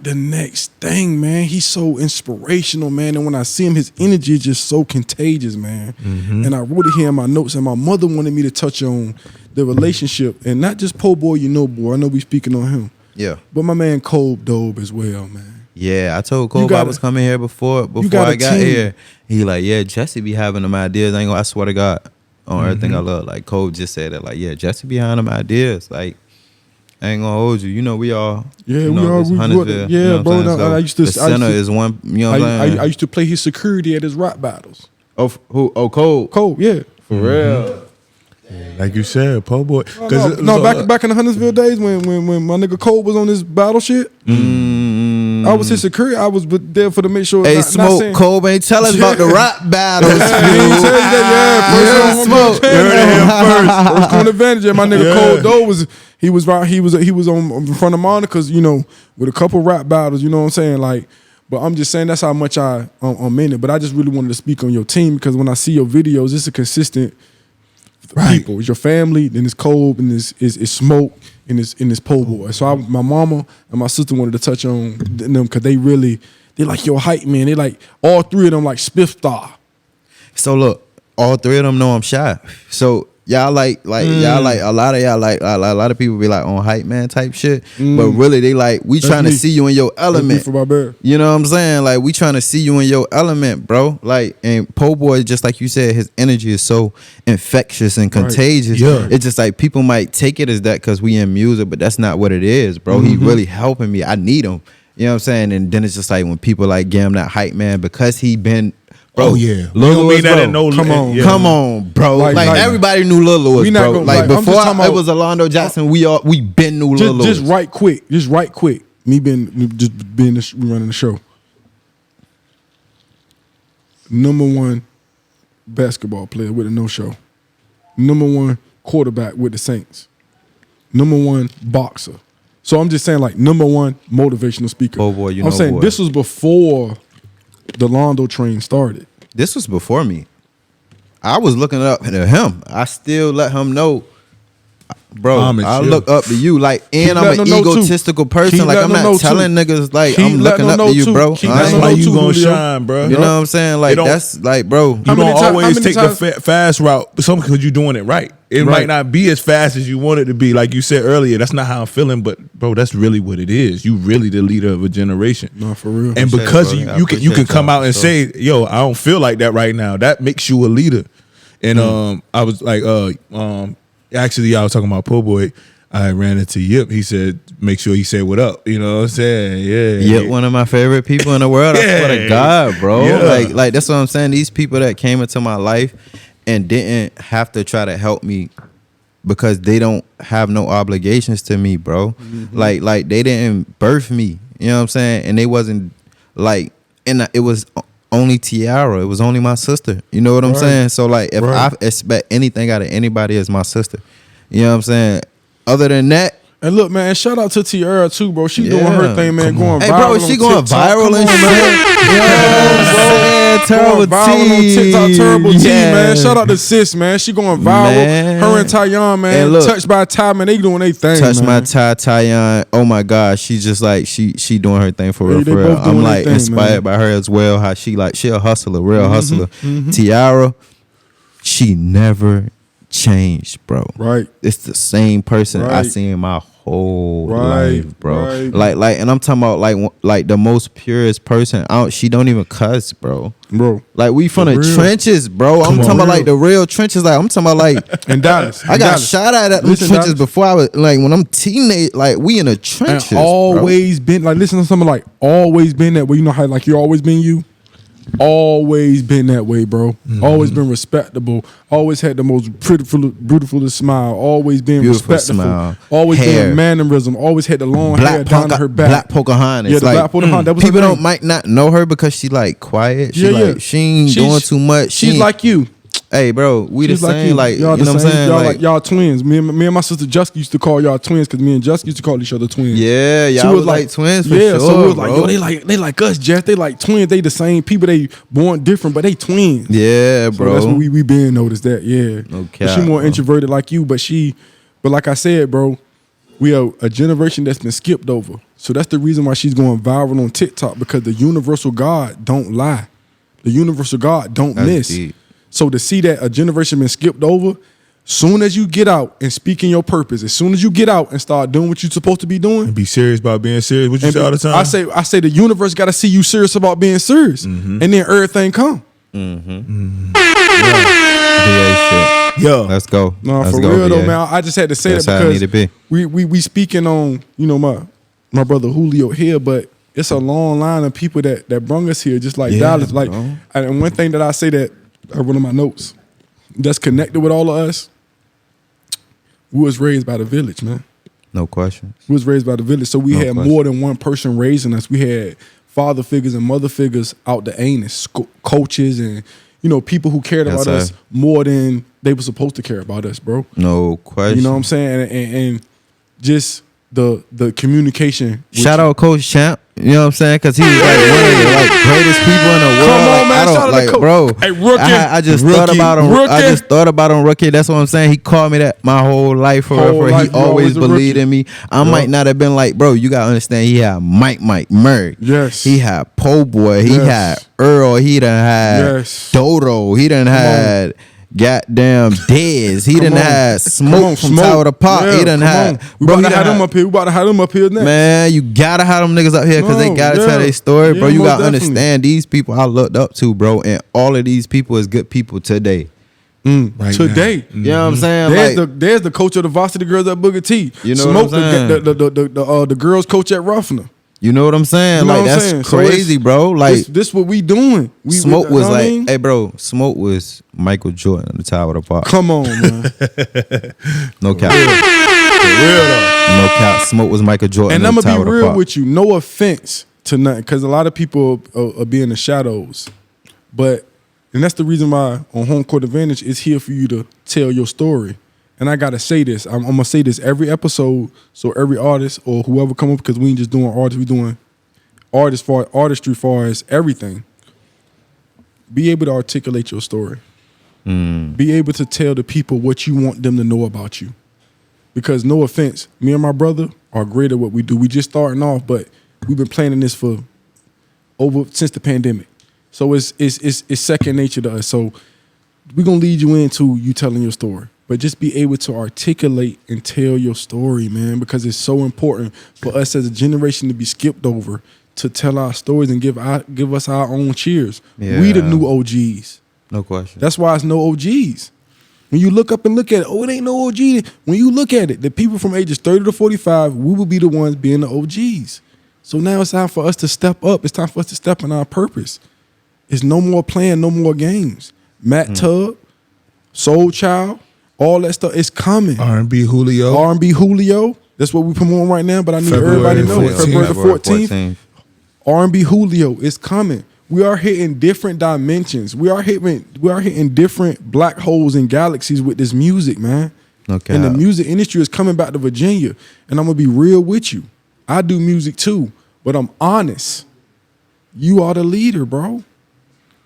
[SPEAKER 3] the next thing, man. He's so inspirational, man. And when I see him, his energy is just so contagious, man. And I wrote it here in my notes. And my mother wanted me to touch on the relationship, and not just Po Boy, you know, boy. I know we speaking on him,
[SPEAKER 2] yeah.
[SPEAKER 3] but my man Cole Dobe as well, man.
[SPEAKER 2] Yeah, I told Cole I
[SPEAKER 3] gotta-
[SPEAKER 2] was coming here before
[SPEAKER 3] got
[SPEAKER 2] I
[SPEAKER 3] a
[SPEAKER 2] got
[SPEAKER 3] team.
[SPEAKER 2] here. He like, yeah, Jesse be having them ideas. I swear to God, on everything I love. Like Cole just said that, like, yeah, Jesse be having them ideas. Like, I ain't gonna hold you. You know, we all.
[SPEAKER 3] Yeah,
[SPEAKER 2] you
[SPEAKER 3] we
[SPEAKER 2] know,
[SPEAKER 3] all-
[SPEAKER 2] it's
[SPEAKER 3] we grew up-
[SPEAKER 2] Huntersville,
[SPEAKER 3] yeah,
[SPEAKER 2] you know what
[SPEAKER 3] bro,
[SPEAKER 2] I'm saying?
[SPEAKER 3] no,
[SPEAKER 2] So
[SPEAKER 3] I used to-
[SPEAKER 2] the center is one. You know what I'm saying?
[SPEAKER 3] I used to play his security at his rap battles.
[SPEAKER 2] Who? Oh, Cole.
[SPEAKER 3] Cole, yeah.
[SPEAKER 2] For real.
[SPEAKER 4] Like you said, Po Boy.
[SPEAKER 3] Back in the Huntersville days when my nigga Cole was on this battle shit, I was his security. I was there for to make sure.
[SPEAKER 2] Hey,
[SPEAKER 3] not
[SPEAKER 2] Smoke,
[SPEAKER 3] saying,
[SPEAKER 2] Cole, man, tell us about the rap battles.
[SPEAKER 3] Yeah, he tell you that, yeah,
[SPEAKER 2] Smoke.
[SPEAKER 3] You heard it here first. First on advantage. And my nigga Cole Doe was on in front of Monica's, with a couple rap battles. You know what I'm saying? Like, But I'm just saying that's how much I'm in it. But I just really wanted to speak on your team because when I see your videos, it's a consistent people. It's your family, then it's Kobe, and it's Smoke, and it's Po Boy. So my mama and my sister wanted to touch on them because they like your hype man. They like all three of them like Spiff Star.
[SPEAKER 2] So look, all three of them know I'm shy. So y'all like y'all like a lot of y'all like a lot of people be like on hype man type shit, but really they like we trying to see you in your element.
[SPEAKER 3] For my bear.
[SPEAKER 2] You know what I'm saying? Like we trying to see you in your element, bro. Like and Po Boy, just like you said, his energy is so infectious and contagious.
[SPEAKER 4] Yeah.
[SPEAKER 2] It's just like people might take it as that because we in music, but that's not what it is, bro. He really helping me. I need him. You know what I'm saying? And then it's just like when people like give him that hype man because he been. Bro,
[SPEAKER 4] Lil Louis,
[SPEAKER 2] come on, bro. Like everybody knew Lil Louis, bro. Like before it was Alondo Jackson, we been knew Lil Louis.
[SPEAKER 3] Just right quick. Me running the show. Number one basketball player with a no-show. Number one quarterback with the Saints. Number one boxer. So I'm just saying, like, number one motivational speaker.
[SPEAKER 2] Oh boy,
[SPEAKER 3] I'm saying this was before the Alondo train started.
[SPEAKER 2] This was before me. I was looking up to him. I still let him know, bro. I look up to you, like, and I'm an egotistical person. Like, I'm not telling niggas like I'm looking up to you, bro.
[SPEAKER 4] That's why you gonna shine, bro.
[SPEAKER 2] You know what I'm saying? Like that's like, bro.
[SPEAKER 4] You don't always take the fast route, some because you're doing it right. It might not be as fast as you want it to be. Like you said earlier, that's not how I'm feeling, but bro, that's really what it is. You really the leader of a generation.
[SPEAKER 3] No, for real.
[SPEAKER 4] And because you can come out and say, yo, I don't feel like that right now. That makes you a leader. And I was like, actually, I was talking about Po Boy. I ran into Yip. He said, make sure he said what up. You know what I'm saying? Yeah.
[SPEAKER 2] Yip, one of my favorite people in the world. I swear to God, bro. Yeah. Like that's what I'm saying. These people that came into my life and didn't have to try to help me because they don't have no obligations to me, bro. Like they didn't birth me. You know what I'm saying? And they wasn't like, and it was only Tiara. It was only my sister. You know what I'm saying? So like if I expect anything out of anybody, it's my sister. You know what I'm saying? Other than that,
[SPEAKER 3] and look, man, shout out to Tiara too, bro. She doing her thing, man, going viral.
[SPEAKER 2] Hey, bro, she going viral and shit. You know what I'm saying? Terrible
[SPEAKER 3] viral on TikTok, Terrible T, man. Shout out to Sis, man. She going viral.
[SPEAKER 2] Man.
[SPEAKER 3] Her and Tyon, man.
[SPEAKER 2] And look,
[SPEAKER 3] Touched by Ty, man. They doing their thing,
[SPEAKER 2] Touch
[SPEAKER 3] man.
[SPEAKER 2] my Tyon. Oh my God, she just like she doing her thing for real, for real. I'm like inspired by her as well. How she a hustler, real hustler. Tiara, she never changed, bro.
[SPEAKER 3] Right.
[SPEAKER 2] It's the same person I seen my whole life, bro. Like, and I'm talking about like the most purest person out. She don't even cuss, bro. Like we from the trenches, bro. I'm talking about like the real trenches. Like I'm talking about like
[SPEAKER 3] in Dallas.
[SPEAKER 2] I got shot at them trenches Dallas. Before I was like when I'm teenage. Like we in the trenches.
[SPEAKER 3] And always been like listen to something like always been that way. You know how like you always been you. Always been that way, bro. Always been respectable. Always had the most beautiful smile. Always been respectful. Smile. Always been a mannerism. Always had the long hair down to her back.
[SPEAKER 2] Black Pocahontas.
[SPEAKER 3] Yeah, the Black Pocahontas. That was
[SPEAKER 2] people might not know her because she like quiet. She ain't doing too much.
[SPEAKER 3] She's like you.
[SPEAKER 2] Hey, bro, we the same. Like you know what I'm saying?
[SPEAKER 3] Y'all like y'all twins. Me and my sister Jessica used to call y'all twins because me and Jessica used to call each other twins.
[SPEAKER 2] Yeah, y'all was like twins for sure.
[SPEAKER 3] So we was like, yo, they like us, Jeff. They like twins. They the same people. They born different, but they twins.
[SPEAKER 2] Yeah, bro.
[SPEAKER 3] So that's what we been noticed that. Yeah.
[SPEAKER 2] Okay.
[SPEAKER 3] She more introverted like you, but like I said, bro, we are a generation that's been skipped over. So that's the reason why she's going viral on TikTok because the universal God don't lie. The universal God don't miss.
[SPEAKER 2] Deep.
[SPEAKER 3] So to see that a generation been skipped over, soon as you get out and speak in your purpose, as soon as you get out and start doing what you're supposed to be doing,
[SPEAKER 4] and be serious about being serious. What you say all the time?
[SPEAKER 3] I say the universe got to see you serious about being serious, and then everything come.
[SPEAKER 2] Yeah, let's go.
[SPEAKER 3] No,
[SPEAKER 2] let's
[SPEAKER 3] for
[SPEAKER 2] go,
[SPEAKER 3] real though, man. I just had to say
[SPEAKER 2] that's
[SPEAKER 3] that because
[SPEAKER 2] how it need to be.
[SPEAKER 3] We speaking on my brother Julio here, but it's a long line of people that brung us here, just like Dallas. Like, and one thing that I say that I wrote in my notes that's connected with all of us. We was raised by the village, man.
[SPEAKER 2] No questions.
[SPEAKER 3] We was raised by the village, so we had more than one person raising us. We had father figures and mother figures out the anus, coaches and people who cared about us more than they were supposed to care about us, bro.
[SPEAKER 2] No question.
[SPEAKER 3] You know what I'm saying? And just the communication.
[SPEAKER 2] Shout out Coach Champ. You know what I'm saying? Because he was like one of the like greatest people in the world.
[SPEAKER 3] Come on,
[SPEAKER 2] like,
[SPEAKER 3] man.
[SPEAKER 2] I
[SPEAKER 3] Shout out
[SPEAKER 2] don't
[SPEAKER 3] to
[SPEAKER 2] like,
[SPEAKER 3] Coach.
[SPEAKER 2] bro.
[SPEAKER 3] Hey, Rookie.
[SPEAKER 2] I just thought about him. I just thought about him, Rookie. That's what I'm saying. He called me that my whole life. For
[SPEAKER 3] Whole
[SPEAKER 2] real.
[SPEAKER 3] life,
[SPEAKER 2] He
[SPEAKER 3] you
[SPEAKER 2] always
[SPEAKER 3] always a
[SPEAKER 2] believed
[SPEAKER 3] rookie.
[SPEAKER 2] in me. I might not have been like, bro. You gotta understand. He had Mike Murray.
[SPEAKER 3] Yes.
[SPEAKER 2] He had Po Boy. He
[SPEAKER 3] Yes.
[SPEAKER 2] had Earl. He done had
[SPEAKER 3] Yes.
[SPEAKER 2] Dodo. He done had. Goddamn Dez. He done
[SPEAKER 3] on.
[SPEAKER 2] had Smoke from
[SPEAKER 3] Smoke.
[SPEAKER 2] Tower to Pop.
[SPEAKER 3] Yeah,
[SPEAKER 2] he done
[SPEAKER 3] come
[SPEAKER 2] had.
[SPEAKER 3] on. We
[SPEAKER 2] Bro,
[SPEAKER 3] about
[SPEAKER 2] he
[SPEAKER 3] to have
[SPEAKER 2] done
[SPEAKER 3] them up here. We about to have them up here next.
[SPEAKER 2] Man, you gotta have them niggas up here because they
[SPEAKER 3] No,
[SPEAKER 2] gotta
[SPEAKER 3] yeah.
[SPEAKER 2] tell their story, bro.
[SPEAKER 3] Yeah,
[SPEAKER 2] You
[SPEAKER 3] most
[SPEAKER 2] gotta
[SPEAKER 3] definitely.
[SPEAKER 2] understand these people I looked up to, bro, and all of these people is good people today.
[SPEAKER 4] Right
[SPEAKER 3] Today.
[SPEAKER 2] You know what I'm saying?
[SPEAKER 3] There's the coach of the varsity girls at Booker T.
[SPEAKER 2] You know what I'm saying?
[SPEAKER 3] the girls coach at Ruffner.
[SPEAKER 2] You know what I'm saying?
[SPEAKER 3] You know
[SPEAKER 2] Like
[SPEAKER 3] what I'm
[SPEAKER 2] that's
[SPEAKER 3] saying? So
[SPEAKER 2] crazy, bro. Like
[SPEAKER 3] this what we doing.
[SPEAKER 2] Smoke
[SPEAKER 3] you
[SPEAKER 2] was
[SPEAKER 3] know what I
[SPEAKER 2] like,
[SPEAKER 3] mean?
[SPEAKER 2] hey, bro, Smoke was Michael Jordan on the Tower of the Park.
[SPEAKER 3] Come on, man.
[SPEAKER 2] No cap.
[SPEAKER 4] For real though.
[SPEAKER 2] No cap. Smoke was Michael Jordan
[SPEAKER 3] And
[SPEAKER 2] on
[SPEAKER 3] I'm
[SPEAKER 2] the
[SPEAKER 3] gonna
[SPEAKER 2] Tower
[SPEAKER 3] be
[SPEAKER 2] of the
[SPEAKER 3] real
[SPEAKER 2] Park.
[SPEAKER 3] with you. No offense to nothing, because a lot of people are be in the shadows. And that's the reason why on Home Court Advantage is here for you to tell your story. And I gotta say this. I'm gonna say this every episode, so every artist or whoever come up, because we ain't just doing artists, we doing artistry far as everything. Be able to articulate your story. Be able to tell the people what you want them to know about you. Because no offense, me and my brother are great at what we do. We just starting off, but we've been planning this for since the pandemic. So it's second nature to us. So we're gonna lead you into you telling your story. But just be able to articulate and tell your story, man, because it's so important for us as a generation to be skipped over, to tell our stories and give us our own cheers.
[SPEAKER 2] Yeah.
[SPEAKER 3] We the new OGs.
[SPEAKER 2] No question.
[SPEAKER 3] That's why it's no OGs. When you look up and look at it, oh, it ain't no OG. When you look at it, the people from ages 30 to 45, we will be the ones being the OGs. So now it's time for us to step up. It's time for us to step in our purpose. It's no more playing, no more games. Matt Tubb, Soul Child, all that stuff is coming.
[SPEAKER 4] R&B Julio.
[SPEAKER 3] R&B Julio, that's what we promoting right now, but I need everybody to know February the 14th. R&B Julio is coming. We are hitting different dimensions. We are hitting different black holes and galaxies with this music, man.
[SPEAKER 2] Okay.
[SPEAKER 3] And the music industry is coming back to Virginia. And I'm gonna be real with you. I do music too, but I'm honest. You are the leader, bro.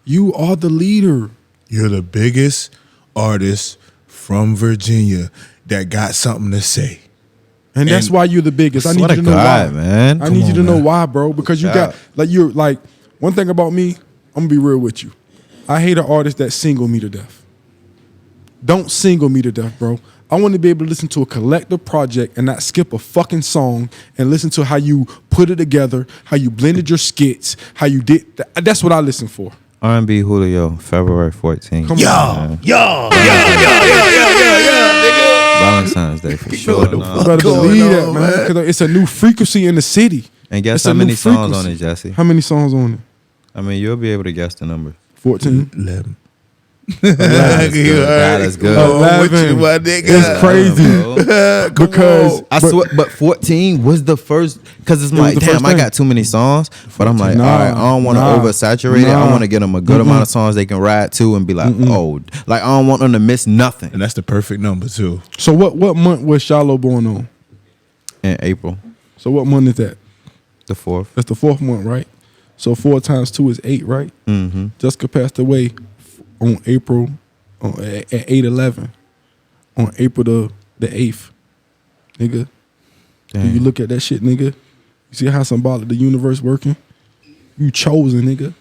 [SPEAKER 3] You are the leader.
[SPEAKER 4] You're the biggest artist from Virginia that got something to say.
[SPEAKER 3] And that's why you're the biggest. I need you to know why,
[SPEAKER 2] man.
[SPEAKER 3] I need you to know why, bro. Because you got one thing about me. I'm gonna be real with you. I hate an artist that single me to death. Don't single me to death, bro. I want to be able to listen to a collective project and not skip a fucking song and listen to how you put it together, how you blended your skits, how you did. That's what I listen for.
[SPEAKER 2] R&B Julio, February 14th.
[SPEAKER 3] Come on.
[SPEAKER 4] Yo,
[SPEAKER 2] Valentine's Day for sure.
[SPEAKER 3] You better believe that, man. Because it's a new frequency in the city.
[SPEAKER 2] And guess
[SPEAKER 3] It's
[SPEAKER 2] how
[SPEAKER 3] a new
[SPEAKER 2] many songs on
[SPEAKER 3] frequency.
[SPEAKER 2] it, Jesse?
[SPEAKER 3] How many songs on it?
[SPEAKER 2] I mean, you'll be able to guess the number.
[SPEAKER 3] 14.
[SPEAKER 4] 11.
[SPEAKER 2] That is good.
[SPEAKER 4] Oh, I'm with
[SPEAKER 3] 11.
[SPEAKER 4] you, my nigga.
[SPEAKER 3] It's crazy.
[SPEAKER 2] Bro.
[SPEAKER 3] Because
[SPEAKER 2] I swear, but 14 was the first, because it's
[SPEAKER 3] was
[SPEAKER 2] like,
[SPEAKER 3] the
[SPEAKER 2] damn,
[SPEAKER 3] first
[SPEAKER 2] I
[SPEAKER 3] thing.
[SPEAKER 2] got too many songs, but I'm like,
[SPEAKER 3] Nah,
[SPEAKER 2] all right, I don't want to
[SPEAKER 3] nah,
[SPEAKER 2] oversaturate it. I
[SPEAKER 3] nah.
[SPEAKER 2] want to get them a good amount of songs they can ride to and be like, oh, like I don't want them to miss nothing.
[SPEAKER 4] And that's the perfect number, too.
[SPEAKER 3] So what month was Shallow born on?
[SPEAKER 2] In April,
[SPEAKER 3] So what month is that?
[SPEAKER 2] the 4th.
[SPEAKER 3] That's the 4th month, right? So 4 times 2 is 8, right?
[SPEAKER 2] Mm-hmm.
[SPEAKER 3] Jessica passed away on April at 8/11 on April the 8th, nigga. Do you look at that shit, nigga? You see how symbolic the universe working? You chosen, nigga.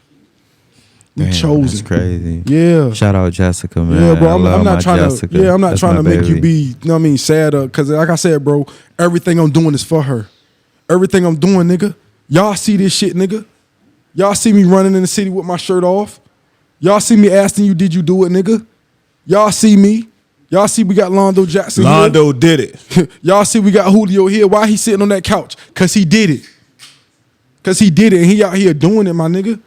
[SPEAKER 3] You chosen.
[SPEAKER 2] That's crazy.
[SPEAKER 3] Yeah.
[SPEAKER 2] Shout out Jessica, man.
[SPEAKER 3] Yeah, bro.
[SPEAKER 2] I
[SPEAKER 3] I'm
[SPEAKER 2] love
[SPEAKER 3] not
[SPEAKER 2] my
[SPEAKER 3] trying
[SPEAKER 2] Jessica.
[SPEAKER 3] to. Yeah, I'm not
[SPEAKER 2] That's
[SPEAKER 3] trying
[SPEAKER 2] my
[SPEAKER 3] to make you
[SPEAKER 2] baby.
[SPEAKER 3] be. You know what I mean? Sad, because like I said, bro, everything I'm doing is for her. Everything I'm doing, nigga. Y'all see this shit, nigga. Y'all see me running in the city with my shirt off. Y'all see me asking you, did you do it, nigga? Y'all see me. Y'all see we got Alondo Jackson.
[SPEAKER 4] Londo did it.
[SPEAKER 3] Here. Y'all see we got Julio here. Why he sitting on that couch? Cause he did it. Cause he did it, and he out here doing it, my nigga.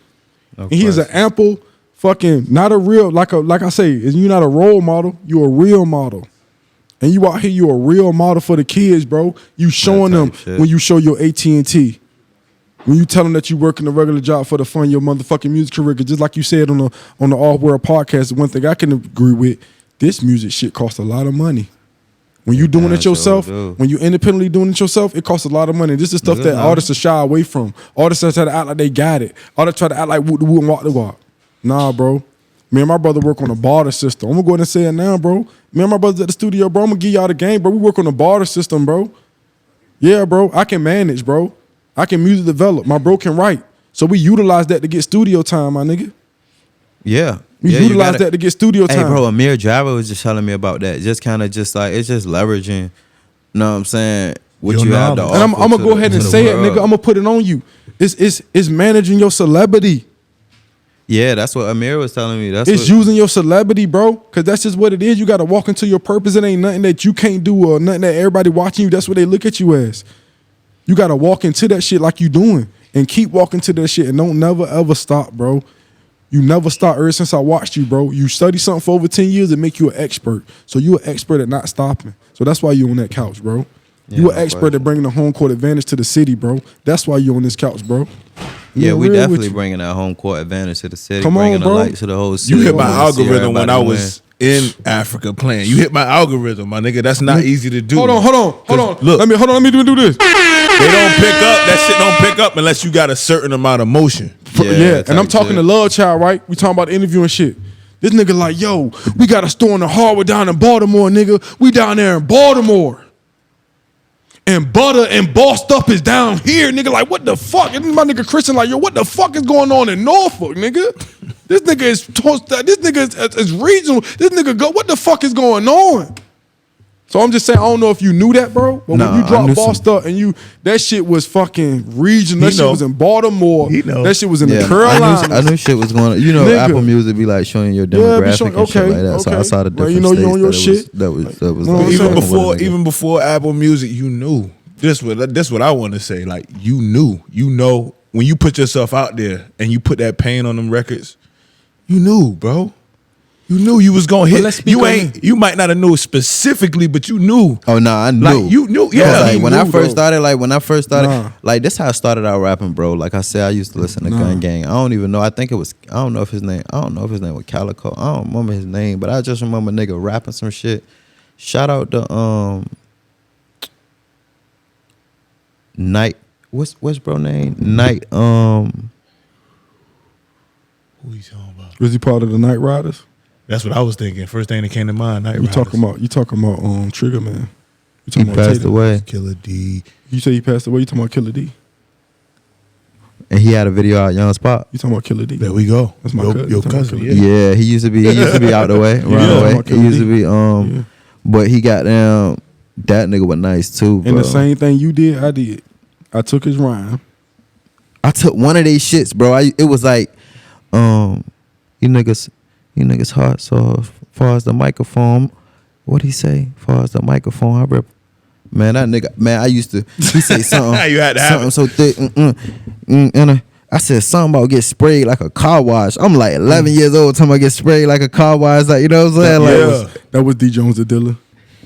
[SPEAKER 3] And he is an ample fucking, not a real, like I say, you're not a role model, you're a real model. And you out here, you're a real model for the kids, bro. You showing them
[SPEAKER 2] shit.
[SPEAKER 3] when you show your AT&T. When you tell them that you working a regular job for the fun of your motherfucking music career, 'cause just like you said on the All World podcast, one thing I can agree with, this music shit costs a lot of money. When you doing it
[SPEAKER 2] sure
[SPEAKER 3] yourself,
[SPEAKER 2] do.
[SPEAKER 3] when you independently doing it yourself, it costs a lot of money. This is stuff
[SPEAKER 2] Nigga,
[SPEAKER 3] that
[SPEAKER 2] no.
[SPEAKER 3] artists are shy away from. Artists try to act like they got it. Artists try to act like woo and walk the walk. Nah, bro. Me and my brother work on a barter system. I'm gonna go ahead and say it now, bro. Me and my brother's at the studio, bro. I'm gonna give y'all the game, bro. We work on a barter system, bro. Yeah, bro. I can manage, bro. I can music develop. My bro can write. So we utilize that to get studio time, my nigga.
[SPEAKER 2] Yeah.
[SPEAKER 3] We
[SPEAKER 2] yeah, you
[SPEAKER 3] utilize
[SPEAKER 2] gotta-
[SPEAKER 3] that to get studio time.
[SPEAKER 2] Hey, bro, Amir Java was just telling me about that. Just kind of just like, it's just leveraging, you know what I'm saying, what
[SPEAKER 4] Your
[SPEAKER 2] you have to
[SPEAKER 4] knowledge.
[SPEAKER 2] offer.
[SPEAKER 3] And I'm gonna go ahead and say it, nigga.
[SPEAKER 2] world.
[SPEAKER 3] I'm gonna put it on you. It's managing your celebrity.
[SPEAKER 2] Yeah, that's what Amir was telling me. That's
[SPEAKER 3] It's
[SPEAKER 2] what,
[SPEAKER 3] using your celebrity, bro. Cause that's just what it is. You gotta walk into your purpose. It ain't nothing that you can't do or nothing that everybody watching you. That's what they look at you as. You gotta walk into that shit like you doing and keep walking to that shit and don't never ever stop, bro. You never stop ever since I watched you, bro. You study something for over 10 years and make you an expert. So you an expert at not stopping. So that's why you on that couch, bro.
[SPEAKER 2] Yeah,
[SPEAKER 3] You an
[SPEAKER 2] no
[SPEAKER 3] expert
[SPEAKER 2] question.
[SPEAKER 3] at bringing the home court advantage to the city, bro. That's why you on this couch, bro.
[SPEAKER 2] Yeah,
[SPEAKER 3] Being
[SPEAKER 2] we
[SPEAKER 3] real with
[SPEAKER 2] definitely
[SPEAKER 3] you.
[SPEAKER 2] bringing that home court advantage to the city,
[SPEAKER 3] Come on,
[SPEAKER 2] bringing
[SPEAKER 3] bro.
[SPEAKER 2] the light to the whole city.
[SPEAKER 4] You hit my
[SPEAKER 2] We wanna see
[SPEAKER 4] algorithm when I
[SPEAKER 2] everybody
[SPEAKER 4] was in Africa playing. You hit my algorithm, my nigga. That's not easy to do.
[SPEAKER 3] Hold on.
[SPEAKER 4] 'Cause Look,
[SPEAKER 3] Let me do this.
[SPEAKER 4] they don't pick up. That shit don't pick up unless you got a certain amount of motion.
[SPEAKER 3] Yeah, and I'm
[SPEAKER 2] type
[SPEAKER 3] talking
[SPEAKER 2] shit.
[SPEAKER 3] to Love Child, right? We talking about the interview and shit. This nigga like, yo, we got a store in the hardware down in Baltimore, nigga. We down there in Baltimore. And butter and boss stuff is down here, nigga. Like, what the fuck? And my nigga Christian like, yo, what the fuck is going on in Norfolk, nigga? This nigga is regional. This nigga go, what the fuck is going on? So I'm just saying, I don't know if you knew that, bro. But
[SPEAKER 2] Nah,
[SPEAKER 3] when you
[SPEAKER 2] I
[SPEAKER 3] dropped
[SPEAKER 2] knew
[SPEAKER 3] Boss Stuff and that shit was fucking regional. That
[SPEAKER 4] He
[SPEAKER 3] shit
[SPEAKER 4] know.
[SPEAKER 3] was in Baltimore.
[SPEAKER 4] He know.
[SPEAKER 3] That shit was in
[SPEAKER 2] Yeah,
[SPEAKER 3] the Carolinas.
[SPEAKER 2] I knew shit was going on. You know,
[SPEAKER 3] Nigga.
[SPEAKER 2] Apple Music be like showing your
[SPEAKER 3] Yeah,
[SPEAKER 2] demographic
[SPEAKER 3] be showing-
[SPEAKER 2] and shit
[SPEAKER 3] okay,
[SPEAKER 2] like that. So
[SPEAKER 3] okay.
[SPEAKER 2] I saw the
[SPEAKER 3] Well,
[SPEAKER 2] different
[SPEAKER 3] you know you
[SPEAKER 2] states
[SPEAKER 3] on your
[SPEAKER 2] that
[SPEAKER 3] shit.
[SPEAKER 2] that was
[SPEAKER 3] Well, I'm
[SPEAKER 2] like,
[SPEAKER 3] saying-
[SPEAKER 4] Even before Apple Music, you knew. This what I want to say. Like you knew. You know when you put yourself out there and you put that pain on them records. You knew, bro. You knew you was gonna hit.
[SPEAKER 3] let's speak on
[SPEAKER 4] You might not have knew specifically, but you knew.
[SPEAKER 2] Oh no, I knew.
[SPEAKER 4] Like you knew. Yeah.
[SPEAKER 2] 'Cause, like
[SPEAKER 3] he
[SPEAKER 2] when
[SPEAKER 3] knew,
[SPEAKER 2] I first started,
[SPEAKER 3] Nah.
[SPEAKER 2] like this how I started out rapping, bro. Like I said, I used to listen to Gun Gang. I don't even know. I don't know if his name was Calico. I don't remember his name, but I just remember nigga rapping some shit. Shout out to Night. What's bro name? Night.
[SPEAKER 4] Who you talking about?
[SPEAKER 3] Was he part of the Night Riders?
[SPEAKER 4] That's what I was thinking. First thing that came to mind. Night
[SPEAKER 3] You talking about Trigger Man? You
[SPEAKER 2] He
[SPEAKER 3] talking about
[SPEAKER 2] passed
[SPEAKER 3] Tatum?
[SPEAKER 2] away,
[SPEAKER 4] Killer D.
[SPEAKER 3] You say he passed away. You talking about Killer D?
[SPEAKER 2] and he had a video out, Young Spot.
[SPEAKER 3] You talking about Killer D?
[SPEAKER 4] There we go.
[SPEAKER 3] That's my
[SPEAKER 4] your,
[SPEAKER 3] cousin.
[SPEAKER 4] Your
[SPEAKER 3] That's my
[SPEAKER 4] cousin.
[SPEAKER 3] cousin.
[SPEAKER 4] Yeah.
[SPEAKER 2] Yeah, he used to be out the way, around the way.
[SPEAKER 3] Mark
[SPEAKER 2] He used to
[SPEAKER 3] Kennedy.
[SPEAKER 2] be
[SPEAKER 3] Yeah.
[SPEAKER 2] but he got down. That nigga was nice too, bro.
[SPEAKER 3] And the same thing you did, I did. I took his rhyme.
[SPEAKER 2] I took one of these shits, bro. It was like, you niggas hot. So as far as the microphone, what he say? As far as the microphone, I rip. Man, that nigga, man, I used to. He say something.
[SPEAKER 4] You had to have
[SPEAKER 2] something so thick. And I said something about get sprayed like a car wash. I'm like 11 years old, talking about get sprayed like a car wash. Like, you know what I'm saying? Like,
[SPEAKER 3] That was D Jones the Dilla.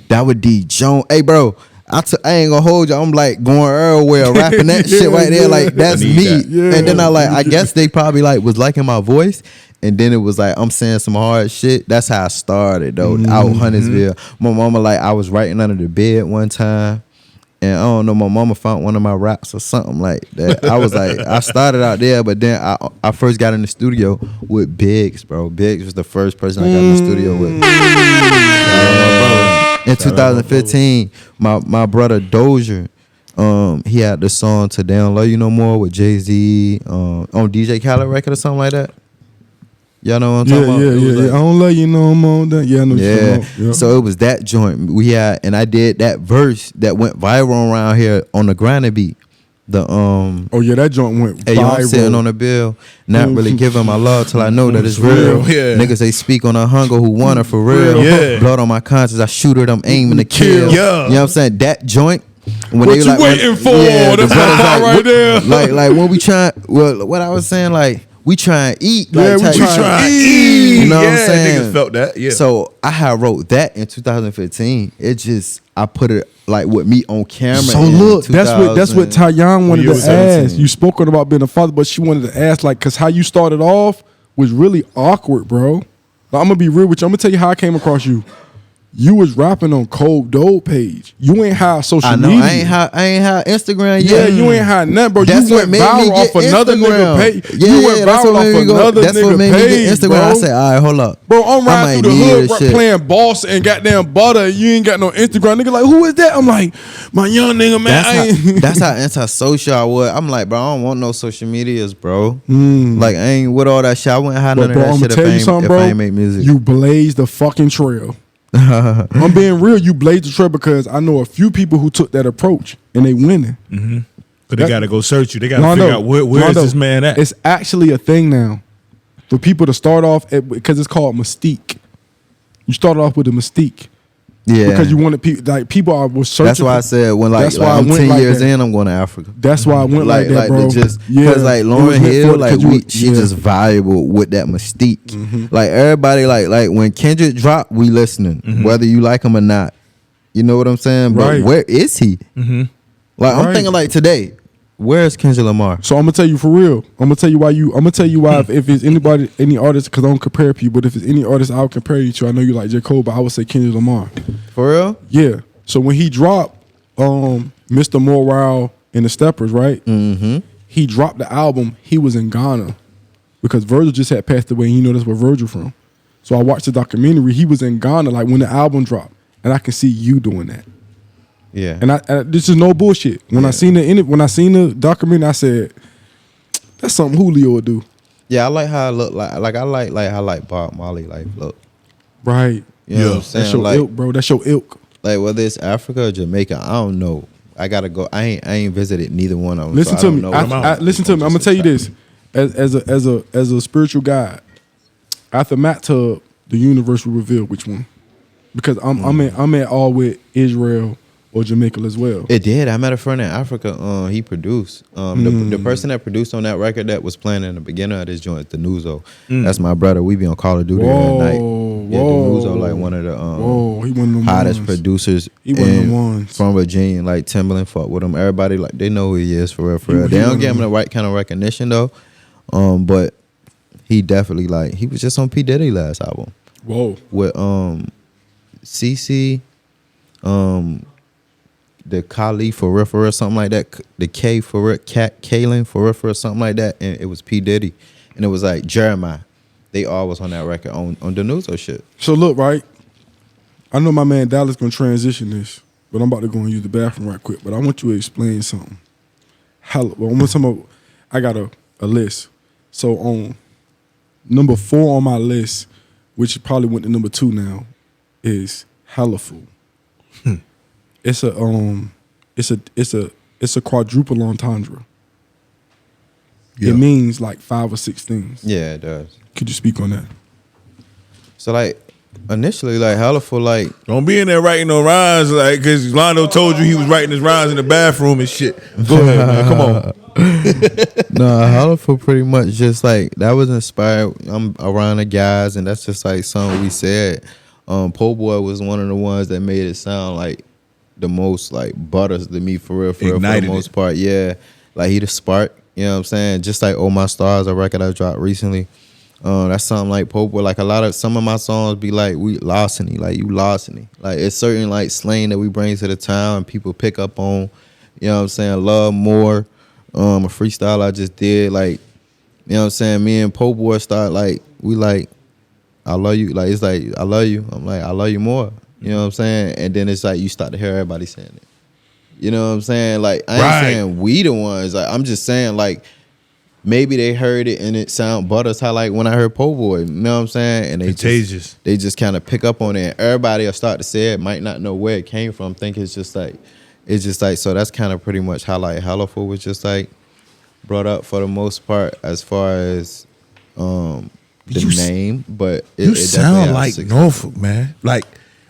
[SPEAKER 2] that would D Jones. Hey, bro. I ain't gonna hold you. I'm like going everywhere rapping that shit right there. Like that's
[SPEAKER 4] I
[SPEAKER 2] me.
[SPEAKER 4] need that.
[SPEAKER 3] Yeah.
[SPEAKER 2] And then I guess they probably like was liking my voice. And then it was like I'm saying some hard shit. That's how I started though. Out Huntersville. My mama like I was writing under the bed one time. And I don't know, my mama found one of my raps or something like that. I was like, I started out there, but then I first got in the studio with Biggs, bro. Biggs was the first person I got in the studio with. In 2015, my brother Dozier, he had the song "To Down Love You No More" with Jay-Z on DJ Khaled record or something like that. Y'all know what I'm talking about? It was
[SPEAKER 3] Yeah. I don't love you no more. Yeah, I know what you're
[SPEAKER 2] Yeah.
[SPEAKER 3] talking about.
[SPEAKER 2] So it was that joint we had, and I did that verse that went viral around here on the Grinder beat. The
[SPEAKER 3] Oh yeah, that joint went
[SPEAKER 2] Hey, yo, I'm
[SPEAKER 3] viral.
[SPEAKER 2] sitting on a bill, not really giving my love till I know that it's real.
[SPEAKER 4] Yeah.
[SPEAKER 2] Niggas, they speak on a hunger who want it for real.
[SPEAKER 4] Yeah.
[SPEAKER 2] Blood on my conscience, I shoot it, I'm aiming to kill.
[SPEAKER 4] Yeah.
[SPEAKER 2] You know what I'm saying? That joint. When
[SPEAKER 3] What
[SPEAKER 2] they
[SPEAKER 3] you waiting for?
[SPEAKER 2] the
[SPEAKER 3] That's
[SPEAKER 2] brothers
[SPEAKER 3] my right there.
[SPEAKER 2] Like when we try, well, what I was saying, like, we try and eat.
[SPEAKER 3] Yeah,
[SPEAKER 2] like,
[SPEAKER 3] we
[SPEAKER 2] type
[SPEAKER 3] try
[SPEAKER 2] shit.
[SPEAKER 3] and
[SPEAKER 4] eat.
[SPEAKER 2] You know what I'm
[SPEAKER 4] Yeah,
[SPEAKER 2] saying?
[SPEAKER 4] niggas felt that, yeah.
[SPEAKER 2] So I had wrote that in 2015. It just, I put it like with me on camera.
[SPEAKER 3] So
[SPEAKER 2] in
[SPEAKER 3] look, that's what
[SPEAKER 2] 2000.
[SPEAKER 3] Tayyan wanted
[SPEAKER 4] you
[SPEAKER 3] to
[SPEAKER 4] were 17.
[SPEAKER 3] ask. You spoke about being a father, but she wanted to ask, like, cause how you started off was really awkward, bro. Like, I'm gonna be real with you. I'm gonna tell you how I came across you. You was rapping on Cold Dope page. You ain't had social media.
[SPEAKER 2] I ain't had Instagram
[SPEAKER 3] Yeah,
[SPEAKER 2] yet.
[SPEAKER 3] you ain't had nothing, bro.
[SPEAKER 2] That's
[SPEAKER 3] You
[SPEAKER 2] what
[SPEAKER 3] went
[SPEAKER 2] made me
[SPEAKER 3] viral
[SPEAKER 2] get
[SPEAKER 3] off another
[SPEAKER 2] Instagram.
[SPEAKER 3] nigga page.
[SPEAKER 2] Yeah,
[SPEAKER 3] You
[SPEAKER 2] yeah,
[SPEAKER 3] went
[SPEAKER 2] that's
[SPEAKER 3] viral
[SPEAKER 2] what made
[SPEAKER 3] off
[SPEAKER 2] me go.
[SPEAKER 3] another
[SPEAKER 2] That's what
[SPEAKER 3] nigga
[SPEAKER 2] made me
[SPEAKER 3] page,
[SPEAKER 2] get Instagram.
[SPEAKER 3] bro.
[SPEAKER 2] I said, all right, hold up.
[SPEAKER 3] Bro, I'm
[SPEAKER 2] I
[SPEAKER 3] riding
[SPEAKER 2] might
[SPEAKER 3] through the
[SPEAKER 2] need
[SPEAKER 3] hood
[SPEAKER 2] this shit.
[SPEAKER 3] playing boss and goddamn butter. You ain't got no Instagram. Nigga like, who is that? I'm like, my young nigga, man.
[SPEAKER 2] That's how antisocial I was. I'm like, bro, I don't want no social medias, bro. Like, I ain't with all that shit. I wouldn't have none
[SPEAKER 3] But
[SPEAKER 2] of
[SPEAKER 3] bro,
[SPEAKER 2] that
[SPEAKER 3] I'm
[SPEAKER 2] shit
[SPEAKER 3] gonna tell you something,
[SPEAKER 2] if
[SPEAKER 3] bro.
[SPEAKER 2] I ain't make music.
[SPEAKER 3] You blazed the fucking trail. I'm being real. You blazed the trail because I know a few people who took that approach and they winning.
[SPEAKER 4] But they got to go search you. They got to figure out where is this man at.
[SPEAKER 3] It's actually a thing now for people to start off because it's called mystique. You start off with a mystique.
[SPEAKER 2] Yeah,
[SPEAKER 3] because you wanted people like people was searching.
[SPEAKER 2] That's why I said when like I'm 10 years in, I'm going to Africa.
[SPEAKER 3] That's why I went like that, bro.
[SPEAKER 2] Because like Lauryn Hill, like she just valuable with that mystique. Like everybody, like when Kendrick dropped, we listening, whether you like him or not. You know what I'm saying? But where is he? Like I'm thinking like today. Where is Kendrick Lamar?
[SPEAKER 3] So I'm gonna tell you for real. I'm gonna tell you why. If it's any artist, because I don't compare people, but if it's any artist I'll compare you to, I know you like J. Cole, but I would say Kendrick Lamar.
[SPEAKER 2] For real?
[SPEAKER 3] Yeah. So when he dropped Mr. Morale and the Steppers, right? He dropped the album. He was in Ghana because Virgil just had passed away. And you know that's where Virgil from. So I watched the documentary. He was in Ghana like when the album dropped, and I can see you doing that.
[SPEAKER 2] Yeah,
[SPEAKER 3] and this is no bullshit. When I seen the documentary, I said, "That's something Julio would do."
[SPEAKER 2] Yeah, I like how I look like I like how like Bob Marley like look.
[SPEAKER 3] Right.
[SPEAKER 2] You know what I'm saying?
[SPEAKER 3] That's your ilk, bro. That's your ilk.
[SPEAKER 2] Like whether it's Africa or Jamaica, I don't know. I gotta go. I ain't visited neither one of them.
[SPEAKER 3] Listen
[SPEAKER 2] so
[SPEAKER 3] to me. Listen to me. I'm gonna tell you this. As a spiritual guide, after Matt Tubb, the universe will reveal which one. Because I'm at all with Israel or Jamaica as well.
[SPEAKER 2] It did. I met a friend in Africa. He produced. The person that produced on that record that was playing in the beginning of this joint, the Nuzo. That's my brother. We be on Call of Duty every night. Yeah, the Nuzo like one of the
[SPEAKER 3] he one of them
[SPEAKER 2] hottest
[SPEAKER 3] ones.
[SPEAKER 2] producers.
[SPEAKER 3] He one of them ones
[SPEAKER 2] from Virginia. Like Timberland fuck with him. Everybody like they know who he is for real. They don't give him the right kind of recognition though. But he definitely like he was just on P. Diddy last album.
[SPEAKER 3] Whoa.
[SPEAKER 2] With CC, the Kali for real, something like that. The K for real, Kalen for real, something like that. And it was P. Diddy. And it was like Jeremiah. They all was on that record on the news or shit.
[SPEAKER 3] So look, right? I know my man Dallas gonna transition this, but I'm about to go and use the bathroom right quick. But I want you to explain something. I got a list. So on number 4 on my list, which probably went to number 2 now, is Hellaful. It's a quadruple entendre.
[SPEAKER 4] Yeah.
[SPEAKER 3] It means like 5 or 6 things.
[SPEAKER 2] Yeah, it does.
[SPEAKER 3] Could you speak on that?
[SPEAKER 2] So like initially, like Hellaful, like
[SPEAKER 4] Don't be in there writing no rhymes, like because Londo told you he was writing his rhymes in the bathroom and shit. Go ahead, man. Come on.
[SPEAKER 2] no, Hellaful pretty much just like that was inspired. I'm around the guys, and that's just like something we said. Po' Boy was one of the ones that made it sound like the most like butters to me for real, for the most part. Yeah, like he the spark. You know what I'm saying? Just like Oh My Stars, a record I dropped recently. That's something like Po' Boy. Like some of my songs be like we larceny, like you larceny. Like it's certain like slang that we bring to the town and people pick up on. You know what I'm saying? Love More. A freestyle I just did. Like, you know what I'm saying? Me and Po' Boy start like we like I love you. Like it's like I love you. I'm like I love you more. You know what I'm saying? And then it's like you start to hear everybody saying it. You know what I'm saying? Like I ain't saying we the ones. Like I'm just saying like maybe they heard it and it sound butters how like when I heard Po' Boy. You know what I'm saying? And they just kind of pick up on it. And everybody will start to say it, might not know where it came from. Think it's just like so that's kind of pretty much how like Hellaful was just like brought up for the most part as far as the name. But
[SPEAKER 4] you sound like Norfolk, man. Like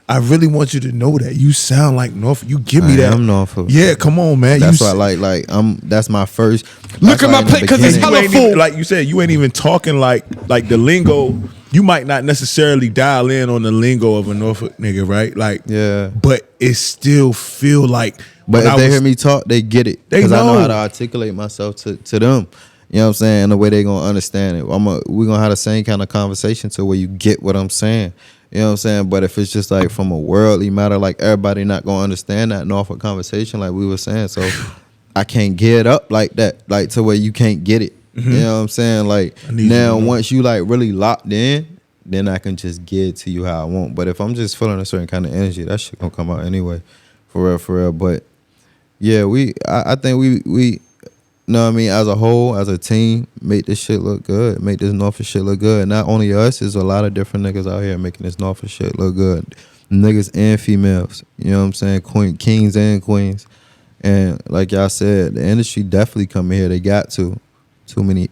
[SPEAKER 4] I really want you to know that you sound like Norfolk. You give me that.
[SPEAKER 2] I'm Norfolk.
[SPEAKER 4] Yeah, come on, man.
[SPEAKER 2] That's why that's my first.
[SPEAKER 3] Look at my plate because it's Hellaful.
[SPEAKER 4] Like you said, you ain't even talking like the lingo. You might not necessarily dial in on the lingo of a Norfolk nigga, right? Like,
[SPEAKER 2] yeah.
[SPEAKER 4] But it still feel like.
[SPEAKER 2] But if they hear me talk, they get it because I know how to articulate myself to them. You know what I'm saying? And the way they gonna understand it. We gonna have the same kind of conversation to where you get what I'm saying. You know what I'm saying? But if it's just like from a worldly matter, like everybody not gonna understand that Norfolk conversation, like we were saying. So I can't get up like that, like to where you can't get it. You know what I'm saying? Like now, once you like really locked in, then I can just get it to you how I want. But if I'm just feeling a certain kind of energy, that shit gonna come out anyway, for real. But yeah, I think we. Know what I mean? As a whole, as a team, make this shit look good. Make this Norfolk shit look good. Not only us, there's a lot of different niggas out here making this Norfolk shit look good. Niggas and females. You know what I'm saying? Kings and queens. And like y'all said, the industry definitely coming here. They got to.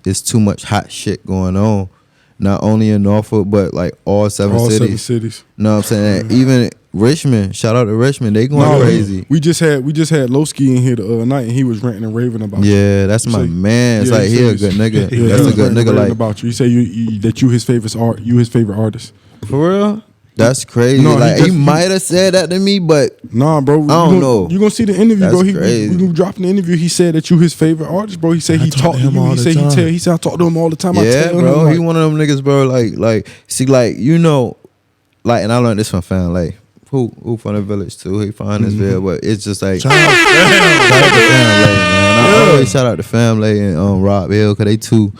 [SPEAKER 2] It's too much hot shit going on. Not only in Norfolk, but like all seven cities. You know what I'm saying? Even Richmond, shout out to Richmond, they going crazy.
[SPEAKER 3] We just had Lowski in here the other night, and he was ranting and raving about you.
[SPEAKER 2] Yeah, that's my man. It's like he a good nigga.
[SPEAKER 3] Yeah,
[SPEAKER 2] that's a good nigga. Like
[SPEAKER 3] about you, he said that you his favorite artist.
[SPEAKER 2] For real? That's crazy.
[SPEAKER 3] No,
[SPEAKER 2] like he might have said that to me, but
[SPEAKER 3] nah, bro.
[SPEAKER 2] I don't know.
[SPEAKER 3] You gonna see the interview,
[SPEAKER 2] that's
[SPEAKER 3] bro.
[SPEAKER 2] Crazy.
[SPEAKER 3] We dropping the interview. He said that you his favorite artist, bro. He said he talked to you. He said I talk to him all the time.
[SPEAKER 2] Yeah, bro. He one of them niggas, bro. Like see, like you know, like, and I learned this from Fan Lay. Who from the village too? He from Huntersville, but it's just like shout out to Fan Lay, man. I always shout out to Fan Lay and Rob Hill, cause they two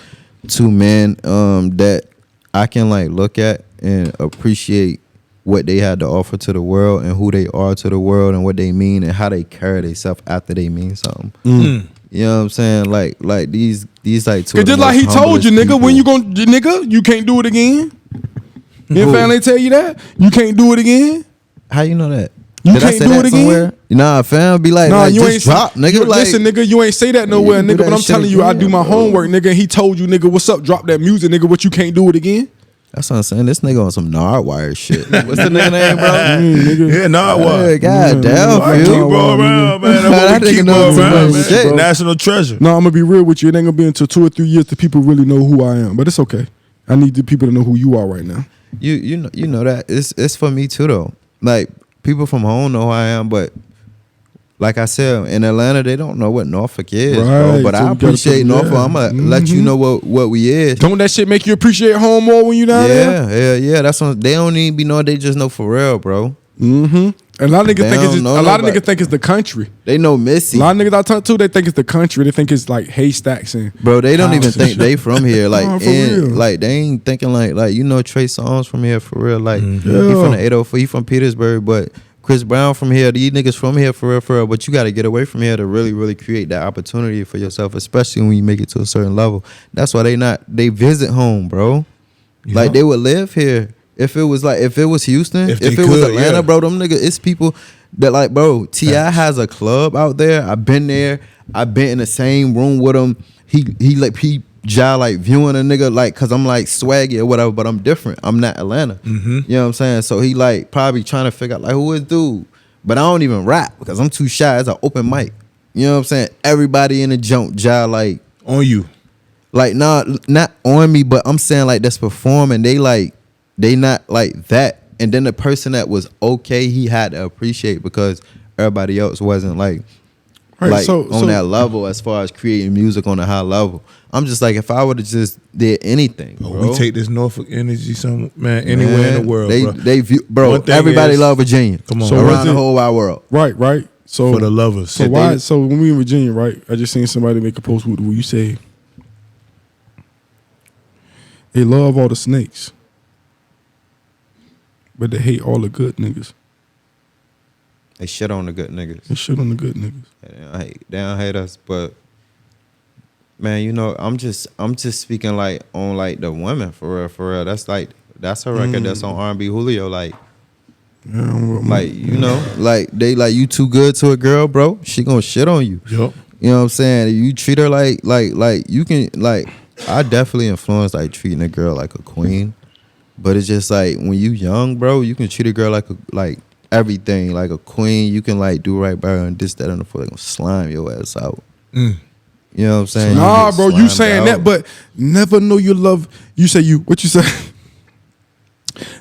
[SPEAKER 2] men that I can like look at and appreciate what they had to offer to the world and who they are to the world and what they mean and how they carry themselves after they mean something. You know what I'm saying? Like these like two.
[SPEAKER 3] Just like he told you, nigga,
[SPEAKER 2] people.
[SPEAKER 3] when you gon' nigga, you can't do it again. Your family tell you that you can't do it again.
[SPEAKER 2] How you know that?
[SPEAKER 3] You
[SPEAKER 2] Did
[SPEAKER 3] can't
[SPEAKER 2] I say
[SPEAKER 3] do
[SPEAKER 2] that
[SPEAKER 3] it
[SPEAKER 2] somewhere?
[SPEAKER 3] again.
[SPEAKER 2] Nah, fam, be like,
[SPEAKER 3] Nah,
[SPEAKER 2] like
[SPEAKER 3] you
[SPEAKER 2] just
[SPEAKER 3] ain't
[SPEAKER 2] drop, nigga. Like,
[SPEAKER 3] listen, nigga, you ain't say that nowhere, nigga. But I'm telling you, I do my homework, nigga. He told you, nigga, what's up? Drop that music, nigga. What you can't do it again?
[SPEAKER 2] That's what I'm saying. This nigga on some Nardwire shit. What's the nigga name, bro?
[SPEAKER 3] Nigga.
[SPEAKER 4] Yeah, Nardwire.
[SPEAKER 2] Hey, God damn,
[SPEAKER 4] Keep
[SPEAKER 2] Phil.
[SPEAKER 4] bro around, man.
[SPEAKER 2] That
[SPEAKER 4] That's what we
[SPEAKER 2] nigga
[SPEAKER 4] keep
[SPEAKER 2] knows
[SPEAKER 4] bro
[SPEAKER 2] too
[SPEAKER 4] around,
[SPEAKER 2] much
[SPEAKER 4] man.
[SPEAKER 2] shit.
[SPEAKER 4] National treasure.
[SPEAKER 3] No, I'm gonna be real with you. It ain't gonna be until 2 or 3 years that people really know who I am. But it's okay. I need the people to know who you are right now.
[SPEAKER 2] You know that it's for me too though. Like people from home know who I am, but like I said, in Atlanta they don't know what Norfolk is, bro.
[SPEAKER 3] Right,
[SPEAKER 2] But
[SPEAKER 3] so
[SPEAKER 2] I appreciate Norfolk. I'm gonna let you know what we is.
[SPEAKER 3] Don't that shit make you appreciate home more when you down there?
[SPEAKER 2] Yeah. That's what they don't even be knowing. They just know for real, bro.
[SPEAKER 3] And a lot of niggas
[SPEAKER 2] They
[SPEAKER 3] think it's
[SPEAKER 2] don't know
[SPEAKER 3] a lot of
[SPEAKER 2] nobody.
[SPEAKER 3] niggas think it's the country.
[SPEAKER 2] They know Missy.
[SPEAKER 3] A lot of niggas I talk to, they think it's the country. They think it's like haystacks and
[SPEAKER 2] Bro, they don't even
[SPEAKER 3] houses.
[SPEAKER 2] think they from here. Like,
[SPEAKER 3] Nah, for real.
[SPEAKER 2] like they ain't thinking like you know Trey Songz from here for real. Like he
[SPEAKER 3] Yeah.
[SPEAKER 2] from the 804, he from Petersburg, but Chris Brown from here. These niggas from here for real. But you got to get away from here to really create that opportunity for yourself, especially when you make it to a certain level. That's why they visit home, bro. Like they would live here if it was Houston,
[SPEAKER 4] If
[SPEAKER 2] if
[SPEAKER 4] they
[SPEAKER 2] it was
[SPEAKER 4] could,
[SPEAKER 2] Atlanta,
[SPEAKER 4] yeah.
[SPEAKER 2] bro. Them niggas, it's people that like, bro. T.I. has a club out there. I've been there. I've been in the same room with him. He like viewing a nigga like, cause I'm like swaggy or whatever, but I'm different. I'm not Atlanta. You know what I'm saying? So he like probably trying to figure out like who is dude. But I don't even rap because I'm too shy. It's an open mic. You know what I'm saying? Everybody in the jump, like
[SPEAKER 4] On you.
[SPEAKER 2] like not on me, but I'm saying like that's performing. They not like that. And then the person that was okay, he had to appreciate because everybody else wasn't like on that level as far as creating music on a high level. I'm just like, if I would have just did anything, bro.
[SPEAKER 4] We take this Norfolk energy anywhere in the world, bro.
[SPEAKER 2] They view, bro.
[SPEAKER 4] One thing
[SPEAKER 2] Everybody
[SPEAKER 4] is-
[SPEAKER 2] love Virginia.
[SPEAKER 4] Come on.
[SPEAKER 3] So
[SPEAKER 2] around
[SPEAKER 3] was
[SPEAKER 2] the
[SPEAKER 3] it-
[SPEAKER 2] whole wide world.
[SPEAKER 3] Right. So
[SPEAKER 4] For the lovers.
[SPEAKER 3] So why? So when we in Virginia, right? I just seen somebody make a post where you say they love all the snakes, but they hate all the good niggas.
[SPEAKER 2] They shit on the good niggas.
[SPEAKER 3] They shit on the good niggas.
[SPEAKER 2] They don't hate us, but man, you know, I'm just speaking like on like the women for real. That's a record that's on R&B Julio, like you know, like they like you too good to a girl, bro. She gonna shit on you.
[SPEAKER 4] Yup.
[SPEAKER 2] You know what I'm saying? If you treat her like you can like. I definitely influence like treating a girl like a queen, but it's just like when you young, bro, you can treat a girl like everything like a queen. You can like do right by her and this, that, and the foot. They gonna slime your ass out. You know what I'm saying?
[SPEAKER 3] Nah,
[SPEAKER 2] get
[SPEAKER 3] bro, you
[SPEAKER 2] slimed
[SPEAKER 3] saying
[SPEAKER 2] out.
[SPEAKER 3] that, but never know your love. You say what you say?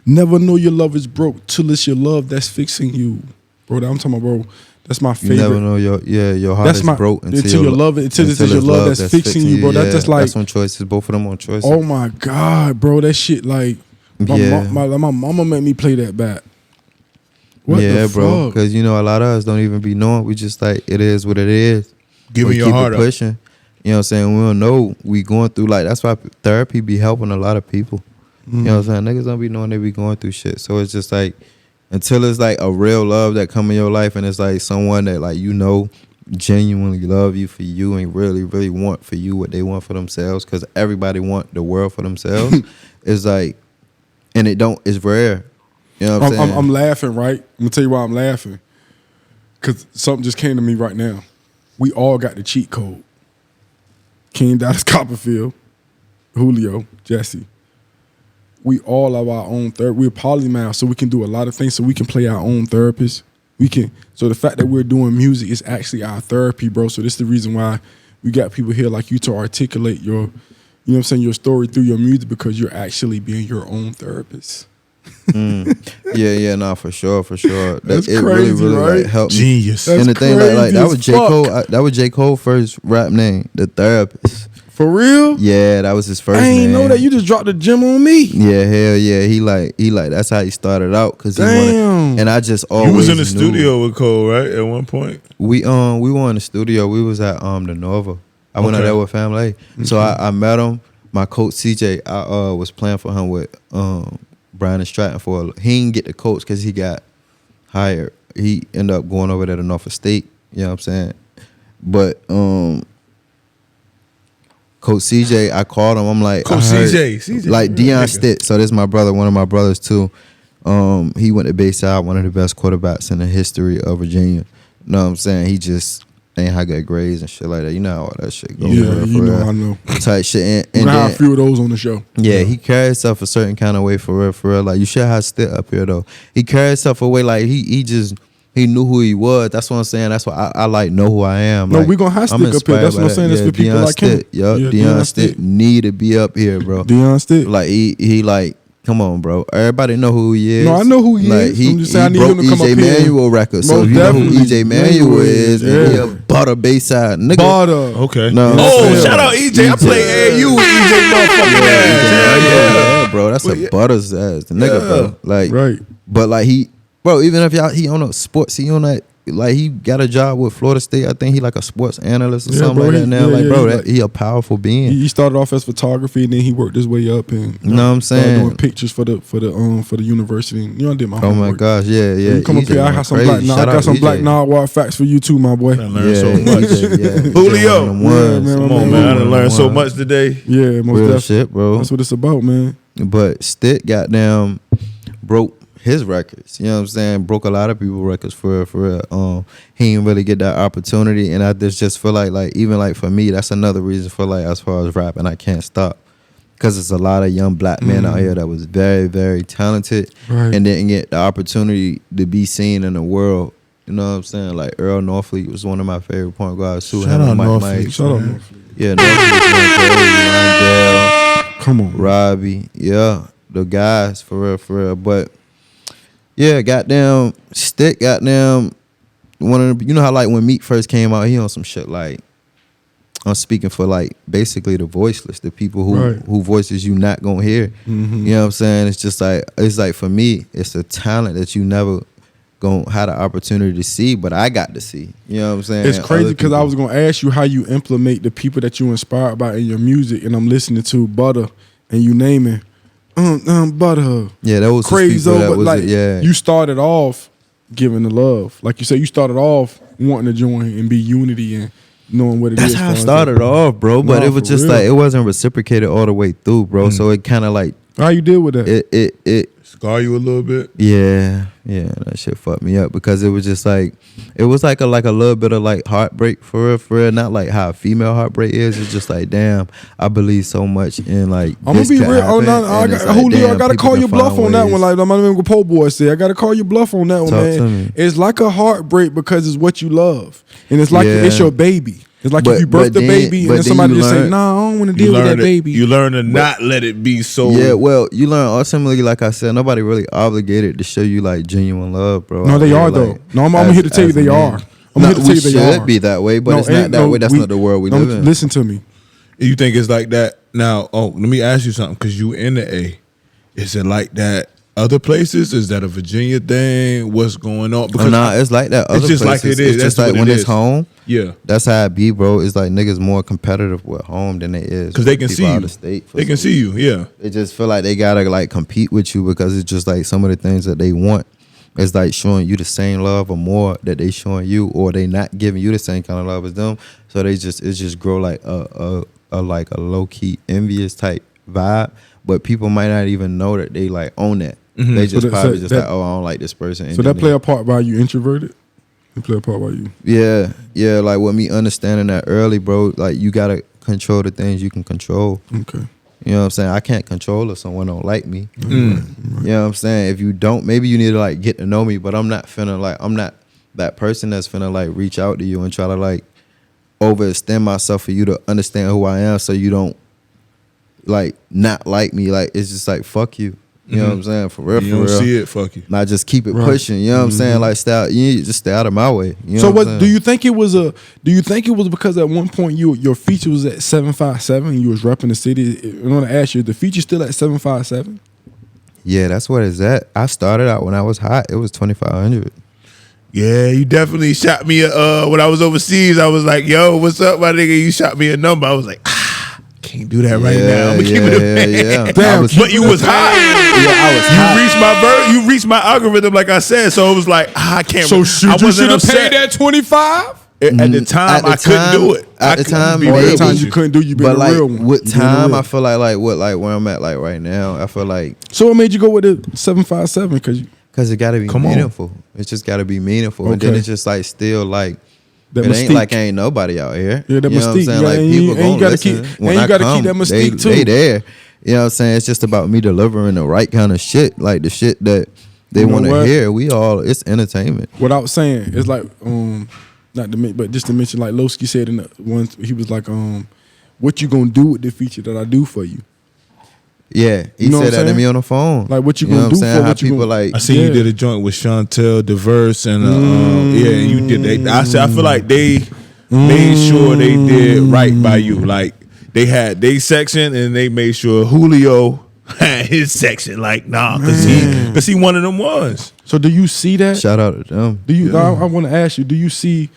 [SPEAKER 3] Never know your love is broke till it's your love that's fixing you, bro. I'm talking about, bro. That's my
[SPEAKER 2] You
[SPEAKER 3] favorite.
[SPEAKER 2] never know your heart
[SPEAKER 3] That's
[SPEAKER 2] is
[SPEAKER 3] my
[SPEAKER 2] broke
[SPEAKER 3] until you love it. Until this is your
[SPEAKER 2] it's
[SPEAKER 3] love that's fixing you, bro.
[SPEAKER 2] Yeah,
[SPEAKER 3] That's just like
[SPEAKER 2] that's on choices. Both of them on choices.
[SPEAKER 3] oh my god, bro. That shit like
[SPEAKER 2] Yeah.
[SPEAKER 3] my mama made me play that back. What
[SPEAKER 2] yeah,
[SPEAKER 3] the
[SPEAKER 2] bro.
[SPEAKER 3] fuck?
[SPEAKER 2] Because you know a lot of us don't even be knowing. We just like it is what it is.
[SPEAKER 4] Giving
[SPEAKER 2] We
[SPEAKER 4] your
[SPEAKER 2] keep
[SPEAKER 4] heart
[SPEAKER 2] it
[SPEAKER 4] up.
[SPEAKER 2] pushing. You know what I'm saying? We don't know we going through like that's why therapy be helping a lot of people. You know what I'm saying? Niggas don't be knowing they be going through shit. So it's just like until it's like a real love that come in your life and it's like someone that like you know genuinely love you for you and really really want for you what they want for themselves because everybody want the world for themselves. It's like and it's rare. You know what I'm saying?
[SPEAKER 3] I'm laughing, right? I'm gonna tell you why I'm laughing. Cause something just came to me right now. We all got the cheat code. King Dallas Copperfield, Julio, Jesse. We all have our own we're polymath, so we can do a lot of things. So we can play our own therapist. We can. So the fact that we're doing music is actually our therapy, bro. So this is the reason why we got people here like you to articulate your, you know what I'm saying, your story through your music because you're actually being your own therapist.
[SPEAKER 2] Yeah, nah, for sure.
[SPEAKER 3] That's
[SPEAKER 2] it
[SPEAKER 3] crazy,
[SPEAKER 2] really
[SPEAKER 3] right?
[SPEAKER 2] like helped me.
[SPEAKER 4] Genius.
[SPEAKER 3] That's
[SPEAKER 2] And the thing like that
[SPEAKER 3] crazy
[SPEAKER 2] was
[SPEAKER 3] as
[SPEAKER 2] J. Cole. That was J. Cole's first rap name, The Therapist.
[SPEAKER 3] For real?
[SPEAKER 2] Yeah, that was his first
[SPEAKER 3] I ain't
[SPEAKER 2] name.
[SPEAKER 3] know that. You just dropped the gem on me.
[SPEAKER 2] Yeah, hell yeah. He like that's how he started out because he
[SPEAKER 3] Damn.
[SPEAKER 2] wanted. And I just always
[SPEAKER 4] You was in the
[SPEAKER 2] knew.
[SPEAKER 4] studio with Cole, right? At one point.
[SPEAKER 2] We were in the studio. We was at the Nova. I went out
[SPEAKER 4] Okay.
[SPEAKER 2] there with Family. So I met him. My coach CJ, I was playing for him with Brian and Stratton he didn't get the coach because he got hired. He ended up going over there to Norfolk State. You know what I'm saying? But Coach CJ, I called him. I'm like,
[SPEAKER 4] Coach
[SPEAKER 2] I heard-
[SPEAKER 4] CJ.
[SPEAKER 2] like
[SPEAKER 4] Real
[SPEAKER 2] Deion
[SPEAKER 4] nigga.
[SPEAKER 2] Stitt. So this is my brother, one of my brothers too. He went to Bayside, one of the best quarterbacks in the history of Virginia. You know what I'm saying? He just ain't had good grades and shit like that. You know how all that shit goes.
[SPEAKER 3] Yeah, you know, I know.
[SPEAKER 2] Type shit.
[SPEAKER 3] We
[SPEAKER 2] And
[SPEAKER 3] got a
[SPEAKER 2] then,
[SPEAKER 3] few of those on the show.
[SPEAKER 2] yeah, he carried himself a certain kind of way for real. Like you should have Stitt up here though. He carried himself a way like he knew who he was. That's what I'm saying. That's why I like know who I am.
[SPEAKER 3] No,
[SPEAKER 2] like,
[SPEAKER 3] we gonna have
[SPEAKER 2] I'm
[SPEAKER 3] Stick up here.
[SPEAKER 2] inspired
[SPEAKER 3] That's what
[SPEAKER 2] by
[SPEAKER 3] I'm saying.
[SPEAKER 2] that.
[SPEAKER 3] That's for people
[SPEAKER 2] Deion
[SPEAKER 3] like him.
[SPEAKER 2] Stitt. Yup,
[SPEAKER 3] Yeah,
[SPEAKER 2] Deion
[SPEAKER 3] Deion
[SPEAKER 2] Stitt
[SPEAKER 3] Stitt.
[SPEAKER 2] need to be up here, bro.
[SPEAKER 3] Deion Stick.
[SPEAKER 2] Like he like, come on, bro. Everybody know who he is.
[SPEAKER 3] No, I know who he
[SPEAKER 2] like,
[SPEAKER 3] is. I'm just saying I need
[SPEAKER 2] broke
[SPEAKER 3] him to come
[SPEAKER 2] EJ
[SPEAKER 3] up here.
[SPEAKER 2] Manuel record. So
[SPEAKER 3] Most
[SPEAKER 2] if you know who
[SPEAKER 3] definitely.
[SPEAKER 2] EJ Manuel is, and he
[SPEAKER 3] Yeah.
[SPEAKER 2] a butter Bayside nigga.
[SPEAKER 3] Butter.
[SPEAKER 4] Okay.
[SPEAKER 2] No,
[SPEAKER 4] Oh,
[SPEAKER 2] yeah.
[SPEAKER 4] shout out EJ. I played AAU with EJ motherfucking ass.
[SPEAKER 2] Yeah, bro. That's
[SPEAKER 4] But
[SPEAKER 2] a
[SPEAKER 4] yeah.
[SPEAKER 2] butters ass, the nigga,
[SPEAKER 4] Yeah.
[SPEAKER 2] bro. Like,
[SPEAKER 3] Right.
[SPEAKER 2] But like even if he on a sports, he on that. Like he got a job with Florida State. I think he like a sports analyst or
[SPEAKER 3] Yeah,
[SPEAKER 2] something
[SPEAKER 3] bro,
[SPEAKER 2] like
[SPEAKER 3] he-
[SPEAKER 2] that now.
[SPEAKER 3] yeah,
[SPEAKER 2] like,
[SPEAKER 3] yeah,
[SPEAKER 2] bro,
[SPEAKER 3] he
[SPEAKER 2] that
[SPEAKER 3] like-
[SPEAKER 2] he a powerful being.
[SPEAKER 3] He started off as photography and then he worked his way up and
[SPEAKER 2] You know what I'm
[SPEAKER 3] started
[SPEAKER 2] saying?
[SPEAKER 3] doing pictures for the university. You know, I did my
[SPEAKER 2] Oh my
[SPEAKER 3] homework.
[SPEAKER 2] gosh, yeah.
[SPEAKER 3] You come up
[SPEAKER 2] EJ
[SPEAKER 3] here, I
[SPEAKER 2] went
[SPEAKER 3] got some
[SPEAKER 2] crazy.
[SPEAKER 3] black. I
[SPEAKER 2] Shout
[SPEAKER 3] got
[SPEAKER 2] out
[SPEAKER 3] some
[SPEAKER 2] EJ.
[SPEAKER 3] black Nardwuar facts for you too, my boy.
[SPEAKER 4] I learned so much.
[SPEAKER 2] EJ,
[SPEAKER 4] Julio.
[SPEAKER 2] one of them
[SPEAKER 3] Yeah,
[SPEAKER 2] ones.
[SPEAKER 3] man,
[SPEAKER 4] Come
[SPEAKER 3] my
[SPEAKER 4] on,
[SPEAKER 3] man.
[SPEAKER 4] man. I done learned so
[SPEAKER 2] One.
[SPEAKER 4] much today.
[SPEAKER 3] Yeah, most
[SPEAKER 2] Real
[SPEAKER 3] definitely.
[SPEAKER 2] shit, bro.
[SPEAKER 3] That's what it's about, man.
[SPEAKER 2] But Stitt goddamn broke his records. You know what I'm saying? Broke a lot of people's records for real. He didn't really get that opportunity, and I just feel like even like for me, that's another reason for like as far as rapping, I can't stop. Because there's a lot of young black men out here that was very, very talented
[SPEAKER 3] Right.
[SPEAKER 2] and didn't get the opportunity to be seen in the world. You know what I'm saying? Like Earl Northfleet was one of my favorite point guards. Sue
[SPEAKER 4] Shout
[SPEAKER 2] him and
[SPEAKER 4] out
[SPEAKER 2] Mike
[SPEAKER 4] Northfleet.
[SPEAKER 2] Mike.
[SPEAKER 3] Shout out,
[SPEAKER 4] man.
[SPEAKER 3] man.
[SPEAKER 2] Yeah, Northfleet was Rondell,
[SPEAKER 3] Come on.
[SPEAKER 2] Robbie. Yeah, the guys for real. But yeah, goddamn Stick, goddamn one of the, you know how like when Meek first came out, he on some shit like I'm speaking for like basically the voiceless, the people who voices you not gonna hear.
[SPEAKER 3] Mm-hmm.
[SPEAKER 2] You know what I'm saying? It's like for me, it's a talent that you never gonna have the opportunity to see, but I got to see. You know what I'm saying?
[SPEAKER 3] It's crazy
[SPEAKER 2] Other
[SPEAKER 3] because I
[SPEAKER 2] people-
[SPEAKER 3] was gonna ask you how you implement the people that you inspired by in your music, and I'm listening to Butter and you naming Butter.
[SPEAKER 2] yeah, that was the
[SPEAKER 3] Crazy,
[SPEAKER 2] people that
[SPEAKER 3] but
[SPEAKER 2] was
[SPEAKER 3] like
[SPEAKER 2] it, yeah.
[SPEAKER 3] you started off giving the love, like you said, you started off wanting to join and be unity and knowing what it is.
[SPEAKER 2] That's how I
[SPEAKER 3] for us.
[SPEAKER 2] started off, bro. But
[SPEAKER 3] Nah,
[SPEAKER 2] it was
[SPEAKER 3] for
[SPEAKER 2] just
[SPEAKER 3] real.
[SPEAKER 2] like it wasn't reciprocated all the way through, bro. So it kind of like
[SPEAKER 3] How you deal with that?
[SPEAKER 2] it
[SPEAKER 4] Scar you a little bit.
[SPEAKER 2] yeah, that shit fucked me up because it was just like it was like a little bit of like heartbreak for real. Not like how a female heartbreak is. It's just like damn, I believe so much in like.
[SPEAKER 3] I'm gonna
[SPEAKER 2] this
[SPEAKER 3] be
[SPEAKER 2] could
[SPEAKER 3] real. Oh
[SPEAKER 2] happen,
[SPEAKER 3] no, I
[SPEAKER 2] and it's
[SPEAKER 3] got
[SPEAKER 2] like,
[SPEAKER 3] Julio. I
[SPEAKER 2] damn,
[SPEAKER 3] gotta
[SPEAKER 2] people
[SPEAKER 3] call
[SPEAKER 2] can
[SPEAKER 3] your bluff
[SPEAKER 2] find
[SPEAKER 3] on that
[SPEAKER 2] ways.
[SPEAKER 3] one. Like my nigga Po Boy said, I gotta call your bluff on that one,
[SPEAKER 2] Talk to
[SPEAKER 3] man.
[SPEAKER 2] me.
[SPEAKER 3] It's like a heartbreak because it's what you love, and it's like
[SPEAKER 2] Yeah.
[SPEAKER 3] it's your baby. It's like
[SPEAKER 2] But-
[SPEAKER 3] if you birth
[SPEAKER 2] but
[SPEAKER 3] the
[SPEAKER 2] then-
[SPEAKER 3] baby and
[SPEAKER 2] but
[SPEAKER 3] then
[SPEAKER 2] then
[SPEAKER 3] somebody
[SPEAKER 2] you
[SPEAKER 3] just say,
[SPEAKER 2] learn-
[SPEAKER 3] "Nah, I don't want to
[SPEAKER 4] You
[SPEAKER 3] deal with
[SPEAKER 4] learn
[SPEAKER 3] that baby."
[SPEAKER 4] You learn to not let it be so.
[SPEAKER 2] Yeah, well, you learn ultimately, like I said, nobody really obligated to show you like genuine love, bro.
[SPEAKER 3] No,
[SPEAKER 2] I
[SPEAKER 3] they
[SPEAKER 2] feel
[SPEAKER 3] are
[SPEAKER 2] like,
[SPEAKER 3] though. No, I'm here to tell you
[SPEAKER 2] as a
[SPEAKER 3] they
[SPEAKER 2] man.
[SPEAKER 3] are. I'm
[SPEAKER 4] No,
[SPEAKER 3] here to tell
[SPEAKER 2] We
[SPEAKER 3] you they
[SPEAKER 2] should
[SPEAKER 3] are.
[SPEAKER 2] be that way, but
[SPEAKER 3] No,
[SPEAKER 2] it's not
[SPEAKER 3] ain't
[SPEAKER 2] that
[SPEAKER 3] no-
[SPEAKER 2] way. That's not the world we live in.
[SPEAKER 3] Listen to me.
[SPEAKER 4] You think it's like that now? Oh, let me ask you something, because you in the A. Is it like that other places? Is that a Virginia thing? What's going on?
[SPEAKER 2] Oh, nah, it's like that. Other
[SPEAKER 4] it's just like
[SPEAKER 2] places,
[SPEAKER 4] it is.
[SPEAKER 2] It's just
[SPEAKER 4] That's
[SPEAKER 2] like
[SPEAKER 4] what
[SPEAKER 2] when
[SPEAKER 4] it
[SPEAKER 2] it's
[SPEAKER 4] is.
[SPEAKER 2] home.
[SPEAKER 4] Yeah,
[SPEAKER 2] That's how it be, bro. It's like niggas more competitive with home than they is
[SPEAKER 4] because they
[SPEAKER 2] with
[SPEAKER 4] can
[SPEAKER 2] people
[SPEAKER 4] see
[SPEAKER 2] out
[SPEAKER 4] you.
[SPEAKER 2] of state for
[SPEAKER 4] They can
[SPEAKER 2] some
[SPEAKER 4] see you. Yeah.
[SPEAKER 2] They just feel like they gotta like compete with you because it's just like some of the things that they want. It's like showing you the same love or more that they showing you, or they not giving you the same kind of love as them. So it just grow like a low key envious type vibe. But people might not even know that they like own that.
[SPEAKER 4] Mm-hmm.
[SPEAKER 2] They just
[SPEAKER 3] So
[SPEAKER 2] probably
[SPEAKER 3] that-
[SPEAKER 2] just like, oh, I don't like this person. And
[SPEAKER 3] So
[SPEAKER 2] then
[SPEAKER 3] that play a part by you introverted? It play a part by you.
[SPEAKER 2] yeah, like with me understanding that early, bro. Like you gotta control the things you can control.
[SPEAKER 3] Okay.
[SPEAKER 2] You know what I'm saying? I can't control if someone don't like me.
[SPEAKER 4] Mm.
[SPEAKER 2] You know what I'm saying? If you don't, maybe you need to like get to know me, but I'm not that person that's finna like reach out to you and try to like overextend myself for you to understand who I am so you don't like not like me. Like it's just like fuck you. You know what I'm saying? For real,
[SPEAKER 4] You
[SPEAKER 2] for
[SPEAKER 4] don't
[SPEAKER 2] real.
[SPEAKER 4] see it. Fuck you.
[SPEAKER 2] Not just keep it
[SPEAKER 3] Right.
[SPEAKER 2] pushing. You know what I'm saying? Like you just stay out of my way. You know
[SPEAKER 3] So
[SPEAKER 2] what I'm
[SPEAKER 3] what
[SPEAKER 2] saying?
[SPEAKER 3] do you think it was because at one point your feature was at 757 and you was repping the city? I want to ask you, is the feature still at 757?
[SPEAKER 2] Yeah, that's what it's at. I started out when I was hot. It was 2,500.
[SPEAKER 4] Yeah, you definitely shot me when I was overseas. I was like, yo, what's up, my nigga? You shot me a number. I was like, can't do that right now. I'm gonna keep it a man.
[SPEAKER 2] Yeah.
[SPEAKER 3] Damn,
[SPEAKER 4] But you was hot.
[SPEAKER 2] Yeah, I was
[SPEAKER 4] You
[SPEAKER 2] hot.
[SPEAKER 4] reached my you reached my algorithm, like I said. So it was like, I can't.
[SPEAKER 3] So
[SPEAKER 4] I
[SPEAKER 3] should you
[SPEAKER 4] wasn't
[SPEAKER 3] should have
[SPEAKER 4] upset.
[SPEAKER 3] paid that 25?
[SPEAKER 4] At the time, I couldn't do it.
[SPEAKER 2] At the time,
[SPEAKER 3] Or
[SPEAKER 2] maybe.
[SPEAKER 3] the time you couldn't do, you been
[SPEAKER 2] But
[SPEAKER 3] the
[SPEAKER 2] like
[SPEAKER 3] real one.
[SPEAKER 2] with
[SPEAKER 3] You been the
[SPEAKER 2] time,
[SPEAKER 3] real.
[SPEAKER 2] I feel like where I'm at like right now, I feel like
[SPEAKER 3] So what made you go with the 757? Because
[SPEAKER 2] it got to be
[SPEAKER 4] Come on.
[SPEAKER 2] meaningful. It's just got to be meaningful, and then
[SPEAKER 3] Okay.
[SPEAKER 2] it's just like still like.
[SPEAKER 3] that
[SPEAKER 2] It ain't
[SPEAKER 3] mystique.
[SPEAKER 2] like ain't nobody out here.
[SPEAKER 3] Yeah, that
[SPEAKER 2] you know what I'm
[SPEAKER 3] mystique.
[SPEAKER 2] saying?
[SPEAKER 3] Yeah,
[SPEAKER 2] Like
[SPEAKER 3] and
[SPEAKER 2] people
[SPEAKER 3] you
[SPEAKER 2] gonna
[SPEAKER 3] gotta
[SPEAKER 2] listen
[SPEAKER 3] keep-
[SPEAKER 2] when
[SPEAKER 3] and you
[SPEAKER 2] I
[SPEAKER 3] gotta
[SPEAKER 2] come,
[SPEAKER 3] keep that
[SPEAKER 2] they,
[SPEAKER 3] mystique, too.
[SPEAKER 2] They there. You know what I'm saying? It's just about me delivering the right kind of shit, like the shit that they
[SPEAKER 3] You know
[SPEAKER 2] want to
[SPEAKER 3] what?
[SPEAKER 2] hear. It's entertainment.
[SPEAKER 3] without saying, it's like not to but just to mention, like Lowski said in the one, he was like, what you gonna do with the feature that I do for you?
[SPEAKER 2] Yeah, he
[SPEAKER 3] You know what
[SPEAKER 2] said
[SPEAKER 3] I'm
[SPEAKER 2] that to
[SPEAKER 3] saying?
[SPEAKER 2] me on the phone.
[SPEAKER 3] Like, what you
[SPEAKER 2] know
[SPEAKER 3] gonna
[SPEAKER 2] what
[SPEAKER 3] do
[SPEAKER 2] I'm saying?
[SPEAKER 3] for
[SPEAKER 2] How
[SPEAKER 3] what you
[SPEAKER 2] people
[SPEAKER 3] gonna-
[SPEAKER 2] like.
[SPEAKER 4] I seen you
[SPEAKER 3] Yeah.
[SPEAKER 4] did a joint with Chantel Diverse and yeah, and you did that. I feel like they made sure they did right by you. Like they had their section and they made sure Julio had his section. Like because he one of them ones.
[SPEAKER 3] So do you see that?
[SPEAKER 2] Shout out to them.
[SPEAKER 3] Do you? I want to ask you. Do you see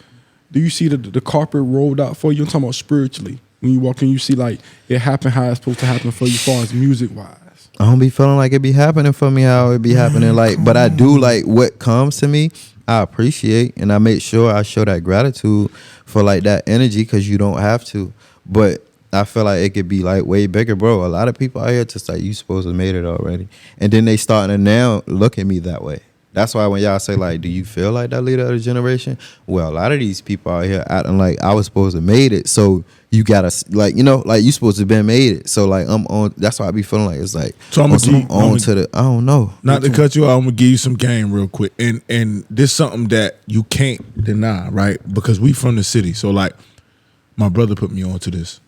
[SPEAKER 3] the carpet rolled out for you? I'm talking about spiritually. When you walk in, you see like it happen how it's supposed to happen for you, as far as music wise.
[SPEAKER 2] I don't be feeling like it be happening for me how it be happening. Like, but I do like what comes to me. I appreciate and I make sure I show that gratitude for like that energy because you don't have to. But I feel like it could be like way bigger, bro. A lot of people out here just like you supposed to have made it already, and then they starting to now look at me that way. That's why when y'all say like, do you feel like that leader of the generation? Well, a lot of these people out here acting like I was supposed to have made it. So you gotta like, you know, like you supposed to have been made it. So like I'm on. That's why I be feeling like it's like
[SPEAKER 4] So I'm
[SPEAKER 2] once
[SPEAKER 4] gonna keep-
[SPEAKER 2] on to the. I don't know.
[SPEAKER 4] Not to cut you off, I'm gonna give you some game real quick. And this something that you can't deny, right? Because we from the city. So like my brother put me on to this.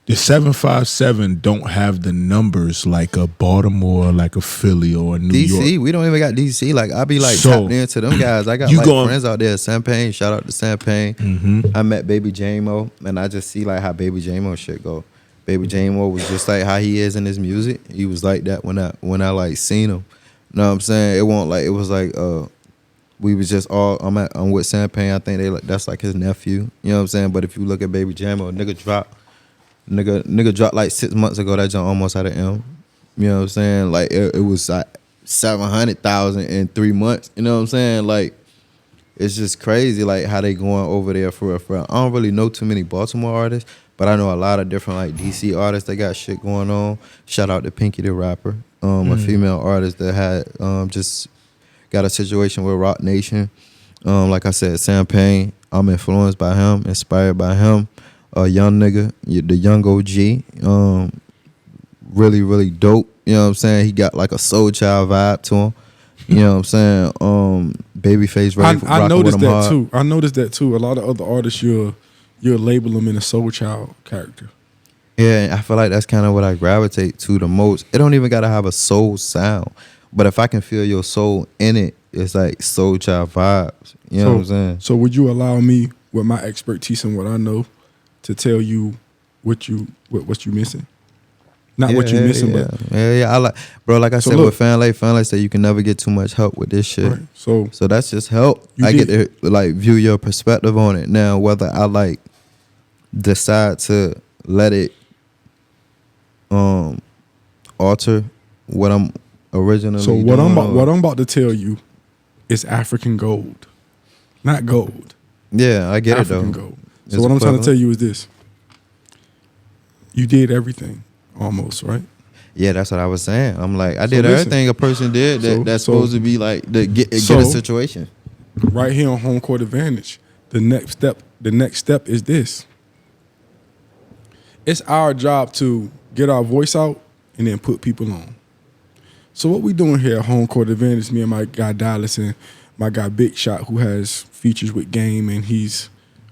[SPEAKER 4] The 757 don't have the numbers like a Baltimore, like a Philly or a New
[SPEAKER 2] DC,
[SPEAKER 4] York.
[SPEAKER 2] we don't even got DC. Like I be like
[SPEAKER 4] So,
[SPEAKER 2] tapped into them guys. I got
[SPEAKER 4] you
[SPEAKER 2] like
[SPEAKER 4] going-
[SPEAKER 2] friends out there at Champagne. Shout out to Champagne. I met Baby J-Mo, and I just see like how Baby J-Mo shit go. Baby J-Mo was just like how he is in his music. He was like that when I like seen him. You know what I'm saying? It was like we was just all I'm with Champagne. I think that's like his nephew. You know what I'm saying? But if you look at Baby J-Mo, nigga dropped like 6 months ago. That junk almost had an M. You know what I'm saying? Like it was like 700,000 in 3 months. You know what I'm saying? Like it's just crazy like how they going over there for real. I don't really know too many Baltimore artists, but I know a lot of different like DC artists that got shit going on. Shout out to Pinky the Rapper, a female artist that had just got a situation with Rock Nation. Like I said, Champagne. I'm influenced by him, inspired by him. A young nigga, the young OG. Really, really dope. You know what I'm saying? He got like a Soul Child vibe to him. You know what I'm saying? Babyface ready for
[SPEAKER 3] I
[SPEAKER 2] rocking with
[SPEAKER 3] noticed
[SPEAKER 2] him
[SPEAKER 3] that
[SPEAKER 2] hard.
[SPEAKER 3] too. I noticed that too. A lot of other artists, you'll label them in a soul child character.
[SPEAKER 2] Yeah, I feel like that's kind of what I gravitate to the most. It don't even gotta have a soul sound, but if I can feel your soul in it, it's like soul child vibes. You know what I'm saying?
[SPEAKER 3] So would you allow me, with my expertise and what I know, to tell you what you missing? Not what you missing, but
[SPEAKER 2] yeah. I like, bro. Like I said,
[SPEAKER 3] look,
[SPEAKER 2] with Fan said you can never get too much help with this shit.
[SPEAKER 3] right, so
[SPEAKER 2] that's just help. I get to like view your perspective on it. Now, whether I like decide to let it alter what I'm originally.
[SPEAKER 3] So
[SPEAKER 2] what
[SPEAKER 3] I'm about to tell you is African gold, not gold.
[SPEAKER 2] Yeah, I get
[SPEAKER 3] African
[SPEAKER 2] it though.
[SPEAKER 3] gold. So what I'm trying to tell you is this: you did everything, almost, right?
[SPEAKER 2] Yeah, that's what I was saying. I'm like, I did
[SPEAKER 3] listen,
[SPEAKER 2] everything a person did that's supposed to be like to get a situation.
[SPEAKER 3] Right here on Home Court Advantage, the next step is this. It's our job to get our voice out and then put people on. So what we doing here at Home Court Advantage, me and my guy Dallas and my guy Big Shot, who has features with Game, and he's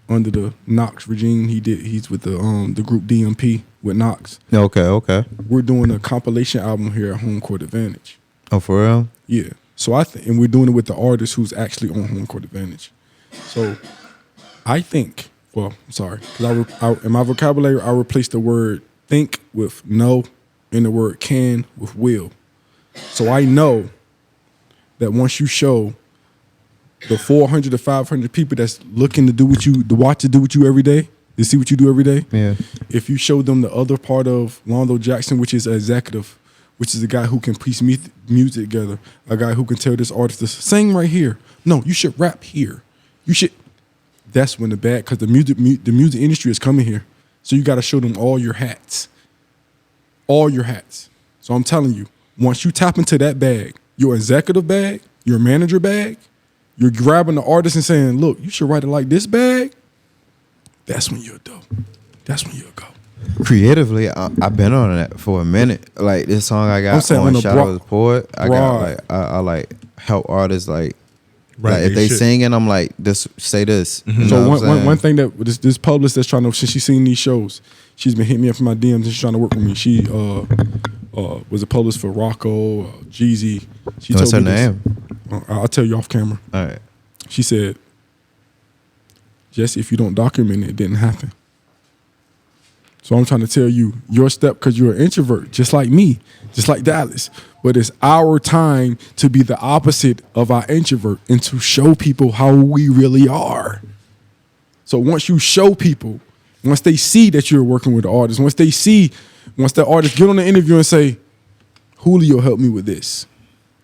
[SPEAKER 3] under the Knox regime. He's with the group DMP with Knox.
[SPEAKER 2] Okay.
[SPEAKER 3] We're doing a compilation album here at Home Court Advantage.
[SPEAKER 2] Oh, for real?
[SPEAKER 3] Yeah. So and we're doing it with the artist who's actually on Home Court Advantage. So I think, well, I'm sorry, because in my vocabulary, I replaced the word think with know and the word can with will. So I know that once you show the 400 to 500 people that's looking to do what you, to watch to do what you every day, to see what you do every day,
[SPEAKER 2] yeah.
[SPEAKER 3] If you show them the other part of Alondo Jackson, which is an executive, which is a guy who can piece music together, a guy who can tell this artist to sing right here. No, you should rap here. You should. That's when because the music industry is coming here. So you got to show them all your hats. All your hats. So I'm telling you, once you tap into that bag, your executive bag, your manager bag, you're grabbing the artist and saying, look, you should write it like this bag. That's when you're dope. That's when you'll go.
[SPEAKER 2] Creatively, I've been on that for a minute. Like this song I got on Shadow's Poet, I got like I like help artists like if they singing, I'm like this say this.
[SPEAKER 3] Mm-hmm. So one thing that this publicist that's trying to, since she's seen these shows, she's been hitting me up for my DMs and she's trying to work with me. She was a publicist for Rocco, Jeezy.
[SPEAKER 2] What's her name?
[SPEAKER 3] I'll tell you off camera.
[SPEAKER 2] All right.
[SPEAKER 3] She said, Jesse, if you don't document it, it didn't happen. So I'm trying to tell you, your step, because you're an introvert, just like me, just like Dallas. But it's our time to be the opposite of our introvert and to show people how we really are. So once you show people, once they see that you're working with the artist, once the artist get on the interview and say, Julio helped me with this,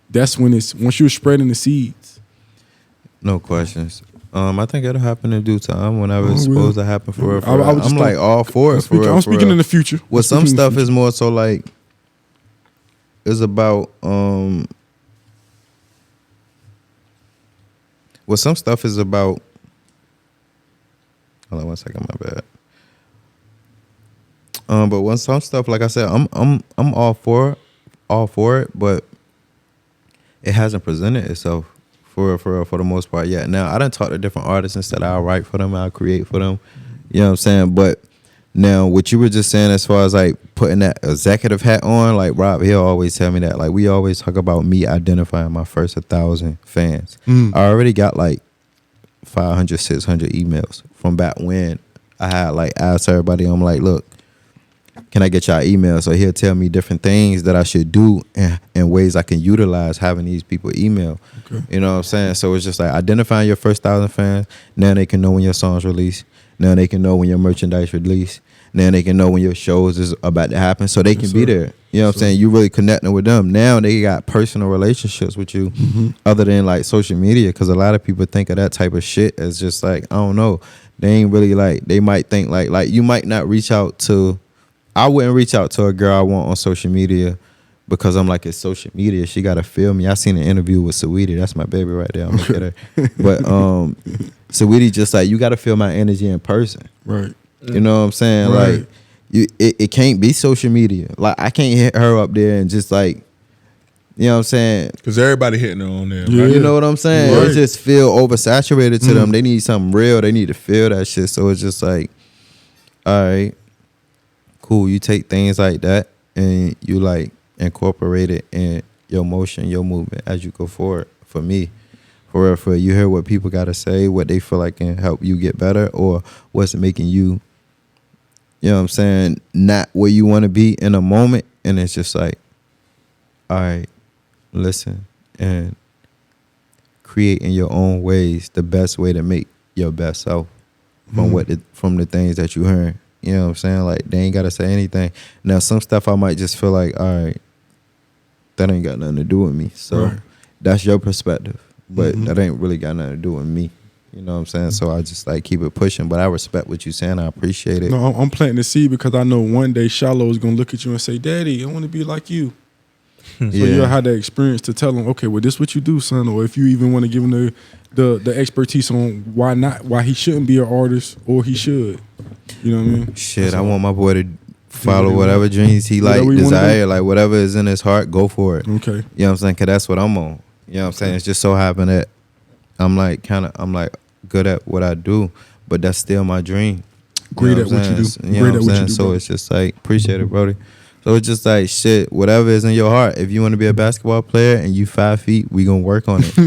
[SPEAKER 3] that's when once you're spreading the seeds.
[SPEAKER 2] No questions. I think it'll happen in due time whenever it's supposed to happen for real. I'm like all for it.
[SPEAKER 3] I'm speaking in the future.
[SPEAKER 2] Well, some stuff is more so like it's about well, some stuff is about. Hold on 1 second, my bad. But when some stuff, like I said, I'm all for it, but it hasn't presented itself for the most part yet. Now I done talk to different artists and said I'll write for them, I'll create for them. You know what I'm saying? But now what you were just saying as far as like putting that executive hat on, like Rob, he'll always tell me that. Like we always talk about me identifying my first 1,000 fans. I already got like 500, 600 emails from back when I had like asked everybody, I'm like, look, can I get y'all email? So he'll tell me different things that I should do and ways I can utilize having these people email. Okay. You know what I'm saying? So it's just like identifying your first 1,000 fans. Now they can know when your song's released. Now they can know when your merchandise released. Now they can know when your shows is about to happen. So they can be there. You know what I'm saying? You really connecting with them. Now they got personal relationships with you other than like social media, because a lot of people think of that type of shit as just like, I don't know. They ain't really like, they might think like you might not reach out to, I wouldn't reach out to a girl I want on social media because I'm like, it's social media. She got to feel me. I seen an interview with Saweetie. That's my baby right there. I'm going to get her. But Saweetie just like, you got to feel my energy in person.
[SPEAKER 3] Right.
[SPEAKER 2] You know what I'm saying?
[SPEAKER 3] Right.
[SPEAKER 2] Like, it can't be social media. Like, I can't hit her up there and just like, you know what I'm saying?
[SPEAKER 4] Because everybody hitting her on there,
[SPEAKER 2] yeah.
[SPEAKER 4] right?
[SPEAKER 2] You know what I'm saying?
[SPEAKER 3] Right.
[SPEAKER 2] It just feel oversaturated to them. They need something real. They need to feel that shit. So it's just like, all right. Cool, you take things like that and you like incorporate it in your motion, your movement as you go forward. For me, For real, for real. You hear what people gotta say, what they feel like can help you get better, or what's making you, you know what I'm saying, not where you want to be in a moment. And it's just like, all right, listen and create in your own ways the best way to make your best self from from the things that you heard. You know what I'm saying? Like, they ain't gotta say anything. Now, some stuff I might just feel like, all right, that ain't got nothing to do with me. So that's your perspective, but that ain't really got nothing to do with me. You know what I'm saying? So I just like keep it pushing, but I respect what you're saying. I appreciate it.
[SPEAKER 3] No, I'm planting the seed because I know one day Shallow is gonna look at you and say, "Daddy, I want to be like you." So you'll have that experience to tell him, okay, well, this what you do, son. Or if you even want to give him the expertise on why he shouldn't be an artist or he should. You know what I mean?
[SPEAKER 2] Shit, I want my boy to follow whatever dreams he like,
[SPEAKER 3] Whatever he wanna
[SPEAKER 2] desire, like whatever is in his heart, go for it.
[SPEAKER 3] Okay.
[SPEAKER 2] You know what I'm saying? Cause that's what I'm on. You know what I'm saying? It's just so happened that I'm like good at what I do, but that's still my dream.
[SPEAKER 3] Great at what you do.
[SPEAKER 2] You know what I'm saying? So it's just like, appreciate it, Brody. So it's just like, shit, whatever is in your heart. If you want to be a basketball player and you 5 feet, we gonna work on it. You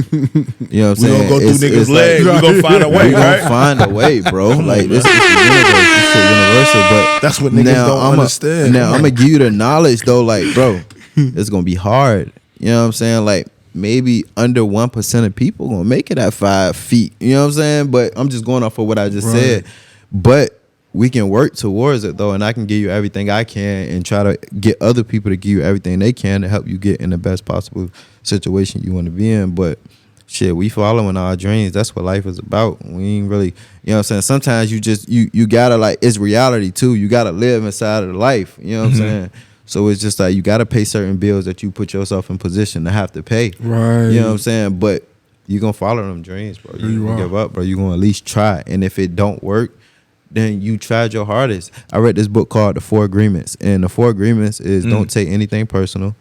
[SPEAKER 2] know what I'm saying?
[SPEAKER 4] We gonna go through niggas' legs.
[SPEAKER 2] Like,
[SPEAKER 4] we gonna find a way,
[SPEAKER 2] we
[SPEAKER 4] right?
[SPEAKER 2] gonna find a way, bro. Like, this is the universe. This shit universal. But
[SPEAKER 4] that's what niggas don't understand.
[SPEAKER 2] Now, I'm gonna give you the knowledge, though. Like, bro, it's gonna be hard. You know what I'm saying? Like, maybe under 1% of people gonna make it at 5 feet. You know what I'm saying? But I'm just going off of what I just said. But we can work towards it, though, and I can give you everything I can and try to get other people to give you everything they can to help you get in the best possible situation you want to be in. But shit, we following our dreams. That's what life is about. We ain't really, you know what I'm saying? Sometimes you just, you gotta, like, it's reality too. You gotta live inside of the life. You know what I'm saying? So it's just like, you gotta pay certain bills that you put yourself in position to have to pay.
[SPEAKER 3] Right.
[SPEAKER 2] You know what I'm saying? But you gonna follow them dreams, bro. You gonna give up, bro. You gonna at least try. And if it don't work, then you tried your hardest. I read this book called The 4 Agreements. And the 4 Agreements is don't take anything personal.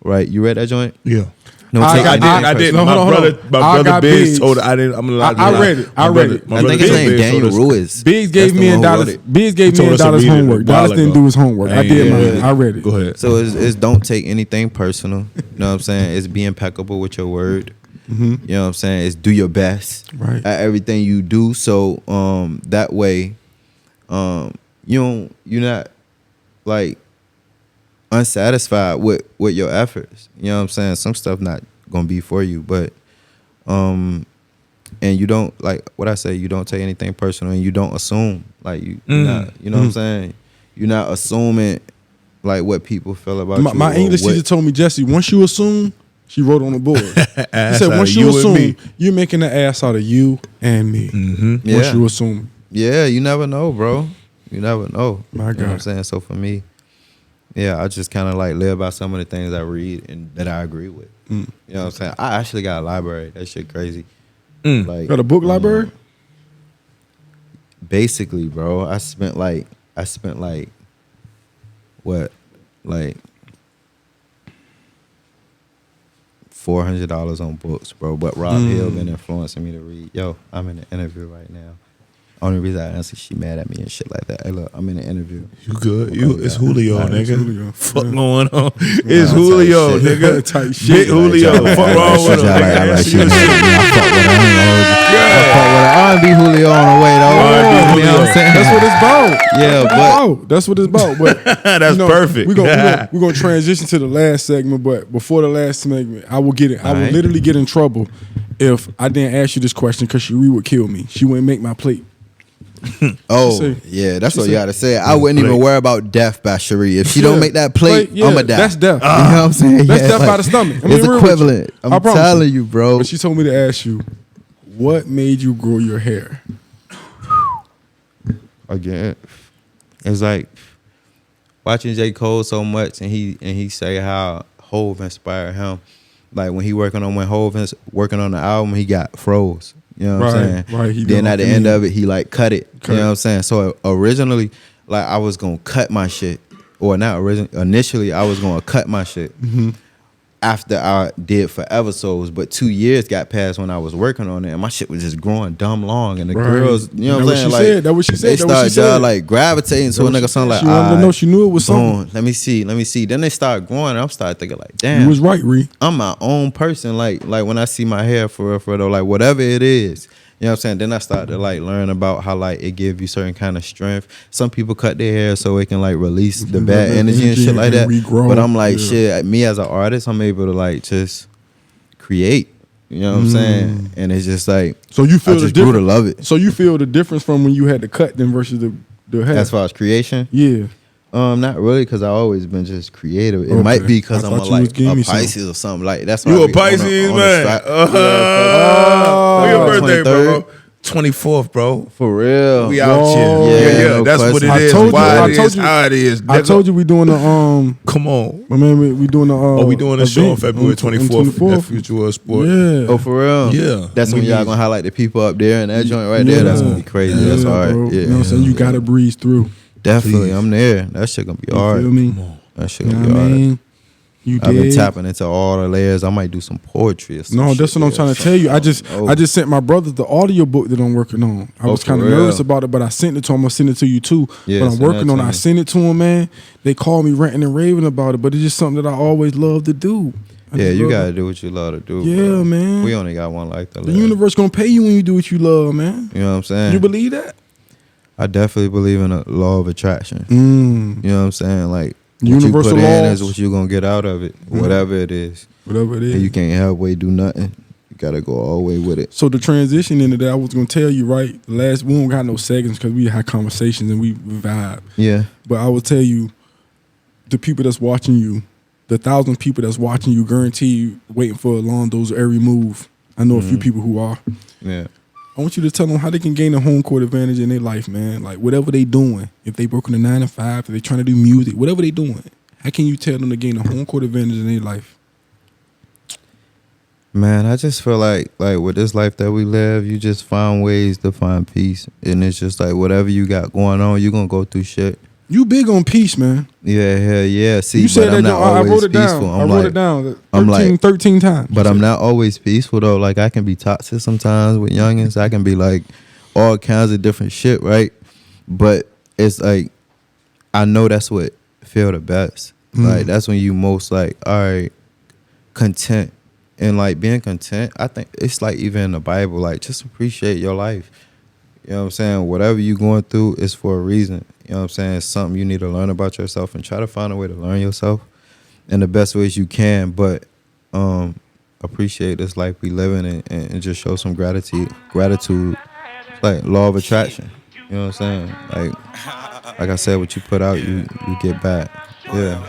[SPEAKER 2] Right? You read that joint?
[SPEAKER 4] Yeah.
[SPEAKER 2] I
[SPEAKER 4] did.
[SPEAKER 3] No,
[SPEAKER 4] My
[SPEAKER 3] hold on.
[SPEAKER 4] brother Biggs told I didn't. I'm allowed.
[SPEAKER 3] I read it. I read it.
[SPEAKER 2] I think his name Daniel Ruiz.
[SPEAKER 3] Biggs gave me $1 homework. Dallas didn't do his homework. I did mine. I read it.
[SPEAKER 4] Go ahead.
[SPEAKER 2] So it's don't take anything personal. You know what I'm saying? It's be impeccable with your word. You know what I'm saying? It's do your best at everything you do. So that way, you're not like unsatisfied with your efforts. You know what I'm saying? Some stuff not gonna be for you, but and you don't, like what I say, you don't take anything personal and you don't assume. Like you're not, you know what I'm saying? You're not assuming like what people feel about you.
[SPEAKER 3] My English teacher told me, Jesse, once you assume, she wrote on the board. He said, once you assume, you're making an ass out of you and me. Once you assume.
[SPEAKER 2] Yeah, you never know, bro. You never know.
[SPEAKER 3] My God.
[SPEAKER 2] You know what I'm saying? So for me, I just kind of like live by some of the things I read and that I agree with. You know what I'm saying? I actually got a library. That shit crazy. Like,
[SPEAKER 3] got a book library?
[SPEAKER 2] Basically, bro, I spent like what? Like $400 on books, bro. But Rob Hill been influencing me to read. Yo, I'm in an interview right now. Only reason I answer, she mad at me and shit like that. Hey, look, I'm in an interview.
[SPEAKER 4] You good? It's Julio, nigga.
[SPEAKER 3] Julio.
[SPEAKER 4] Fuck going on? It's Julio, nigga.
[SPEAKER 3] Tight shit.
[SPEAKER 4] Big Julio. Fuck wrong with him?
[SPEAKER 2] I fuck with her. I be Julio on the way though. You know what I'm saying?
[SPEAKER 3] That's what it's about.
[SPEAKER 2] Yeah,
[SPEAKER 3] that's what it's about. But
[SPEAKER 4] that's perfect.
[SPEAKER 3] We're gonna transition to the last segment, but before the last segment, I will literally get in trouble if I didn't ask you this question because Cherie would kill me. She wouldn't make my plate.
[SPEAKER 2] That's what you gotta say. I wouldn't even worry about death by Cherie. If she don't make that plate, I'ma die.
[SPEAKER 3] That's death.
[SPEAKER 2] You know what I'm saying?
[SPEAKER 3] That's death by the stomach.
[SPEAKER 2] It's equivalent. I'm telling you, bro.
[SPEAKER 3] But she told me to ask you, what made you grow your hair?
[SPEAKER 2] Again, it's like watching J. Cole so much, and he say how Hove inspired him. Like when Hove is working on the album, he got froze. You know what I'm saying?
[SPEAKER 3] Right.
[SPEAKER 2] Then at the end of it, he like cut it. You know what I'm saying? So originally, like I was gonna cut my shit, or not originally. Initially, I was gonna cut my shit, after I did Forever Souls, but 2 years got past when I was working on it, and my shit was just growing dumb long, and the girls, you know what I'm saying, like
[SPEAKER 3] that's what she said.
[SPEAKER 2] they started like gravitating to a nigga song like,
[SPEAKER 3] she wanted to know, she knew it was
[SPEAKER 2] boom,
[SPEAKER 3] something.
[SPEAKER 2] let me see. Then they started growing, and I'm started thinking like, damn,
[SPEAKER 3] You was right, Ree.
[SPEAKER 2] I'm my own person. Like when I see my hair for real though, like whatever it is. You know what I'm saying? Then I started to like learn about how like it give you certain kind of strength. Some people cut their hair so it can like release the bad energy and shit like that.
[SPEAKER 3] Regrow.
[SPEAKER 2] But I'm like, shit, me as an artist, I'm able to like just create. You know what I'm saying? And it's just like,
[SPEAKER 3] so you feel
[SPEAKER 2] I just
[SPEAKER 3] the
[SPEAKER 2] grew to
[SPEAKER 3] difference.
[SPEAKER 2] love it.
[SPEAKER 3] So you feel the difference from when you had to cut then versus the hair.
[SPEAKER 2] As far as creation,
[SPEAKER 3] Yeah.
[SPEAKER 2] not really, because I always been just creative. It
[SPEAKER 3] Okay.
[SPEAKER 2] might be because
[SPEAKER 3] I
[SPEAKER 2] I'm
[SPEAKER 3] thought you was
[SPEAKER 2] a
[SPEAKER 3] giving me
[SPEAKER 2] Pisces or something like that's.
[SPEAKER 4] You
[SPEAKER 2] why I
[SPEAKER 4] a
[SPEAKER 2] be on
[SPEAKER 4] Pisces,
[SPEAKER 2] the
[SPEAKER 4] man?
[SPEAKER 2] strap.
[SPEAKER 4] When your birthday,
[SPEAKER 2] 23rd.
[SPEAKER 4] bro? 24th, bro.
[SPEAKER 2] For real.
[SPEAKER 4] We out
[SPEAKER 3] Whoa.
[SPEAKER 4] here.
[SPEAKER 2] Yeah,
[SPEAKER 4] Yeah.
[SPEAKER 2] no
[SPEAKER 4] That's what
[SPEAKER 2] question.
[SPEAKER 4] it
[SPEAKER 3] I
[SPEAKER 4] is.
[SPEAKER 3] told you-
[SPEAKER 4] Why
[SPEAKER 3] I
[SPEAKER 4] it
[SPEAKER 3] told
[SPEAKER 4] is.
[SPEAKER 3] you-
[SPEAKER 4] How it is.
[SPEAKER 3] I
[SPEAKER 4] nigga.
[SPEAKER 3] told you we doing the
[SPEAKER 4] Come on.
[SPEAKER 3] my man, we doing the
[SPEAKER 4] We doing a show on
[SPEAKER 3] event
[SPEAKER 4] February 24th at Future World Sport.
[SPEAKER 3] Yeah.
[SPEAKER 2] Oh, for real?
[SPEAKER 4] Yeah.
[SPEAKER 2] That's when
[SPEAKER 4] We
[SPEAKER 2] y'all
[SPEAKER 4] need-
[SPEAKER 2] gonna highlight the people up there and that joint right there. That's gonna be crazy.
[SPEAKER 3] Yeah,
[SPEAKER 2] That's hard.
[SPEAKER 3] bro.
[SPEAKER 2] Yeah.
[SPEAKER 3] You know what I'm saying? You gotta breeze through.
[SPEAKER 2] Definitely.
[SPEAKER 4] Please.
[SPEAKER 2] I'm there. That shit gonna be
[SPEAKER 3] You
[SPEAKER 2] hard.
[SPEAKER 3] feel me?
[SPEAKER 2] That shit
[SPEAKER 3] You
[SPEAKER 2] gonna
[SPEAKER 3] know
[SPEAKER 2] be
[SPEAKER 3] what I
[SPEAKER 2] hard.
[SPEAKER 3] mean? You
[SPEAKER 2] I've been
[SPEAKER 3] did.
[SPEAKER 2] tapping into all the layers. I might do some poetry or something.
[SPEAKER 3] No, that's what I'm trying to tell you. I just sent my brother the audio book that I'm working on. I was
[SPEAKER 2] for
[SPEAKER 3] kind of
[SPEAKER 2] real?
[SPEAKER 3] nervous about it, but I sent it to him. I'm gonna send it to you too.
[SPEAKER 2] Yeah,
[SPEAKER 3] but I'm
[SPEAKER 2] send
[SPEAKER 3] working
[SPEAKER 2] that
[SPEAKER 3] on
[SPEAKER 2] to
[SPEAKER 3] it. I
[SPEAKER 2] me.
[SPEAKER 3] sent it to him, man. They called me ranting and raving about it, but it's just something that I always love to do. I
[SPEAKER 2] Yeah,
[SPEAKER 3] just
[SPEAKER 2] you
[SPEAKER 3] love
[SPEAKER 2] gotta
[SPEAKER 3] it.
[SPEAKER 2] do what you love to do.
[SPEAKER 3] Yeah,
[SPEAKER 2] bro.
[SPEAKER 3] man.
[SPEAKER 2] We only got one life to
[SPEAKER 3] The
[SPEAKER 2] live.
[SPEAKER 3] universe gonna pay you when you do what you love, man.
[SPEAKER 2] You know what I'm saying?
[SPEAKER 3] You believe that?
[SPEAKER 2] I definitely believe in the law of attraction.
[SPEAKER 3] Mm.
[SPEAKER 2] You know what I'm saying? Like what
[SPEAKER 3] Universal
[SPEAKER 2] you put in
[SPEAKER 3] laws.
[SPEAKER 2] is what you gonna get out of it, whatever it is.
[SPEAKER 3] Whatever it is.
[SPEAKER 2] And you can't halfway do nothing. You gotta go all the way with it.
[SPEAKER 3] So the transition into that, I was gonna tell you, right? The last we don't got no seconds because we had conversations and we vibe.
[SPEAKER 2] Yeah.
[SPEAKER 3] But I will tell you, the people that's watching you, the 1,000 people that's watching you, guarantee you waiting for Alondo's every move. I know a few people who are.
[SPEAKER 2] Yeah.
[SPEAKER 3] I want you to tell them how they can gain a home court advantage in their life, man. Like whatever they doing, if they working a 9 to 5, if they trying to do music, whatever they doing, how can you tell them to gain a home court advantage in their life?
[SPEAKER 2] Man, I just feel like with this life that we live, you just find ways to find peace. And it's just like whatever you got going on, you're gonna go through shit.
[SPEAKER 3] You big on peace, man.
[SPEAKER 2] Yeah, hell yeah. See,
[SPEAKER 3] You said
[SPEAKER 2] but I'm
[SPEAKER 3] that.
[SPEAKER 2] not
[SPEAKER 3] I
[SPEAKER 2] always
[SPEAKER 3] wrote it
[SPEAKER 2] peaceful.
[SPEAKER 3] down. I
[SPEAKER 2] I'm
[SPEAKER 3] wrote
[SPEAKER 2] like,
[SPEAKER 3] it down.
[SPEAKER 2] I'm like
[SPEAKER 3] 13 times.
[SPEAKER 2] but I'm not always peaceful though. Like I can be toxic sometimes with youngins. I can be like all kinds of different shit, right? But it's like I know that's what feel the best. Like that's when you most like, all right, content. And like being content, I think it's like even in the Bible, like just appreciate your life. You know what I'm saying? Whatever you going through is for a reason. You know what I'm saying? It's something you need to learn about yourself and try to find a way to learn yourself in the best ways you can. But appreciate this life we live in and just show some gratitude. It's like law of attraction. You know what I'm saying? Like I said, what you put out, you get back. Yeah.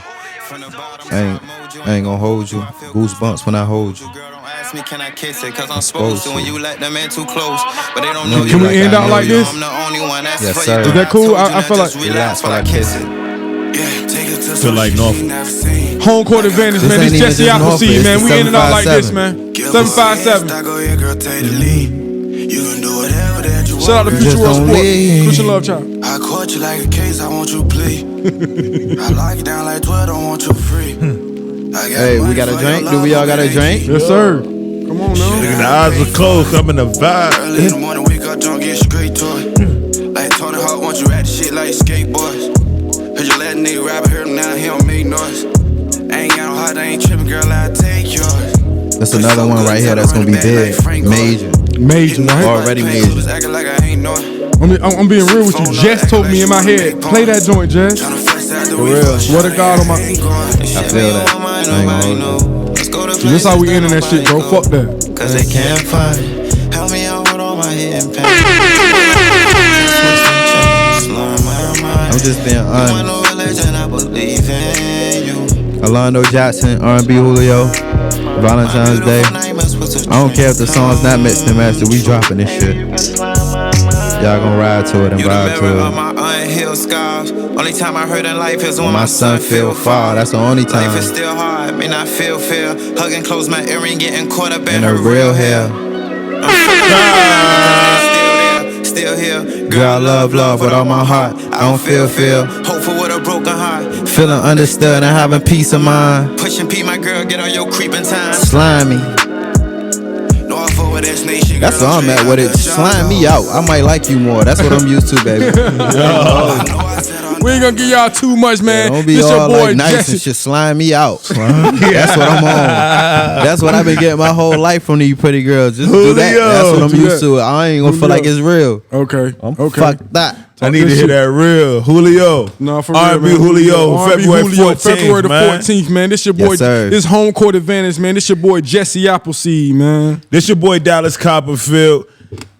[SPEAKER 2] I ain't gonna hold you. Goosebumps when I hold you.
[SPEAKER 1] Me, can I kiss it? Cause I'm supposed to when you let them in too close. But they don't
[SPEAKER 2] No,
[SPEAKER 1] know
[SPEAKER 2] you
[SPEAKER 3] Can we
[SPEAKER 2] like
[SPEAKER 3] end
[SPEAKER 2] I
[SPEAKER 3] out
[SPEAKER 2] know
[SPEAKER 3] like
[SPEAKER 2] you.
[SPEAKER 3] this?
[SPEAKER 1] I'm the only one that's
[SPEAKER 2] Yes,
[SPEAKER 1] for
[SPEAKER 2] sir.
[SPEAKER 1] you.
[SPEAKER 2] Is
[SPEAKER 3] that cool?
[SPEAKER 1] I told you
[SPEAKER 3] I feel
[SPEAKER 1] now
[SPEAKER 3] like-
[SPEAKER 1] just relax while I kiss it. Yeah, take it to
[SPEAKER 4] Feel
[SPEAKER 1] some
[SPEAKER 4] like
[SPEAKER 1] shit
[SPEAKER 4] Norfolk.
[SPEAKER 1] you never seen.
[SPEAKER 3] Home court advantage,
[SPEAKER 2] This
[SPEAKER 3] man.
[SPEAKER 2] ain't
[SPEAKER 3] This
[SPEAKER 2] even
[SPEAKER 3] Jesse
[SPEAKER 2] just Norfolk,
[SPEAKER 3] Appleseed,
[SPEAKER 2] it's
[SPEAKER 3] man.
[SPEAKER 2] the
[SPEAKER 3] We ending out like this,
[SPEAKER 2] 757.
[SPEAKER 3] man.
[SPEAKER 1] Give
[SPEAKER 3] 757.
[SPEAKER 1] I go, yeah, girl, take the lead. You can do whatever that you want.
[SPEAKER 3] Shout out to
[SPEAKER 1] girl.
[SPEAKER 3] Future
[SPEAKER 2] Just
[SPEAKER 3] World
[SPEAKER 2] don't
[SPEAKER 3] Sport.
[SPEAKER 2] leave.
[SPEAKER 3] Christian Love Child.
[SPEAKER 1] I caught you like a case, I want you plead. I lock it down like 12, don't want you free. I got
[SPEAKER 2] Hey, we
[SPEAKER 1] money
[SPEAKER 2] got a
[SPEAKER 1] for
[SPEAKER 2] drink?
[SPEAKER 1] your
[SPEAKER 2] Do we
[SPEAKER 1] love,
[SPEAKER 2] all got a
[SPEAKER 1] but it
[SPEAKER 2] drink?
[SPEAKER 1] ain't
[SPEAKER 3] Yes, sir. Come on now.
[SPEAKER 4] Nigga, the eyes are closed. I'm in the vibe.
[SPEAKER 1] early in the morning, wake up, don't get straight to it. Like Tony Hawk, want you at the shit like skateboards. Cause you let a nigga rap, heard him now, he don't make noise. Ain't got no heart, I ain't tripping, girl, I'll take yours.
[SPEAKER 2] That's another one right here that's gonna be big. Major.
[SPEAKER 3] Major, right?
[SPEAKER 2] Already major.
[SPEAKER 1] Acting like I ain't know it.
[SPEAKER 3] I'm being real with you. Jess told me in my head, play that joint, Jess.
[SPEAKER 1] Tryna flex out the
[SPEAKER 2] For
[SPEAKER 1] week,
[SPEAKER 2] real.
[SPEAKER 3] Swear to God on my.
[SPEAKER 1] ain't going.
[SPEAKER 2] I feel that. I ain't gonna hold you.
[SPEAKER 3] This how we ending that shit, bro. Fuck that.
[SPEAKER 1] Cause they can't find it. Help me out with all my hidden pain.
[SPEAKER 2] I'm just being honest.
[SPEAKER 1] No religion, I believe in you.
[SPEAKER 2] Alondo Jackson, R&B Julio, Valentine's Day. I don't care if the song's not mixed and mastered. We dropping this shit. Y'all gonna ride to it and
[SPEAKER 1] You the
[SPEAKER 2] vibe
[SPEAKER 1] mirror
[SPEAKER 2] to
[SPEAKER 1] of
[SPEAKER 2] it.
[SPEAKER 1] my unhealed scars. Only time I hurt in life is when
[SPEAKER 2] My son feel far. That's the only
[SPEAKER 1] Life is
[SPEAKER 2] time.
[SPEAKER 1] still hard, may not feel fair. Hugging close my earring, getting caught up in
[SPEAKER 2] In
[SPEAKER 1] her
[SPEAKER 2] a real
[SPEAKER 1] hair.
[SPEAKER 2] hair.
[SPEAKER 1] Still here.
[SPEAKER 2] Girl, I love with all my heart. I don't feel.
[SPEAKER 1] Hopeful with a broken heart.
[SPEAKER 2] Feeling understood and having peace of mind.
[SPEAKER 1] Pushing P, my girl, girl, get on your creeping time.
[SPEAKER 2] Slimy.
[SPEAKER 1] No, I fuck with that snake shit.
[SPEAKER 2] That's where I'm at with it. Slime me out. I might like you more. That's what I'm used to, baby.
[SPEAKER 3] We ain't gonna give y'all too much, man.
[SPEAKER 2] Don't be
[SPEAKER 3] this
[SPEAKER 2] all
[SPEAKER 3] your boy
[SPEAKER 2] like nice
[SPEAKER 3] Jesse.
[SPEAKER 2] and shit. Slime me out. That's what I'm on. That's what I've been getting my whole life from these pretty girls. Just do that. That's what I'm
[SPEAKER 3] Do
[SPEAKER 2] used
[SPEAKER 3] that.
[SPEAKER 2] to. I ain't gonna feel like it's real.
[SPEAKER 3] Okay. Okay.
[SPEAKER 2] Fuck that.
[SPEAKER 4] I need to hear that real. Julio.
[SPEAKER 3] No, for real,
[SPEAKER 4] R&B
[SPEAKER 3] man.
[SPEAKER 4] Julio.
[SPEAKER 3] R&B
[SPEAKER 4] February
[SPEAKER 3] Julio,
[SPEAKER 4] 14th,
[SPEAKER 3] February the
[SPEAKER 4] man.
[SPEAKER 3] 14th, man. This your boy.
[SPEAKER 2] Yes, sir.
[SPEAKER 3] This home court advantage, man. This your boy Jesse Appleseed, man.
[SPEAKER 4] This your boy Dallas Copperfield.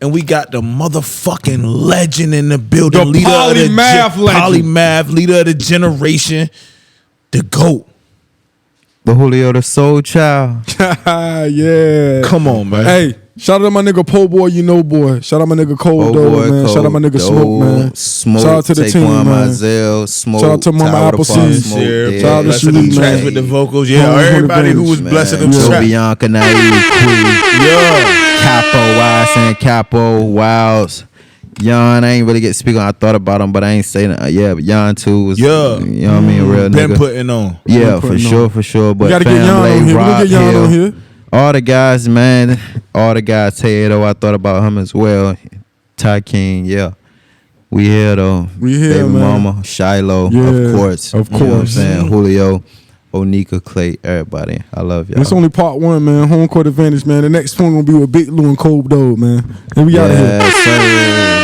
[SPEAKER 4] And we got the motherfucking legend in the building.
[SPEAKER 3] The
[SPEAKER 4] leader of the
[SPEAKER 3] polymath legend.
[SPEAKER 4] Polymath, leader of the generation. The GOAT.
[SPEAKER 2] The Julio, the soul child.
[SPEAKER 3] Yeah.
[SPEAKER 4] Come on, man.
[SPEAKER 3] Hey, shout out to my nigga Po Boy, you know boy. Shout out my nigga Cold Dog, man. Shout out my nigga Smoke, man.
[SPEAKER 2] Smoke,
[SPEAKER 3] Shout out to the team, man.
[SPEAKER 2] Mazel, Smoke,
[SPEAKER 3] Shout out to Mama
[SPEAKER 2] Tower of the
[SPEAKER 3] Appleseed.
[SPEAKER 2] Smoke,
[SPEAKER 4] Yeah,
[SPEAKER 3] Shout out to
[SPEAKER 4] blessing them
[SPEAKER 3] Sweet,
[SPEAKER 4] tracks
[SPEAKER 3] man.
[SPEAKER 4] with the vocals. Yeah,
[SPEAKER 3] Home
[SPEAKER 4] everybody who
[SPEAKER 3] advantage,
[SPEAKER 4] was blessing them
[SPEAKER 2] So
[SPEAKER 4] tracks.
[SPEAKER 2] Bianca, Naive, Queen,
[SPEAKER 4] Yeah.
[SPEAKER 2] Capo, Wise, and Capo, Wilds. Yon, I ain't really get to speak on. I thought about him, but I ain't saying it. Yeah, but Yon too was,
[SPEAKER 4] Yeah.
[SPEAKER 2] you know what I mean, real
[SPEAKER 4] Been
[SPEAKER 2] nigga.
[SPEAKER 4] putting on.
[SPEAKER 2] Yeah,
[SPEAKER 3] Been
[SPEAKER 2] for
[SPEAKER 3] putting
[SPEAKER 2] sure,
[SPEAKER 3] on.
[SPEAKER 2] for sure. But
[SPEAKER 3] We gotta get Yon on here. We
[SPEAKER 2] Rob
[SPEAKER 3] gonna get Yon
[SPEAKER 2] Hill,
[SPEAKER 3] on here.
[SPEAKER 2] all the guys, man, all the guys. Tato, I thought about him as well. Ty King, yeah. We here though.
[SPEAKER 3] We here,
[SPEAKER 2] Baby
[SPEAKER 3] man.
[SPEAKER 2] Mama, Shiloh,
[SPEAKER 3] Yeah,
[SPEAKER 2] of course.
[SPEAKER 3] of
[SPEAKER 2] You know what I'm
[SPEAKER 3] course.
[SPEAKER 2] saying? Julio, Onika, Clay, everybody. I love y'all.
[SPEAKER 3] It's only part one, man. Home court advantage, man. The next one gonna be with Big Lou and Cold Dog, man. And we out of here.
[SPEAKER 2] Yes, sir.